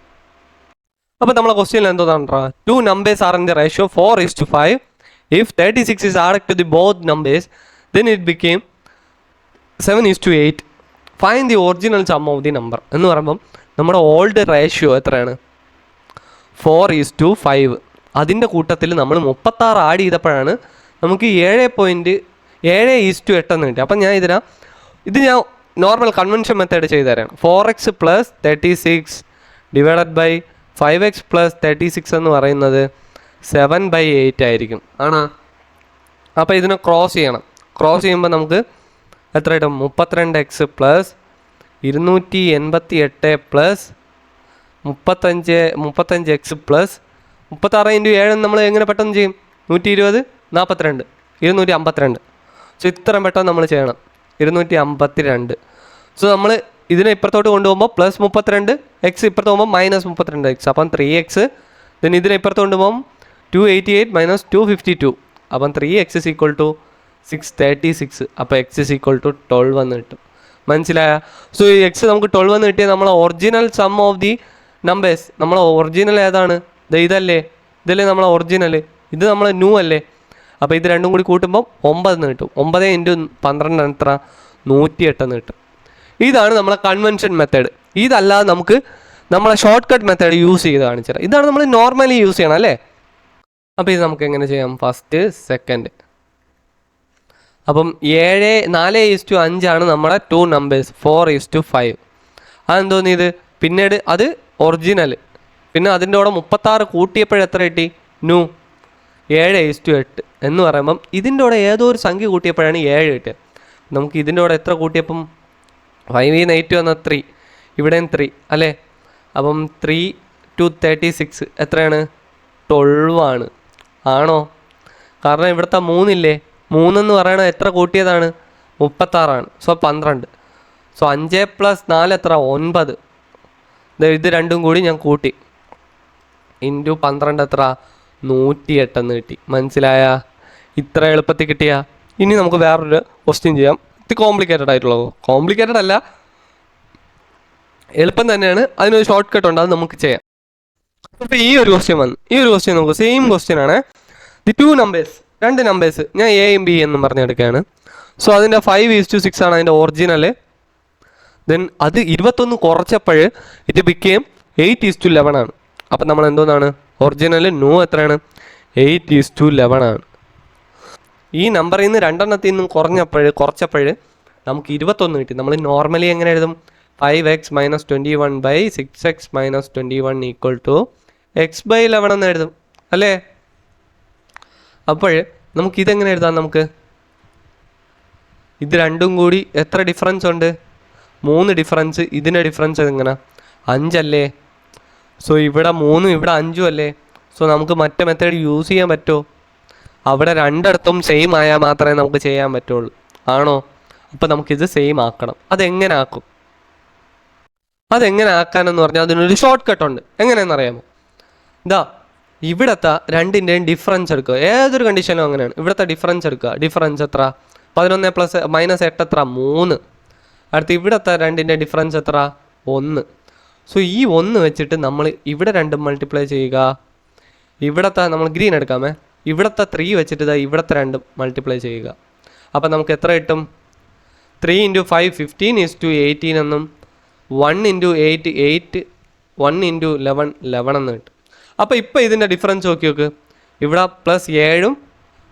അപ്പോൾ നമ്മളെ ക്വസ്റ്റ്യനിൽ എന്തോന്നാണ്? 2 numbers are in the ratio 4:5. if 36 is added to the both numbers then it became 7:8. Find the original sum of the number എന്ന് പറയുമ്പം നമ്മുടെ ഓൾഡ് റേഷ്യോ എത്രയാണ്? 4:5. അതിൻ്റെ കൂട്ടത്തിൽ നമ്മൾ 36 ആഡ് ചെയ്തപ്പോഴാണ് നമുക്ക് 7.7:8 എന്ന് കിട്ടി. അപ്പം ഇത് ഞാൻ നോർമൽ കൺവെൻഷൻ മെത്തേഡ് ചെയ്തു തരാം. 4x + 36 ഡിവൈഡഡ് ബൈ 5x + 36 എന്ന് പറയുന്നത് 7/8 ആയിരിക്കും. ആണോ? അപ്പോൾ ഇതിനെ ക്രോസ് ചെയ്യണം. ക്രോസ് ചെയ്യുമ്പോൾ നമുക്ക് എത്ര കിട്ടും? 32x + 288 + 35x + 36 × 7 നമ്മൾ എങ്ങനെ പെട്ടെന്ന് ചെയ്യും? 120, 42, 252. സോ ഇത്രയും പെട്ടെന്ന് നമ്മൾ ചെയ്യണം. 252. സോ നമ്മൾ ഇതിനെ ഇപ്പുറത്തോട്ട് കൊണ്ടുപോകുമ്പോൾ +32, x ഇപ്പുറത്ത് പോകുമ്പോൾ -32x. അപ്പം 3x. ദെൻ ഇതിനെ ഇപ്പുറത്ത് കൊണ്ടുപോകുമ്പോൾ 288 - 252. അപ്പം 3x = 636. അപ്പോൾ x = 12 എന്ന് കിട്ടും. മനസ്സിലായ? സോ ഈ x നമുക്ക് 12 എന്ന് കിട്ടിയാൽ നമ്മളെ original sum of the numbers. നമ്മളെ ഒറിജിനൽ ഏതാണ്? ഇതല്ലേ നമ്മളെ ഒറിജിനൽ. ഇത് നമ്മളെ ന്യൂ അല്ലേ? അപ്പോൾ ഇത് രണ്ടും കൂടി കൂട്ടുമ്പോൾ 9 എന്ന് കിട്ടും. 9 × 12 എത്ര? 108 എന്ന് കിട്ടും. ഇതാണ് നമ്മളെ കൺവെൻഷൻ മെത്തേഡ്. ഇതല്ലാതെ നമുക്ക് നമ്മളെ ഷോർട്ട് കട്ട് മെത്തേഡ് യൂസ് ചെയ്ത് കാണിച്ചത്. ഇതാണ് നമ്മൾ നോർമലി യൂസ് ചെയ്യണം അല്ലേ? അപ്പോൾ ഇത് നമുക്ക് എങ്ങനെ ചെയ്യാം? First, second. അപ്പം 4:5 ആണ് നമ്മുടെ 2 നമ്പേഴ്സ്. 4:5. അതെന്തോന്നിയത്? പിന്നീട് അത് ഒറിജിനൽ. പിന്നെ അതിൻ്റെ കൂടെ 36 കൂട്ടിയപ്പോഴെത്ര കിട്ടി? ന്യൂ. 7:8 എന്ന് പറയുമ്പം ഇതിൻ്റെ കൂടെ ഏതോ ഒരു സംഖ്യ കൂട്ടിയപ്പോഴാണ് 7 കിട്ടിയത്. നമുക്ക് ഇതിൻ്റെ കൂടെ എത്ര കൂട്ടിയപ്പം 5 × 8 വന്നാൽ 3. ഇവിടെയും 3 അല്ലേ? അപ്പം 3 × 36 എത്രയാണ്? 12 ആണ്. ആണോ? കാരണം ഇവിടുത്തെ 3 ഇല്ലേ? 3 എന്ന് പറയണത് എത്ര കൂട്ടിയതാണ്? 36 ആണ്. സോ 12. സോ 5 + 4 എത്ര? 9. ഇത് രണ്ടും കൂടി ഞാൻ കൂട്ടി × 12 എത്ര? 108 എന്ന് കിട്ടി. മനസ്സിലായ? ഇത്ര എളുപ്പത്തിൽ കിട്ടിയ. ഇനി നമുക്ക് വേറൊരു ക്വസ്റ്റ്യൻ ചെയ്യാം. ഇത് കോംപ്ലിക്കേറ്റഡ് ആയിട്ടുള്ളത്. കോംപ്ലിക്കേറ്റഡ് അല്ല, എളുപ്പം തന്നെയാണ്. അതിനൊരു ഷോർട്ട് കട്ട് ഉണ്ട്, അത് നമുക്ക് ചെയ്യാം. അപ്പോൾ ഈ ഒരു ക്വസ്റ്റ്യൻ വന്നു. ഈ ഒരു ക്വസ്റ്റ്യൻ നമുക്ക് സെയിം ക്വസ്റ്റ്യൻ ആണ്. ദി 2 നമ്പേഴ്സ്, 2 നമ്പേഴ്സ് ഞാൻ എയും ബി എന്നും പറഞ്ഞെടുക്കുകയാണ്. സോ അതിൻ്റെ 5:6 ആണ് അതിൻ്റെ ഒറിജിനൽ. ദെൻ അത് 21 കുറച്ചപ്പോൾ ഇറ്റ് ബിക്കെയിം 8:11 ആണ്. അപ്പം നമ്മൾ എന്തോന്നാണ്? ഒറിജിനൽ ന്യൂ എത്രയാണ്? 8:11 ആണ്. ഈ നമ്പറിൽ നിന്ന് 2 എണ്ണത്തിൽ നിന്നും കുറച്ചപ്പോൾ നമുക്ക് 21 കിട്ടി. നമ്മൾ നോർമലി എങ്ങനെ എഴുതും? 5x - 21 / 6x - 21 = x/11 എന്ന് എഴുതും അല്ലേ? അപ്പോൾ നമുക്കിതെങ്ങനെ എഴുതാം? നമുക്ക് ഇത് രണ്ടും കൂടി എത്ര ഡിഫറൻസ് ഉണ്ട്? 3 ഡിഫറൻസ്. ഇതിൻ്റെ ഡിഫറൻസ് എങ്ങനെ? 5 അല്ലേ? സോ ഇവിടെ 3 ഇവിടെ 5 അല്ലേ? സോ നമുക്ക് മറ്റേ മെത്തേഡ് യൂസ് ചെയ്യാൻ പറ്റുമോ? അവിടെ രണ്ടിടത്തും സെയിം ആയാൽ മാത്രമേ നമുക്ക് ചെയ്യാൻ പറ്റുള്ളൂ. ആണോ? അപ്പോൾ നമുക്കിത് സെയിം ആക്കണം. അതെങ്ങനെ ആക്കും? അതെങ്ങനെ ആക്കാനെന്ന് പറഞ്ഞാൽ അതിനൊരു ഷോർട്ട് കട്ട് ഉണ്ട്. എങ്ങനെയെന്ന് അറിയാമോ? ഇവിടുത്തെ രണ്ടിൻ്റെയും ഡിഫറൻസ് എടുക്കുക. ഏതൊരു കണ്ടീഷനും അങ്ങനെയാണ്. ഇവിടുത്തെ ഡിഫറൻസ് എടുക്കുക. ഡിഫറൻസ് എത്ര? 11 + -8 എത്ര? 3. അടുത്ത് ഇവിടുത്തെ രണ്ടിൻ്റെ ഡിഫറൻസ് എത്ര? 1. സോ ഈ 1 വെച്ചിട്ട് നമ്മൾ ഇവിടെ 2 മൾട്ടിപ്ലൈ ചെയ്യുക. ഇവിടുത്തെ നമ്മൾ ഗ്രീൻ എടുക്കാമേ. ഇവിടുത്തെ 3 വെച്ചിട്ട് ഇവിടുത്തെ 2 മൾട്ടിപ്ലൈ ചെയ്യുക. അപ്പം നമുക്ക് എത്ര കിട്ടും? 3 × 5 15:18 എന്നും 1 × 8 8 1 × 11 11 എന്ന് കിട്ടും. അപ്പോൾ ഇപ്പോൾ ഇതിൻ്റെ ഡിഫറൻസ് നോക്ക്. ഇവിടെ +7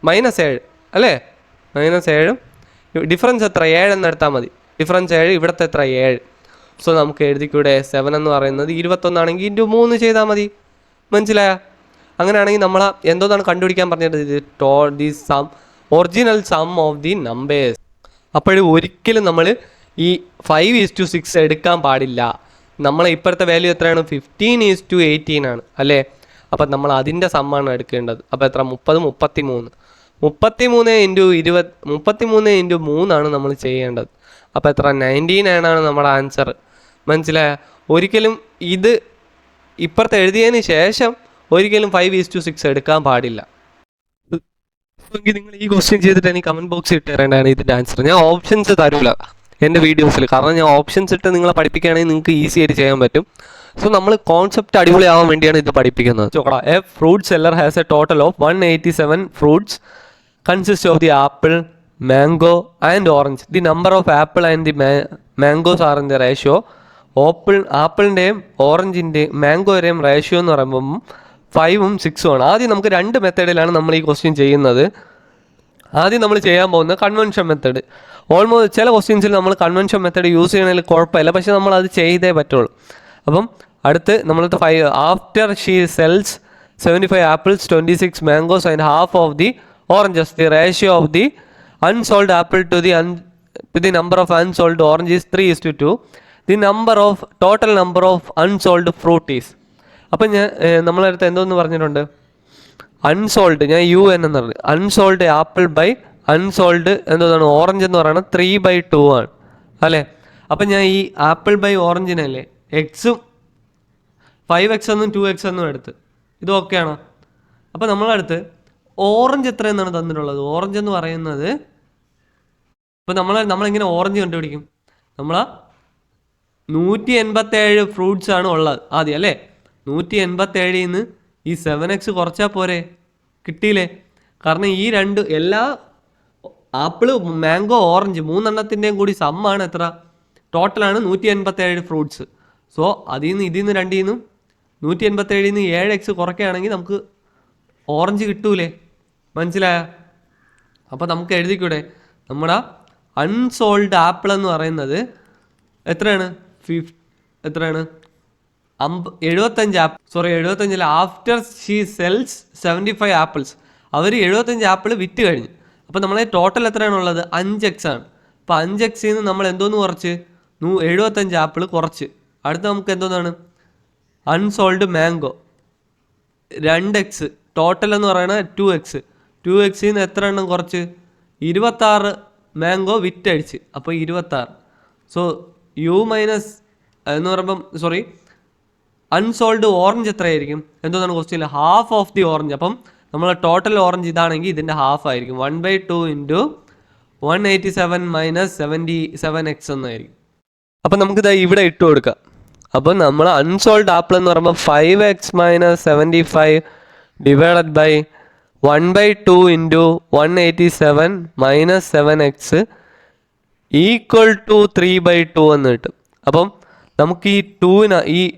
-7 അല്ലേ? -7. ഡിഫറൻസ് എത്ര? 7 എന്ന് എടുത്താൽ മതി. ഡിഫറൻസ് 7. ഇവിടുത്തെ എത്ര? 7. സോ നമുക്ക് എഴുതിക്കൂടെ? 7 എന്ന് പറയുന്നത് 21 ആണെങ്കിൽ × 3 ചെയ്താൽ മതി. മനസ്സിലായ? അങ്ങനെയാണെങ്കിൽ നമ്മൾ എന്തോന്നാണ് കണ്ടുപിടിക്കാൻ പറഞ്ഞത്? The sum, original sum of the numbers. അപ്പോഴും ഒരിക്കലും നമ്മൾ ഈ 5:6 എടുക്കാൻ പാടില്ല. നമ്മളെ ഇപ്പോഴത്തെ വാല്യൂ എത്രയാണ്? 15:18 ആണ് അല്ലേ? അപ്പം നമ്മൾ അതിൻ്റെ സമ്മാണ് എടുക്കേണ്ടത്. അപ്പോൾ എത്ര? 30 33. 33 × 3 ആണ് നമ്മൾ ചെയ്യേണ്ടത്. അപ്പോൾ എത്ര? 99 ആണ് നമ്മുടെ ആൻസർ. മനസ്സിലായ? ഒരിക്കലും ഇത് ഇപ്പുറത്ത് എഴുതിയതിന് ശേഷം ഒരിക്കലും 5:6 എടുക്കാൻ പാടില്ല. നിങ്ങൾ ഈ ക്വസ്റ്റ്യൻ ചെയ്തിട്ട് എനിക്ക് കമൻറ്റ് ബോക്സിൽ ഇട്ട് തരേണ്ടതാണ് ഇതിൻ്റെ ആൻസർ. ഞാൻ ഓപ്ഷൻസ് തരൂല എൻ്റെ വീഡിയോസിൽ. കാരണം ഞാൻ ഓപ്ഷൻസ് ഇട്ട് നിങ്ങളെ പഠിപ്പിക്കുകയാണെങ്കിൽ നിങ്ങൾക്ക് ഈസി ആയിട്ട് ചെയ്യാൻ പറ്റും. സോ നമ്മൾ കോൺസെപ്റ്റ് അടിപൊളിയാവാൻ വേണ്ടിയാണ് ഇത് പഠിപ്പിക്കുന്നത്. A fruit seller has A total of 187 fruits consist of the apple, mango and orange. The number of apple and the mangoes are in the ratio. ആപ്പിളിൻ്റെയും ഓറഞ്ചിൻ്റെയും മാംഗോയുടെയും റേഷ്യോ എന്ന് പറയുമ്പം 5ഉം 6ഉം ആണ്. ആദ്യം നമുക്ക് 2 മെത്തേഡിലാണ് നമ്മൾ ഈ ക്വസ്റ്റ്യൻ ചെയ്യുന്നത്. ആദ്യം നമ്മൾ ചെയ്യാൻ പോകുന്നത് കൺവെൻഷൻ മെത്തേഡ്. ഓൾമോസ്റ്റ് ചില ക്വസ്റ്റ്യൻസിൽ നമ്മൾ കൺവെൻഷൻ മെത്തേഡ് യൂസ് ചെയ്യണമെങ്കിൽ കുഴപ്പമില്ല, പക്ഷേ നമ്മൾ അത് ചെയ്തേ പറ്റുള്ളൂ. അപ്പം അടുത്ത് നമ്മളത്തെ 5 after she sells 75 apples, 26 mangoes and half of the oranges. The ratio of the unsold apple to the number of unsold orange is 3:2. The total number of unsold fruit is. അപ്പം നമ്മളടുത്ത് എന്തോന്ന് പറഞ്ഞിട്ടുണ്ട്? അൺസോൾഡ്, ഞാൻ U എന്ന് പറഞ്ഞു. Unsold apple by unsold എന്താണ് orange എന്ന് പറയുന്നത് 3/2 ആണ് അല്ലേ. അപ്പം ഞാൻ ഈ ആപ്പിൾ ബൈ ഓറഞ്ചിനല്ലേ എക്സും 5x എന്നും 2x എന്നും എടുത്ത് ഇത് ഓക്കെയാണോ? അപ്പോൾ നമ്മളടുത്ത് ഓറഞ്ച് എത്ര എന്നാണ് തന്നിട്ടുള്ളത്? ഓറഞ്ച് എന്ന് പറയുന്നത് ഇപ്പോൾ നമ്മളിങ്ങനെ ഓറഞ്ച് കണ്ടുപിടിക്കും. നമ്മൾ 187 ഫ്രൂട്ട്സ് ആണ് ഉള്ളത് ആദ്യം അല്ലേ. 187ൽ നിന്ന് ഈ 7x കുറച്ചാൽ പോരെ, കിട്ടിയില്ലേ? കാരണം ഈ എല്ലാ ആപ്പിള് മാംഗോ ഓറഞ്ച് 3 കൂടി സമ്മാണ് എത്ര? ടോട്ടലാണ് 187 ഫ്രൂട്ട്സ്. സോ ഇതിൽ നിന്ന് 2 187ൽ നിന്ന് 7x കുറയ്ക്കുകയാണെങ്കിൽ നമുക്ക് ഓറഞ്ച് കിട്ടൂലേ? മനസ്സിലായ? അപ്പോൾ നമുക്ക് എഴുതിക്കൂടെ, നമ്മുടെ അൺസോൾഡ് ആപ്പിൾ എന്ന് പറയുന്നത് എത്രയാണ്? എത്രയാണ്? 75 75 ആഫ്റ്റർ ഷീ സെൽസ് 75 ആപ്പിൾസ്. അവർ 75 ആപ്പിൾ വിറ്റ് കഴിഞ്ഞു. അപ്പോൾ നമ്മളെ ടോട്ടൽ എത്രയാണുള്ളത്? 5x ആണ്. അപ്പോൾ 5xൽ നിന്ന് നമ്മൾ എന്തോന്ന് കുറച്ച്? 75 ആപ്പിൾ കുറച്ച്. അടുത്ത നമുക്ക് എന്തോന്നാണ്? Unsold mango 2x. ടോട്ടൽ എന്ന് പറയുന്നത് 2x. 2xൽ നിന്ന് എത്ര എണ്ണം കുറച്ച്? 26 മാംഗോ വിറ്റഴിച്ച്. അപ്പോൾ 26. സോ യു മൈനസ് എന്ന് പറയുമ്പം അൺസോൾഡ് ഓറഞ്ച് എത്രയായിരിക്കും? എന്തോന്നാണ് ക്വസ്റ്റ്യൻ? Half of the orange. അപ്പം നമ്മൾ ടോട്ടൽ ഓറഞ്ച് ഇതാണെങ്കിൽ ഇതിൻ്റെ ഹാഫ് ആയിരിക്കും. 1/2 ഇൻറ്റു 187 മൈനസ് 77x എന്നായിരിക്കും. അപ്പം നമുക്കിത് ഇവിടെ ഇട്ട് കൊടുക്കാം. അപ്പം നമ്മൾ അൺസോൾഡ് ആപ്പിൾ എന്ന് പറയുമ്പോൾ 5x minus 75 divided by 1/2 into 187 minus 7x equal to 3/2 എന്ന് കിട്ടും. അപ്പം നമുക്ക് ഈ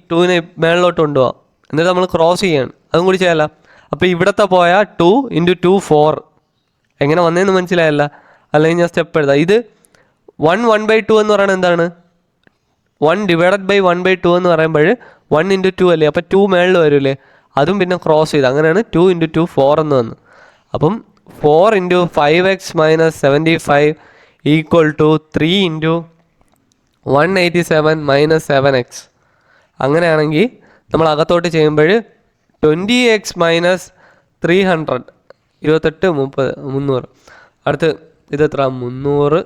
2നെ മേളിലോട്ട് കൊണ്ടുപോകാം. എന്നിട്ട് നമ്മൾ ക്രോസ് ചെയ്യാണ്, അതും കൂടി ചെയ്യാമല്ല. അപ്പോൾ ഇവിടത്തെ പോയാൽ 2 ഇൻറ്റു 2 4. എങ്ങനെ വന്നതെന്ന് മനസ്സിലായല്ല? അല്ലെങ്കിൽ ഞാൻ സ്റ്റെപ്പ് എഴുതാം. ഇത് 1/2 എന്ന് പറയുന്നത് എന്താണ്? 1 ഡിവൈഡഡ് ബൈ 1/2 എന്ന് പറയുമ്പോൾ 1 ഇൻറ്റു 2 അല്ലേ. അപ്പോൾ 2 മേളിൽ വരില്ലേ, അതും പിന്നെ ക്രോസ് ചെയ്ത് അങ്ങനെയാണ് 2 ഇൻറ്റു 2 4 എന്ന് വന്നു. അപ്പം 4 into 5x minus 75 equal to 3 into 187 minus 7x. അങ്ങനെയാണെങ്കിൽ നമ്മൾ അകത്തോട്ട് ചെയ്യുമ്പോൾ 20x മൈനസ് 300 28 30 300. അടുത്ത് ഇതെത്ര? 300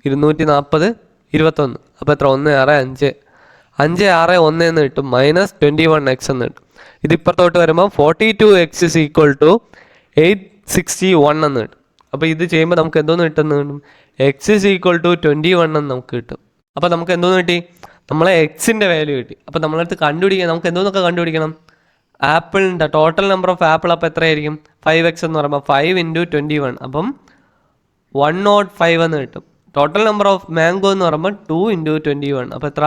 240 21. അപ്പോൾ എത്ര? 1 6 5 5 6 1 എന്ന് കിട്ടും. മൈനസ് 21x എന്ന് കിട്ടും. ഇതിപ്പുറത്തോട്ട് വരുമ്പോൾ 42x ഇസ് ഈക്വൽ ടു 861 എന്ന് കിട്ടും. അപ്പോൾ ഇത് ചെയ്യുമ്പോൾ നമുക്ക് എന്തോന്ന് കിട്ടുന്നു? x ഇസ് ഈക്വൽ ടു 21 എന്ന് നമുക്ക് കിട്ടും. അപ്പോൾ നമുക്ക് എന്തോന്ന് കിട്ടി? നമ്മളെ എക്സിൻ്റെ വാല്യൂ കിട്ടി. അപ്പോൾ നമ്മളടുത്ത് കണ്ടുപിടിക്കാൻ നമുക്ക് എന്തോന്നൊക്കെ കണ്ടുപിടിക്കണം? ആപ്പിളിൻ്റെ ടോട്ടൽ നമ്പർ ഓഫ് ആപ്പിൾ അപ്പോൾ എത്രയായിരിക്കും? 5x എന്ന് പറയുമ്പോൾ 5 ഇൻറ്റു 21. അപ്പം 105 എന്ന് കിട്ടും. ടോട്ടൽ നമ്പർ ഓഫ് മാംഗോ എന്ന് പറയുമ്പോൾ 2 ഇൻറ്റു 21. അപ്പോൾ എത്ര?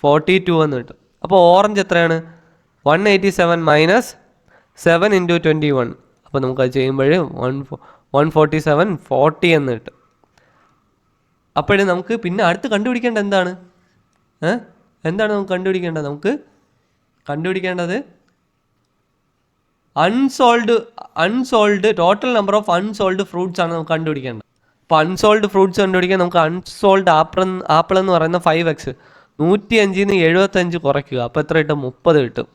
42 എന്ന് കിട്ടും. അപ്പോൾ ഓറഞ്ച് എത്രയാണ്? 187 മൈനസ് 7 ഇൻറ്റു 21. അപ്പോൾ നമുക്കത് ചെയ്യുമ്പോൾ 147 40 എന്ന് കിട്ടും. അപ്പോഴും നമുക്ക് പിന്നെ അടുത്ത് കണ്ടുപിടിക്കേണ്ടത് എന്താണ്? എന്താണ് നമുക്ക് കണ്ടുപിടിക്കേണ്ടത്? നമുക്ക് കണ്ടുപിടിക്കേണ്ടത് unsold total number of unsold fruits ആണ് നമുക്ക് കണ്ടുപിടിക്കേണ്ടത്. അപ്പോൾ അൺസോൾഡ് ഫ്രൂട്ട്സ് കണ്ടുപിടിക്കാൻ നമുക്ക് അൺസോൾഡ് ആപ്പിൾ എന്ന് പറയുന്ന 5x 105ൽ നിന്ന് 75 കുറയ്ക്കുക. അപ്പോൾ എത്ര കിട്ടും? 30 കിട്ടും.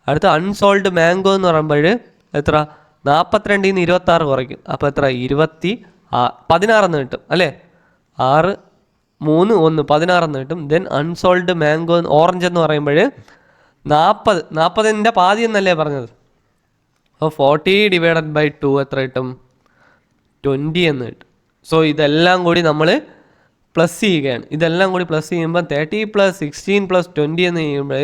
അടുത്ത അൺസോൾഡ് മാംഗോ എന്ന് പറയുമ്പോൾ എത്ര? 42ൽ നിന്ന് 26 കുറയ്ക്കും. അപ്പോൾ എത്ര? 16 എന്ന് കിട്ടും അല്ലേ. 6 3 1 16 എന്ന് കിട്ടും. ദെൻ അൺസോൾഡ് മാംഗോ ഓറഞ്ച് എന്ന് പറയുമ്പോൾ 40ൻ്റെ പാതി എന്നല്ലേ പറഞ്ഞത്. അപ്പോൾ 40 ഡിവൈഡഡ് ബൈ 2 എത്ര കിട്ടും? 20 എന്ന് കിട്ടും. സോ ഇതെല്ലാം കൂടി നമ്മൾ പ്ലസ് ചെയ്യുകയാണ്. ഇതെല്ലാം കൂടി പ്ലസ് ചെയ്യുമ്പോൾ 30 + 16 + 20 എന്ന് ചെയ്യുമ്പോൾ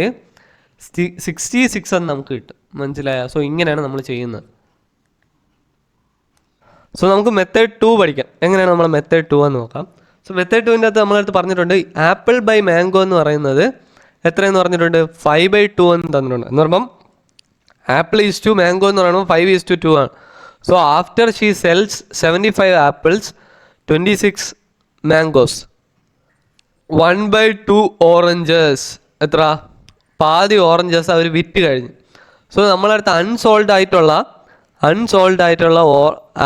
66 എന്ന് നമുക്ക് കിട്ടും. മനസ്സിലായോ? സോ ഇങ്ങനെയാണ് നമ്മൾ ചെയ്യുന്നത്. സോ നമുക്ക് മെത്തേഡ് 2 പഠിക്കാം. എങ്ങനെയാണ് നമ്മൾ മെത്തേഡ് 2 എന്ന് നോക്കാം. സോ മെത്തേഡ് 2ൻ്റെ അകത്ത് നമ്മളടുത്ത് പറഞ്ഞിട്ടുണ്ട് ആപ്പിൾ ബൈ മാംഗോ എന്ന് പറയുന്നത് എത്രയെന്ന് പറഞ്ഞിട്ടുണ്ട് 5/2 എന്ന് തന്നിട്ടുണ്ട്. എന്ന് പറയുമ്പം ആപ്പിൾ ഈസ് ടു മാംഗോ എന്ന് പറയുമ്പോൾ 5:2 ആണ്. So after she sells 75 apples 26 mangoes 1/2 oranges എത്ര പാതി ഓറഞ്ചസ് അവർ വിറ്റ് കഴിഞ്ഞു. സോ നമ്മളടുത്ത് അൺസോൾഡ് ആയിട്ടുള്ള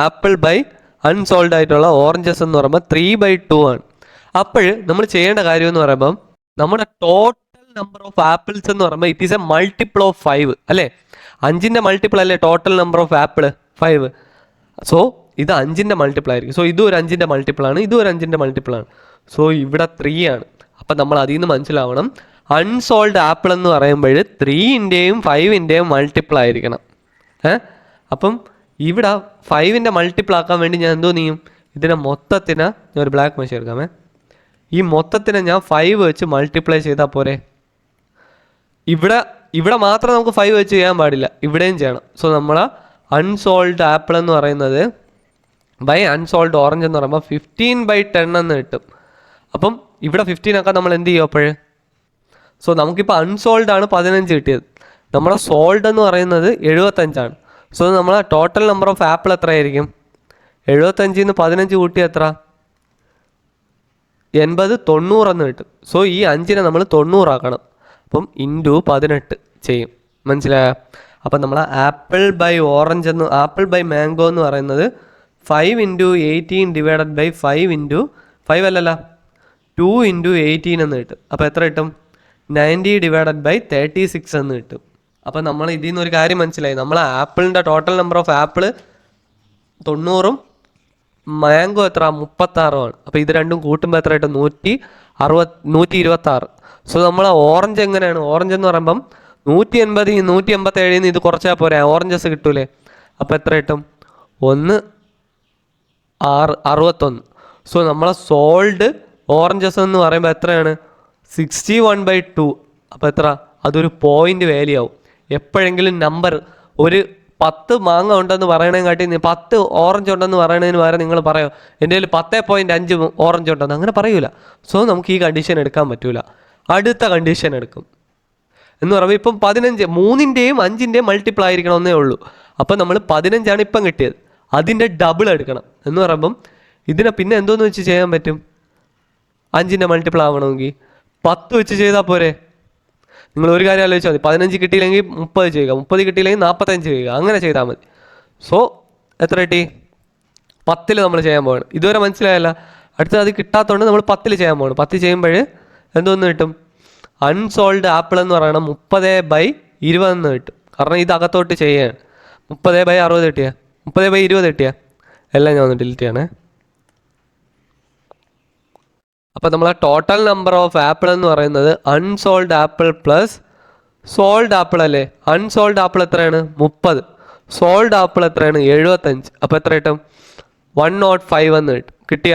ആപ്പിൾ ബൈ അൺസോൾഡ് ആയിട്ടുള്ള ഓറഞ്ചസ് എന്ന് പറയുമ്പോൾ 3/2 ആണ്. അപ്പോൾ നമ്മൾ ചെയ്യേണ്ട കാര്യം എന്ന് പറയുമ്പം നമ്മുടെ ടോട്ടൽ നമ്പർ ഓഫ് ആപ്പിൾസ് എന്ന് പറയുമ്പോൾ it is A multiple of 5 അല്ലേ. 5ൻ്റെ മൾട്ടിപ്പിൾ അല്ലേ total number of apple 5. So ഇത് 5ൻ്റെ മൾട്ടിപ്പിൾ ആയിരിക്കും. സോ ഇതും ഒരു 5ൻ്റെ മൾട്ടിപ്പിൾ ആണ്, ഇതും ഒരു 5ൻ്റെ മൾട്ടിപ്പിൾ ആണ്. സോ ഇവിടെ 3 ആണ്. അപ്പം നമ്മൾ അതിൽ നിന്ന് മനസ്സിലാവണം അൺസോൾഡ് ആപ്പിൾ എന്ന് പറയുമ്പോൾ 3ൻ്റെയും 5ൻ്റെയും മൾട്ടിപ്പിൾ ആയിരിക്കണം. അപ്പം ഇവിടെ 5ൻ്റെ മൾട്ടിപ്പിൾ ആക്കാൻ വേണ്ടി ഞാൻ എന്തോ ചെയ്യും, ഇതിനെ മൊത്തത്തിന് ഞാൻ ഒരു ബ്ലാക്ക് മഷി എടുക്കാമേ. ഈ മൊത്തത്തിനെ ഞാൻ 5 വെച്ച് മൾട്ടിപ്ലൈ ചെയ്താൽ പോരെ. ഇവിടെ മാത്രം നമുക്ക് 5 വെച്ച് ചെയ്യാൻ പാടില്ല, ഇവിടെയും ചെയ്യണം. സോ നമ്മൾ അൺസോൾഡ് ആപ്പിൾ എന്ന് പറയുന്നത് ബൈ അൺസോൾഡ് ഓറഞ്ച് എന്ന് പറയുമ്പോൾ 15/10 എന്ന് കിട്ടും. അപ്പം ഇവിടെ 15 ആക്കാൻ നമ്മൾ എന്ത് ചെയ്യും അപ്പോൾ. സോ നമുക്കിപ്പോൾ അൺസോൾഡ് ആണ് 15 കിട്ടിയത്, നമ്മുടെ സോൾഡ് എന്ന് പറയുന്നത് 75 ആണ്. സോ നമ്മൾ ടോട്ടൽ നമ്പർ ഓഫ് ആപ്പിൾ എത്രയായിരിക്കും, 75ൽ നിന്ന് 15 കൂട്ടി എത്ര 80 90 എന്ന് കിട്ടും. സോ ഈ 5നെ നമ്മൾ 90 ആക്കണം. അപ്പം ഇൻറ്റു 18 ചെയ്യും, മനസ്സിലായോ. അപ്പം നമ്മൾ apple by orange apple by mango എന്ന് പറയുന്നത് 5 × 18 ഡിവൈഡഡ് ബൈ 5 അല്ലല്ല 2 × 18 എന്ന് കിട്ടും. അപ്പോൾ എത്ര കിട്ടും 90 ഡിവൈഡഡ് ബൈ 36 എന്ന് കിട്ടും. അപ്പം നമ്മൾ ഇതിൽ നിന്ന് ഒരു കാര്യം മനസ്സിലായി, നമ്മൾ ആപ്പിളിൻ്റെ ടോട്ടൽ നമ്പർ ഓഫ് ആപ്പിൾ 90ഉം മാംഗോ എത്ര 36ആണ്. അപ്പോൾ ഇത് രണ്ടും കൂട്ടുമ്പോൾ എത്ര കിട്ടും 126. സോ നമ്മൾ ഓറഞ്ച് എങ്ങനെയാണ്, ഓറഞ്ച് എന്ന് പറയുമ്പം 180 187 ഇത് കുറച്ചാൽ പോരെ, ഓറഞ്ചസ് കിട്ടൂലേ. അപ്പോൾ എത്ര കിട്ടും 61. സോ നമ്മളെ സോൾഡ് ഓറഞ്ചസ് എന്ന് പറയുമ്പോൾ എത്രയാണ് 61/2. അപ്പോൾ എത്ര അതൊരു പോയിൻ്റ് വാല്യൂ ആവും. എപ്പോഴെങ്കിലും നമ്പർ ഒരു 10 മാങ്ങ ഉണ്ടെന്ന് പറയണേക്കാട്ടി 10 ഓറഞ്ച് ഉണ്ടെന്ന് പറയണതിന് പകരം നിങ്ങൾ പറയോ എൻ്റെ കയ്യിൽ 10.5 ഓറഞ്ച് ഉണ്ടെന്ന്, അങ്ങനെ പറയൂല. സോ നമുക്ക് ഈ കണ്ടീഷൻ എടുക്കാൻ പറ്റൂല, അടുത്ത കണ്ടീഷൻ എടുക്കും. എന്ന് പറയുമ്പോൾ ഇപ്പം 15 3ൻ്റെയും 5ൻ്റെയും മൾട്ടിപ്പിൾ ആയിരിക്കണം എന്നേ ഉള്ളൂ. അപ്പം നമ്മൾ 15 ഇപ്പം കിട്ടിയത്, അതിൻ്റെ ഡബിൾ എടുക്കണം. എന്ന് പറയുമ്പം ഇതിനെ പിന്നെ എന്തോന്ന് വെച്ച് ചെയ്യാൻ പറ്റും, 5ൻ്റെ മൾട്ടിപ്പിൾ ആവണമെങ്കിൽ 10 വെച്ച് ചെയ്താൽ പോരെ. നിങ്ങൾ ഒരു കാര്യം ആലോചിച്ചാൽ മതി, 15 കിട്ടിയില്ലെങ്കിൽ 30 ചെയ്യുക, 30 കിട്ടിയില്ലെങ്കിൽ 45 ചെയ്യുക, അങ്ങനെ ചെയ്താൽ മതി. സോ എത്ര കിട്ടി 10 നമ്മൾ ചെയ്യാൻ പോകണം. ഇതുവരെ മനസ്സിലായല്ല. അടുത്തത് അത് കിട്ടാത്തതുകൊണ്ട് നമ്മൾ 10 ചെയ്യാൻ പോകണം. 10 ചെയ്യുമ്പോൾ എന്തോന്ന് കിട്ടും, അൺസോൾഡ് ആപ്പിൾ എന്ന് പറയണം 30/20 എന്ന് കിട്ടും. കാരണം ഇത് അകത്തോട്ട് ചെയ്യാണ്. 30/60 കിട്ടിയ 30/20 കിട്ടിയ എല്ലാം ഞാൻ ഒന്ന് ഡിലീറ്റ് ചെയ്യണേ. അപ്പോൾ നമ്മൾ ടോട്ടൽ നമ്പർ ഓഫ് ആപ്പിൾ എന്ന് പറയുന്നത് unsold apple plus sold apple അല്ലേ. അൺസോൾഡ് ആപ്പിൾ എത്രയാണ് 30, സോൾഡ് ആപ്പിൾ എത്രയാണ് 75. അപ്പോൾ എത്ര കിട്ടും 105 എന്ന് കിട്ടും. കിട്ടിയ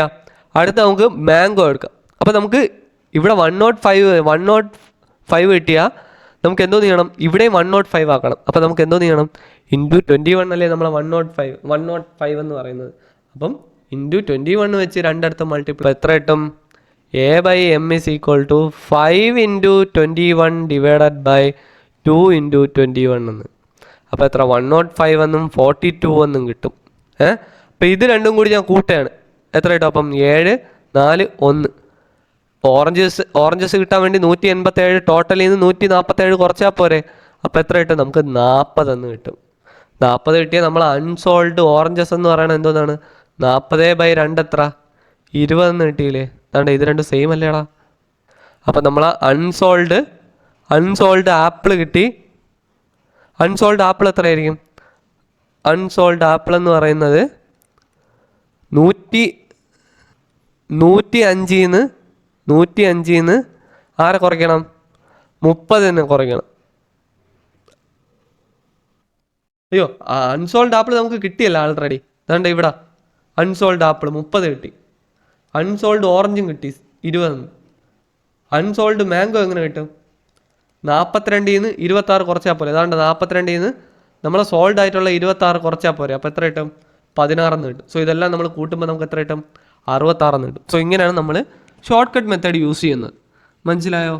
അടുത്ത നമുക്ക് മാംഗോ എടുക്കാം. അപ്പോൾ നമുക്ക് ഇവിടെ 105 കിട്ടിയാൽ നമുക്ക് എന്തോ ചെയ്യണം, ഇവിടെയും 105 ആക്കണം. അപ്പോൾ നമുക്ക് എന്തോ ചെയ്യണം ഇൻറ്റു 21 അല്ലേ നമ്മൾ 105 എന്ന് പറയുന്നത്. അപ്പം ഇൻറ്റു 21 വെച്ച് രണ്ടിടത്ത് മൾട്ടിപ്പിൾ എത്ര കിട്ടും, A/M is equal to 5 × 21 divided by 2 × 21 എന്ന്. അപ്പോൾ എത്ര 105 എന്നും 42 എന്നും കിട്ടും. അപ്പോൾ ഇത് രണ്ടും കൂടി ഞാൻ കൂട്ടുകയാണ്, എത്ര കിട്ടും അപ്പം 7 4 1. ഓറഞ്ചസ് കിട്ടാൻ വേണ്ടി 187 ടോട്ടലിൽ നിന്ന് 147 കുറച്ചാൽ പോരെ. അപ്പോൾ എത്ര കിട്ടും നമുക്ക് 40 എന്ന് കിട്ടും. 40 കിട്ടിയാൽ നമ്മൾ അൺസോൾഡ് ഓറഞ്ചസ് എന്ന് പറയുന്നത് എന്തോന്നാണ് 40/2 എത്ര 20 എന്ന് കിട്ടിയില്ലേ. അതാണ്ട് ഇത് രണ്ടും സെയിം അല്ലേടാ. അപ്പം നമ്മൾ അൺസോൾഡ് ആപ്പിൾ കിട്ടി. അൺസോൾഡ് ആപ്പിൾ എത്രയായിരിക്കും, അൺസോൾഡ് ആപ്പിൾ എന്ന് പറയുന്നത് 105 ആരെ കുറയ്ക്കണം 30 കുറയ്ക്കണം. അയ്യോ അൺസോൾഡ് ആപ്പിൾ നമുക്ക് കിട്ടിയല്ല ആൾറെഡി. അതുകൊണ്ട് ഇവിടെ അൺസോൾഡ് ആപ്പിൾ 30 കിട്ടി, അൺസോൾഡ് ഓറഞ്ചും കിട്ടി 20. അൺസോൾഡ് മാംഗോ എങ്ങനെ കിട്ടും 42 26 കുറച്ചാൽ പോലെ. അതാണ്ട് 42 നമ്മളെ സോൾഡ് ആയിട്ടുള്ള 26 കുറച്ചാൽ പോരെ. അപ്പോൾ എത്ര കിട്ടും 16 എന്ന് കിട്ടും. സോ ഇതെല്ലാം നമ്മൾ കൂട്ടുമ്പോൾ നമുക്ക് എത്ര കിട്ടും? 66 എന്ന് കിട്ടും. സോ ഇങ്ങനെയാണ് നമ്മൾ ഷോർട്ട് കട്ട് മെത്തേഡ് യൂസ് ചെയ്യുന്നത്. മനസ്സിലായോ?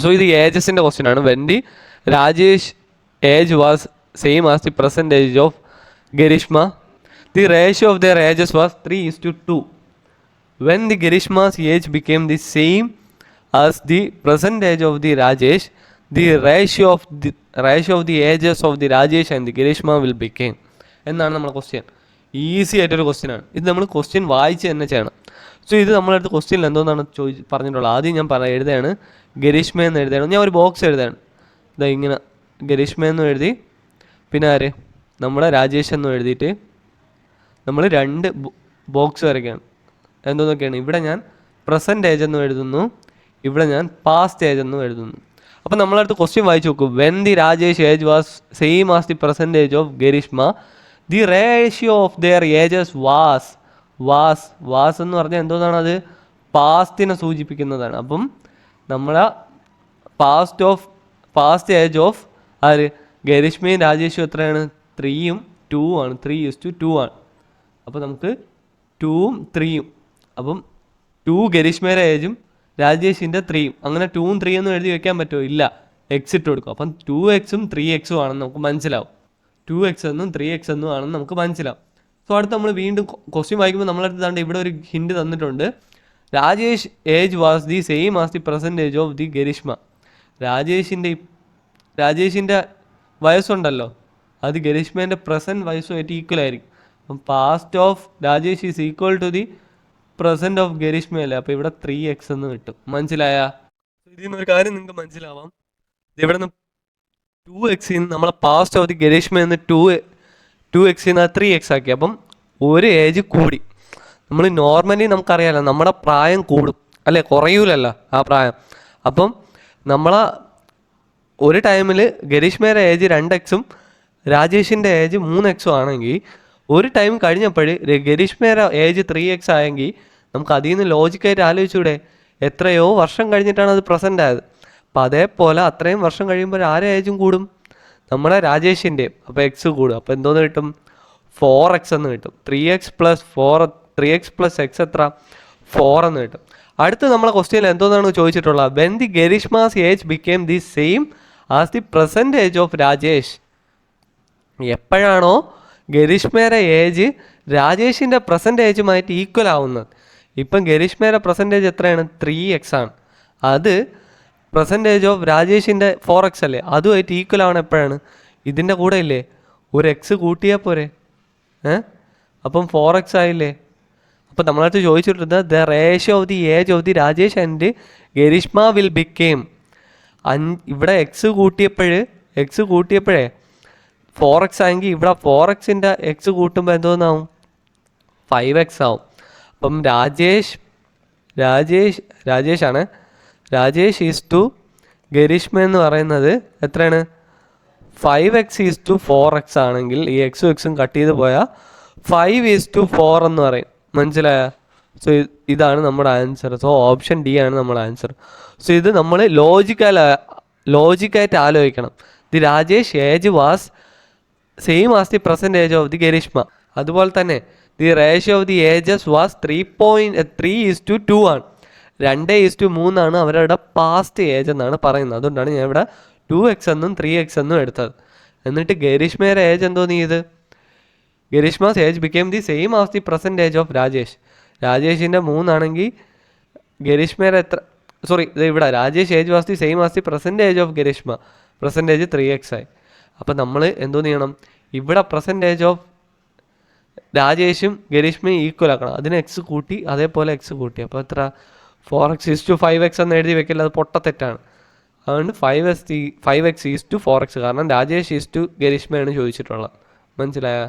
സോ ഇത് ഏജസിൻ്റെ ക്വസ്റ്റ്യൻ ആണ്. When the Rajesh age was same as the present age of Garishma, the ratio of their ages was 3:2. When the Girishma's age became the same as the present age of the Rajesh, the ratio of the ages of the Rajesh and the Girishma will became. എന്നാണ് നമ്മുടെ question. Easy ആയിട്ടൊരു question ആണ് ഇത്. നമ്മൾ question വായിച്ച് തന്നെ ചെയ്യണം. So ഇത് നമ്മളടുത്ത് ക്വസ്റ്റ്യനിൽ എന്തോന്നാണ് പറഞ്ഞിട്ടുള്ളത്. ആദ്യം ഞാൻ എഴുതുകയാണ് ഗരിഷ്മ എന്ന് എഴുതുകയാണ്. ഞാൻ ഒരു ബോക്സ് എഴുതുകയാണ്. ഇതാ ഇങ്ങനെ ഗരിഷ്മ എന്നും എഴുതി, പിന്നെ ആര് നമ്മുടെ രാജേഷ് എന്നും എഴുതിയിട്ട് നമ്മൾ 2 ബോക്സ് വരയ്ക്കുകയാണ്. എന്തോന്നൊക്കെയാണ്, ഇവിടെ ഞാൻ പ്രസൻറ്റ് ഏജ് എന്നും എഴുതുന്നു, ഇവിടെ ഞാൻ പാസ്റ്റ് ഏജ് എന്നും എഴുതുന്നു. അപ്പോൾ നമ്മളടുത്ത് ക്വസ്റ്റ്യൻ വായിച്ച് നോക്കും. When the Rajesh age was same as the present age of Garishma, the ratio of their ages was എന്ന് പറഞ്ഞാൽ എന്തോന്നാണ്? അത് പാസ്റ്റിനെ സൂചിപ്പിക്കുന്നതാണ്. അപ്പം നമ്മളെ പാസ്റ്റ് ഏജ് ഓഫ് ആര് ഗരിഷ്മയും രാജേഷും എത്രയാണ്? 3ഉം 2ഉം ആണ്. 3:2 ആണ്. അപ്പോൾ നമുക്ക് 2ഉം 3ഉം, അപ്പം 2 ഗരിഷ്മയുടെ ഏജും രാജേഷിൻ്റെ 3ഉം, അങ്ങനെ 2ഉം 3 ഒന്നും എഴുതി വെക്കാൻ പറ്റുമോ? ഇല്ല, എക്സ് ഇട്ട് കൊടുക്കും. അപ്പം 2x-ഉം 3x-ഉം ആണെന്ന് നമുക്ക് മനസ്സിലാവും. 2x എന്നും 3x എന്നും ആണെന്ന് നമുക്ക് മനസ്സിലാവും. സോ അടുത്ത് നമ്മൾ വീണ്ടും ക്വസ്റ്റ്യൻ വായിക്കുമ്പോൾ നമ്മളടുത്ത് താണ്ട് ഇവിടെ ഒരു ഹിൻഡ് തന്നിട്ടുണ്ട്. Rajesh age was the same as the present age of the Garishma. രാജേഷിൻ്റെ വയസ്സുണ്ടല്ലോ, അത് ഗരിഷ്മേൻ്റെ പ്രസൻറ്റ് വയസ്സുമായിട്ട് ഈക്വൽ ആയിരിക്കും. അപ്പം past of Rajesh is equal to the present of Garishma അല്ലേ. അപ്പോൾ ഇവിടെ 3x എന്ന് കിട്ടും. മനസ്സിലായ? ഇതിൽ നിന്നൊരു കാര്യം നിങ്ങൾക്ക് മനസ്സിലാവാം. ഇവിടെ നിന്ന് 2x നമ്മളെ പാസ്റ്റ് ഓഫ് ദി ഗരിഷ്മ എന്ന് 2x 3x ആക്കി. അപ്പം ഒരു ഏജ് കൂടി. നമ്മൾ നോർമലി നമുക്കറിയാമല്ലോ, നമ്മുടെ പ്രായം കൂടും അല്ലേ, കുറയൂലല്ലോ ആ പ്രായം. അപ്പം നമ്മളെ ഒരു ടൈമിൽ ഗരിഷ്മയുടെ ഏജ് 2x-ഉം രാജേഷിൻ്റെ ഏജ് 3x-ഉം ആണെങ്കിൽ, ഒരു ടൈം കഴിഞ്ഞപ്പോൾ ഗരിഷ്മയുടെ ഏജ് 3x ആയെങ്കിൽ നമുക്ക് അതിൽ നിന്ന് ലോജിക്കായിട്ട് ആലോചിച്ചൂടെ, എത്രയോ വർഷം കഴിഞ്ഞിട്ടാണ് അത് പ്രസൻ്റ് ആയത്. അപ്പം അതേപോലെ അത്രയും വർഷം കഴിയുമ്പോൾ ആരെ ഏജും കൂടും? നമ്മുടെ രാജേഷിൻ്റെ. അപ്പോൾ എക്സ് കൂടും. അപ്പോൾ എന്തോന്ന് കിട്ടും? 4x എന്ന് കിട്ടും. 3x plus x എത്ര? 4 എന്ന് കിട്ടും. അടുത്ത് നമ്മളെ ക്വസ്റ്റ്യനിൽ എന്തോന്നാണ് ചോദിച്ചിട്ടുള്ളത്? When the Garishma's age became the same as the present age of Rajesh. എപ്പോഴാണോ ഗരിഷ്മയുടെ ഏജ് രാജേഷിൻ്റെ പ്രസൻറ്റ് ഏജുമായിട്ട് ഈക്വൽ ആവുന്നത്. ഇപ്പം ഗരിഷ്മയുടെ പ്രസൻറ്റ് ഏജ് എത്രയാണ്? 3x ആണ്. അത് പ്രസൻറ്റ് ഏജ് ഓഫ് രാജേഷിൻ്റെ 4x അല്ലേ, അതുമായിട്ട് ഈക്വൽ ആവണം എപ്പോഴാണ്? ഇതിൻ്റെ കൂടെ ഇല്ലേ ഒരു എക്സ് കൂട്ടിയാൽ പോരെ? അപ്പം 4x ആയില്ലേ. അപ്പം നമ്മളടുത്ത് ചോദിച്ചിട്ടുണ്ട് the ratio of the age of the Rajesh and Garishma will became. ഇവിടെ എക്സ് കൂട്ടിയപ്പോഴേ 4x ആയെങ്കിൽ ഇവിടെ 4xൻ്റെ എക്സ് കൂട്ടുമ്പോൾ എന്തോന്നാവും? 5x ആവും. അപ്പം രാജേഷാണ്. രാജേഷ് ഈസ് ടു ഗരിഷ്മ എന്ന് പറയുന്നത് എത്രയാണ്? 5x:4x ആണെങ്കിൽ ഈ എക്സും എക്സും കട്ട് ചെയ്ത് പോയാൽ 5:4 എന്ന് പറയും. മനസ്സിലായ? സോ ഇതാണ് നമ്മുടെ ആൻസർ. സോ ഓപ്ഷൻ ഡി ആണ് നമ്മുടെ ആൻസർ. സോ ഇത് നമ്മൾ ലോജിക്കായിട്ട് ആലോചിക്കണം. The Rajesh age was same as the present age of the Garishma. അതുപോലെ തന്നെ the ratio of the ages was 3:2 ആണ്. 2:3 ആണ് അവരുടെ പാസ്റ്റ് ഏജ് എന്നാണ് പറയുന്നത്. അതുകൊണ്ടാണ് ഞാൻ ഇവിടെ 2x എന്നും 3x എന്നും എടുത്തത്. എന്നിട്ട് ഗരിഷ്മയുടെ ഏജ് എന്തോ ചെയ്ത്? Garishma's age became the same as the present age of Rajesh. രാജേഷിൻ്റെ 3 ആണെങ്കിൽ ഗരിഷ്മയുടെ ഇവിടെ Rajesh age was the same as the present age of Garishma. Present age 3x ആയി. അപ്പം നമ്മൾ എന്തോ ചെയ്യണം? ഇവിടെ പ്രസൻറ്റ് ഏജ് ഓഫ് രാജേഷും ഗരിഷ്മയും ഈക്വൽ ആക്കണം. അതിന് എക്സ് കൂട്ടി, അതേപോലെ എക്സ് കൂട്ടി. അപ്പോൾ എത്ര? 4x:5x എന്ന് എഴുതി വെക്കില്ല, അത് പൊട്ടത്തെറ്റാണ്. അതുകൊണ്ട് 5x:4x, കാരണം രാജേഷ് ഈസ് ടു ഗരിഷ്മയാണ് ചോദിച്ചിട്ടുള്ളത്. മനസ്സിലായ?